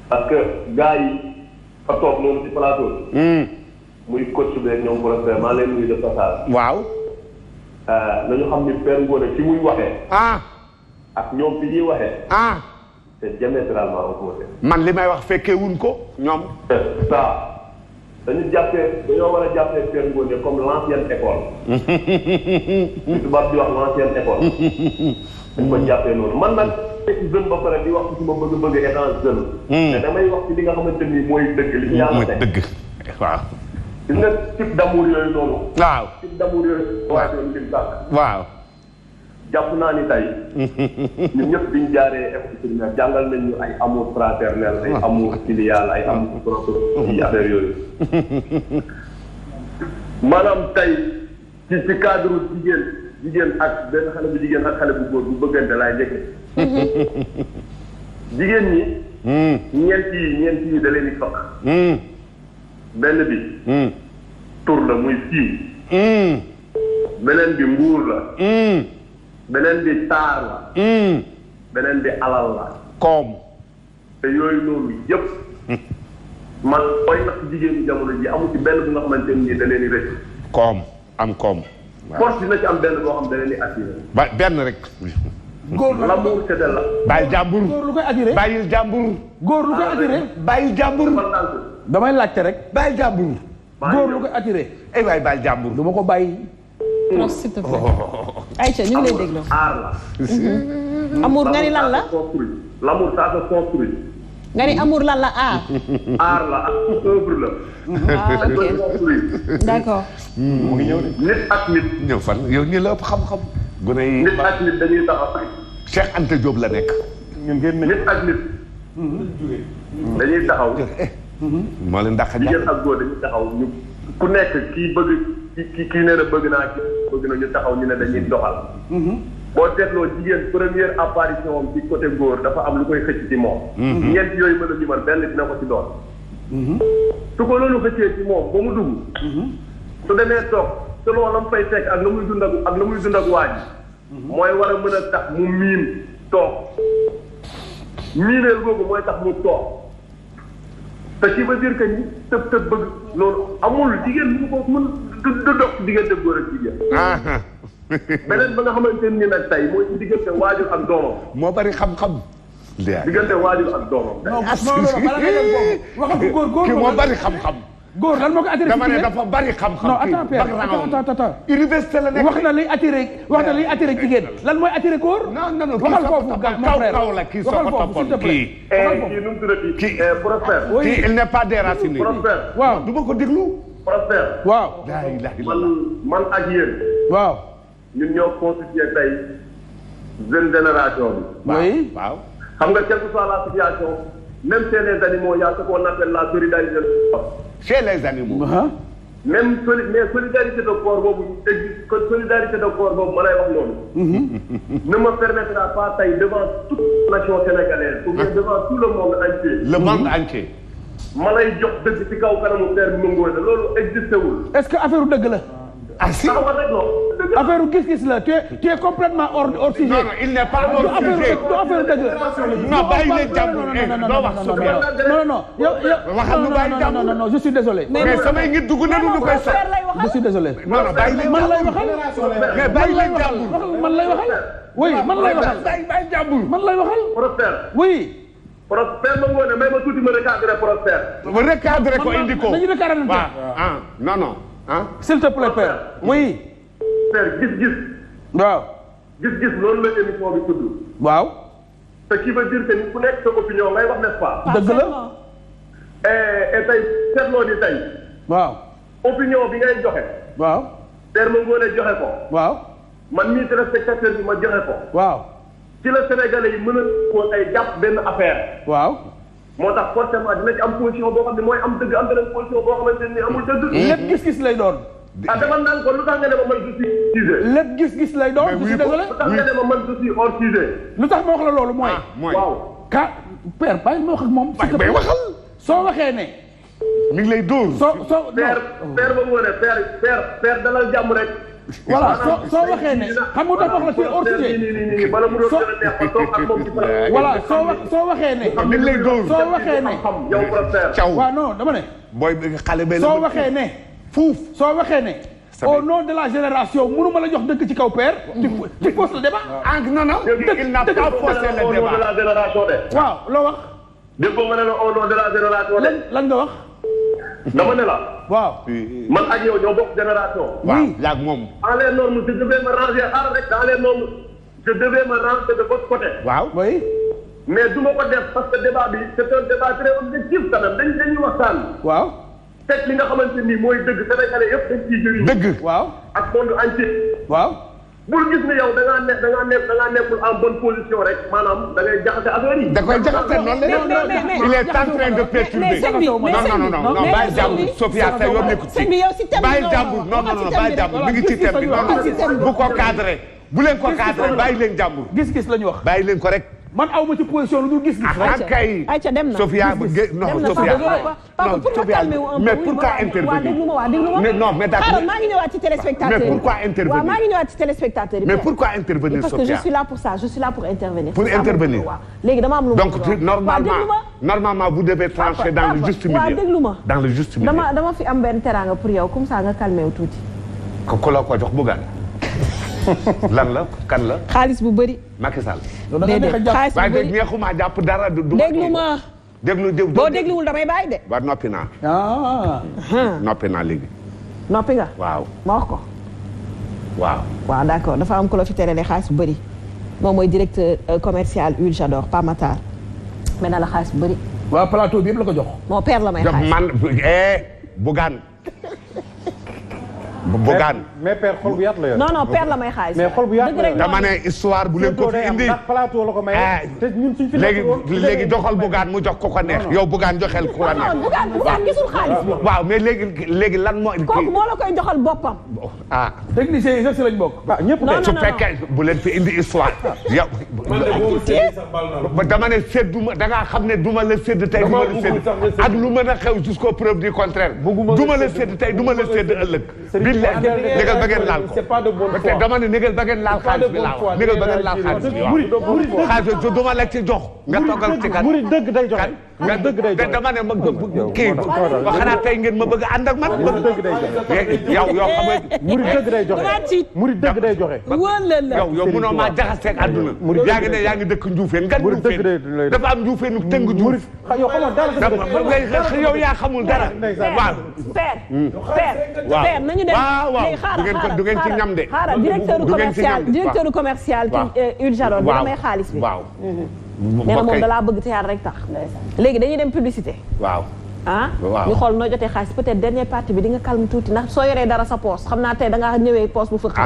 parce que gars yi fa toog noonu ci plateau bi. muy coach beeg ñoom professeur maa leen nuyu de passage. waaw. nañu xam ni Père Mangone fi muy waxee. ak ñoom fi ñuy waxee. c'est diamétralement opposé. man li may wax fekkee wuñ ko ñoom. ça. dañoo war a jàppee Père Mangone comme l'ancienne école. li tubaab di wax l'ancienne école. dañ ko jàppee noonu man nag nekk jeune ba pare di wax ci ma bëgg étant jeune. mais damay wax ci li nga xamante ni mooy dëgg li ñu yàlla teg. dëgg waaw. gis nga type d'amour yooyu noonu. waaw type d'amour yooyu. waaw doon lim sànq. waaw. jàpp naa ni tey. ñun ñëpp biñ jaaree école primaire jàngal nañ ñu ay amour fraternel ay amour filial ay amour propre ci affaire yooyu. maanaam tey ci cadre jigéen ak benn xale bu jigéen ak xale bu góor bu bëggante laay njëkke. jigéen ñi. ñeent yi da leen di faq. benn bi. tur la muy fii. beneen bi mbuur la. beneen bi taar la. beneen bi alal la. koom. te yooyu noonu yëpp. man booy natt jigéen ñi jamono ji amu ci benn bu nga xamante ni da leen di rëcc. koom am koom. force dina ci am benn boo xam da leen di attiré. benn rek. góor l'amour c'est de la. bàyyi jàmbur. góor lu koy attiré. bàyyil jàmbur. góor lu koy attiré. bàyyil jàmbur. damay laajte rek. bàyyil jàmbur. góor lu koy attiré. ay waay bàyyil jàmbur. du ma ko bàyyi. non s'il te plaît. Aïcha ñu ngi lay déglu. aar la. amour nga ni lan la. l'amour ça se construit. nga ni amour lan la aar. aar la ak œuvre la. ok d'accord. mu ngi ñëw de. nit ak nit. ñëw fan yow ñi la ëpp xam-xam. gune yi nit ak nit dañuy taxaw. Cheikh Anta Diop la nekk. ñun ngeen ne. nit ak nit. dañuy taxaw. moo leen dàq jigéen ak góor dañuy taxaw ñu ku nekk kii bëgg kii nee na bëgg naa kii bëgg na ñu taxaw ñu ne dañuy doxal. boo seetloo jigéen première apparition am ci côté góor dafa am lu koy xëcc ci moom. ñeent yooyu mën a limal benn dina ko ci doon. su ko loolu xëccee ci moom ba mu dugg. su demee toog selon la mu fay fekk ak la muy dund ak la muy dund ak waa ji. mooy war a mën a tax mu miin toog. miineel googu mooy tax mu toog. te ci veut dire que ni tëb bëgg loolu amul jigéen bu ko mën du dox ci diggante góor ak jigéen. beneen ba nga xamante ni nag tey mooy ci diggante waajur ak doomam. moo bari xam-xam. diggante waajur ak doomam. non non bala nga dem foofu waxatu góor kii moo bari xam-xam. góor lan moo ko attiré. dama ne dafa bari xam-xam. non attends père attends. université la nekk wax na liy attiré jigéen lan mooy attiré góor. non waxal foofu kaw la kii soo ko toppoon kii. kii nu mu tuddati. kii Prospère. kii il n'est pas déraciné. Prospère. waaw du ma ko déglu. Prospère. waaw. man ak yéen. waaw. ñun ñoo constitué tey jeune génération bi. oui waaw. xam nga quelle que soit la situation même chez les animaux il y a ce qu'on appelle la solidarité de corps. Chez les animaux. Même mais solidarité de corps boobu solidarité de corps boobu ma lay wax noonu. ne me permettra pas tey devant toute nation sénégalaise ou bien devant tout le monde entier. Le monde entier. ma lay jox dëgg ci kaw kanamu Père Ngoné loolu existé wul. est-ce que affaire dëgg la. ah si affaire gis-gis la tu es complètement hors sujet. non il n'est pas hors sujet. du affaire dëgg la. non bàyyi leen jàmbur doo wax Sofia. non waxal lu bàyyi jàmbur. non je suis désolé. mais samay ngi dugg na du koy sax. je suis désolé. non bàyyi leen man lay waxal. mais bàyyi leen jàmbur. man lay waxal. oui man lay waxal. bàyyi jàmbur. man lay waxal. Prospère. oui. Prospère ma ngoone may ma tuuti ma recadré Prospère. ma recadré ko indi ko. dañuy recadré waaw ah non ah. s'il te plaît père. oui. Père gis-gis. waaw. gis-gis loolu la émission bi tudd. waaw. ce qui veut dire que ni ku nekk sa opinion ngay wax n'est-ce pas. dëgg la. et tey seetloo di tey. waaw. opinion bi ngay joxe. waaw. Père ma ngoone joxe ko. waaw. man mii téléspectateur bi ma joxe ko. waaw. ci la Sénégalais yi mën a ko ay jàpp benn affaire. waaw. moo tax forcément dina ci am position boo xam ne mooy am dëgg am beneen position boo xamante ni amul dëgg. lépp gis-gis lay doon. ah dama naan ko lu tax nga ne ma man je suis sujet. lépp gis-gis lay doon. je suis désolé. lu tax nga ne ma man je suis hors sujet. lu tax ma wax la loolu mooy. waaw. ka père bàyyi ma wax ak moom. bay waxal. soo waxee ne. mi ngi lay dóor. soo père ba mu wane père dalal jàmm rek. voilà soo waxee ne xam nga dafa wax la ci hors sujet. bala mu doon gën a neex ba toog ak moom ci voilà soo waxee ne. mi ngi lay dóor. soo waxee ne. yow Prospère. caw waaw non dama ne. booy xale bee la soo waxee ne. fuuf soo waxee ne. au nom de la génération mënu ma la jox dëgg ci kaw père. tu poses le débat. ah non non. il n'a pas posé le débat. au nom de la génération de. waaw loo wax. déggoo ma ne la au nom de la génération de. lan nga wax. dama ne la. waaw. man ak yow ñoo bokk génération. waaw yaag moom. dans les normes je devais me ranger xaaral rek dans les normes je devais me ranger de votre côté. waaw oui. mais du ma ko def parce que débat bi c'est un débat très objectif quand même dañuy waxtaan. waaw. teg li nga xamante ni mooy dëgg Sénégalais yëpp dañ ciy jëriñ. dëgg. waaw. ak monde entier. waaw. bul gis ne yow da ngaa nekkul en bonne position rek maanaam da ngay jaxase affaire yi. da koy jaxase noonu la. il est en train de perturber. non bàyyi jàmbur Sofia sa yoon nekku ci. bàyyi jàmbur non bàyyi jàmbur mi ngi ci thème bi non bu ko cadré. bu leen ko cadré bàyyi leen jàmbur. gis-gis la ñu wax. bàyyi leen ko rek. man aw ma ci position lu dul gis-gis. Ayca dem na Sofia non Sofia non Sofia mais pourquoi intervenir non mais d'accord maa ngi ñëwaat ci téléspectateur mais pourquoi intervenir waaw maa ngi ñëwaat ci téléspectateur mais pourquoi intervenir parce Sofia que je suis là pour ça je suis là pour intervenir. pour intervenir léegi dama am lu donc normalement vous devez trancher dans le juste milieu. waaw déglu ma dans le juste milieu. dama fi am benn teraanga pour yow comme ça nga calmé wu tuuti. ko la ko jox Bougane. lan la kan la. xaalis bu bëri. Macky Sall. déedéet xaalis bu bëri waaye neexuma jàpp dara du. déglu ma. boo dégluwul damay bàyyi de. ba noppi naa. noppi naa léegi. noppi nga. waaw ma wax ko. waaw d'accord dafa am ku la fi terale xaalis bu bëri moom mooy directeur commercial Huile J'adore Pa Matar mais na la xaalis bu bëri. waaw plateau bi yëpp la ko jox. moo père la may xaalis man Bougane. Bougane. mais père xol bu yaatu la yor. non père la may xaalis. mais xol bu yaatu la yor dama ne histoire bu leen ko fi indi. ndax plateau la ko may. te ñun suñ fi léegi joxal Bougane mu jox ko neex. yow Bougane joxel ku la neex. Bougane gisul xaalis bi. waaw mais léegi lan moo. kooku moo la koy joxal boppam. technicien yi sax si lañ bokk. waaw ñëpp non su fekkee bu leen fi indi histoire. yow dama ne sédduma da ngaa xam ne duma la sédd tey duma la sédd ak lu mën a xew jusqu'au preuve du contraire. duma la sédd tey duma la sédd ëllëg. négal ba ngeen laal ko c'est pas de bonne foi. dama ne négal ba ngeen laal xaalis bi laaw négal ba ngeen laal xaalis bi waaw xaalis bi duma la ci jox nga toogal ci kan murid dëgg day joxe nga dëgg day joxe dama ne ma kii ba xanaa tey ngeen ma bëgg a ànd ak man murid dëgg day joxe yow xam nga murid dëgg day joxe murid dëgg day joxe yow munoo maa jaxaseeg àdduna yaa ngi ne yaa ngi dëkk Njuufeen nga Njuufeen dafa am Njuufeenu tëng Juuf yow xamoo dara yow yaa xamul dara waaw père nañu dem du ngeen ci ñam de. xaaral directeur commercial Huile J'adore bi damay xaalis bi. waaw. nee na moom dalaa bëgg te yàlla rek tax. léegi dañuy dem publicité. waaw. ñu xool noo jotee xaalis peut-être dernière partie bi di nga calme tuuti ndax soo yoree dara sa poos xam naa tey da ngaa ñëwee poos bu fëkk.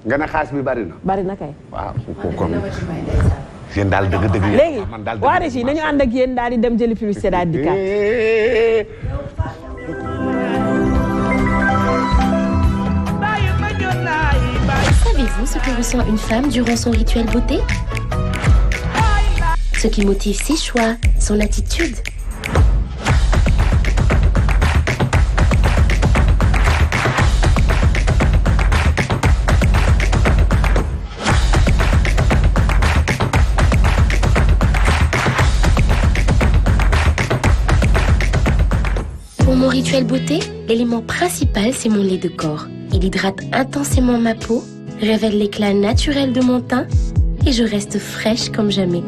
nga ne xaalis bi bari na. bari na kay. waaw kon yéen daal dëgg-dëgg yéen. léegi waa Régis nañu ànd ak yéen daal di dem jëli publicité daal di dikkaat. Savez-vous ce que ressent une femme durant son rituel beauté? Ce qui motive ses choix, son attitude. Pour mon rituel beauté, l'élément principal, c'est mon lait de corps. Il hydrate intensément ma peau, révèle l'éclat naturel de mon teint et je reste fraîche comme jamais.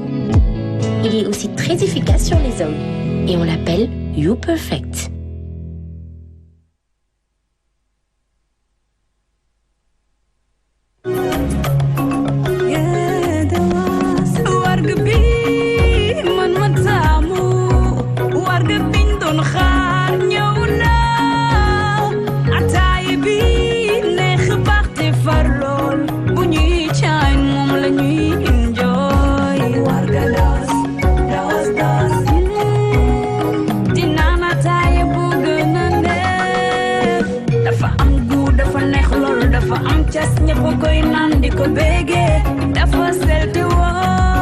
Il est aussi très efficace sur les hommes et on l'appelle You Perfect. Just ñëpp koy naan di ko bége dafa sel te woo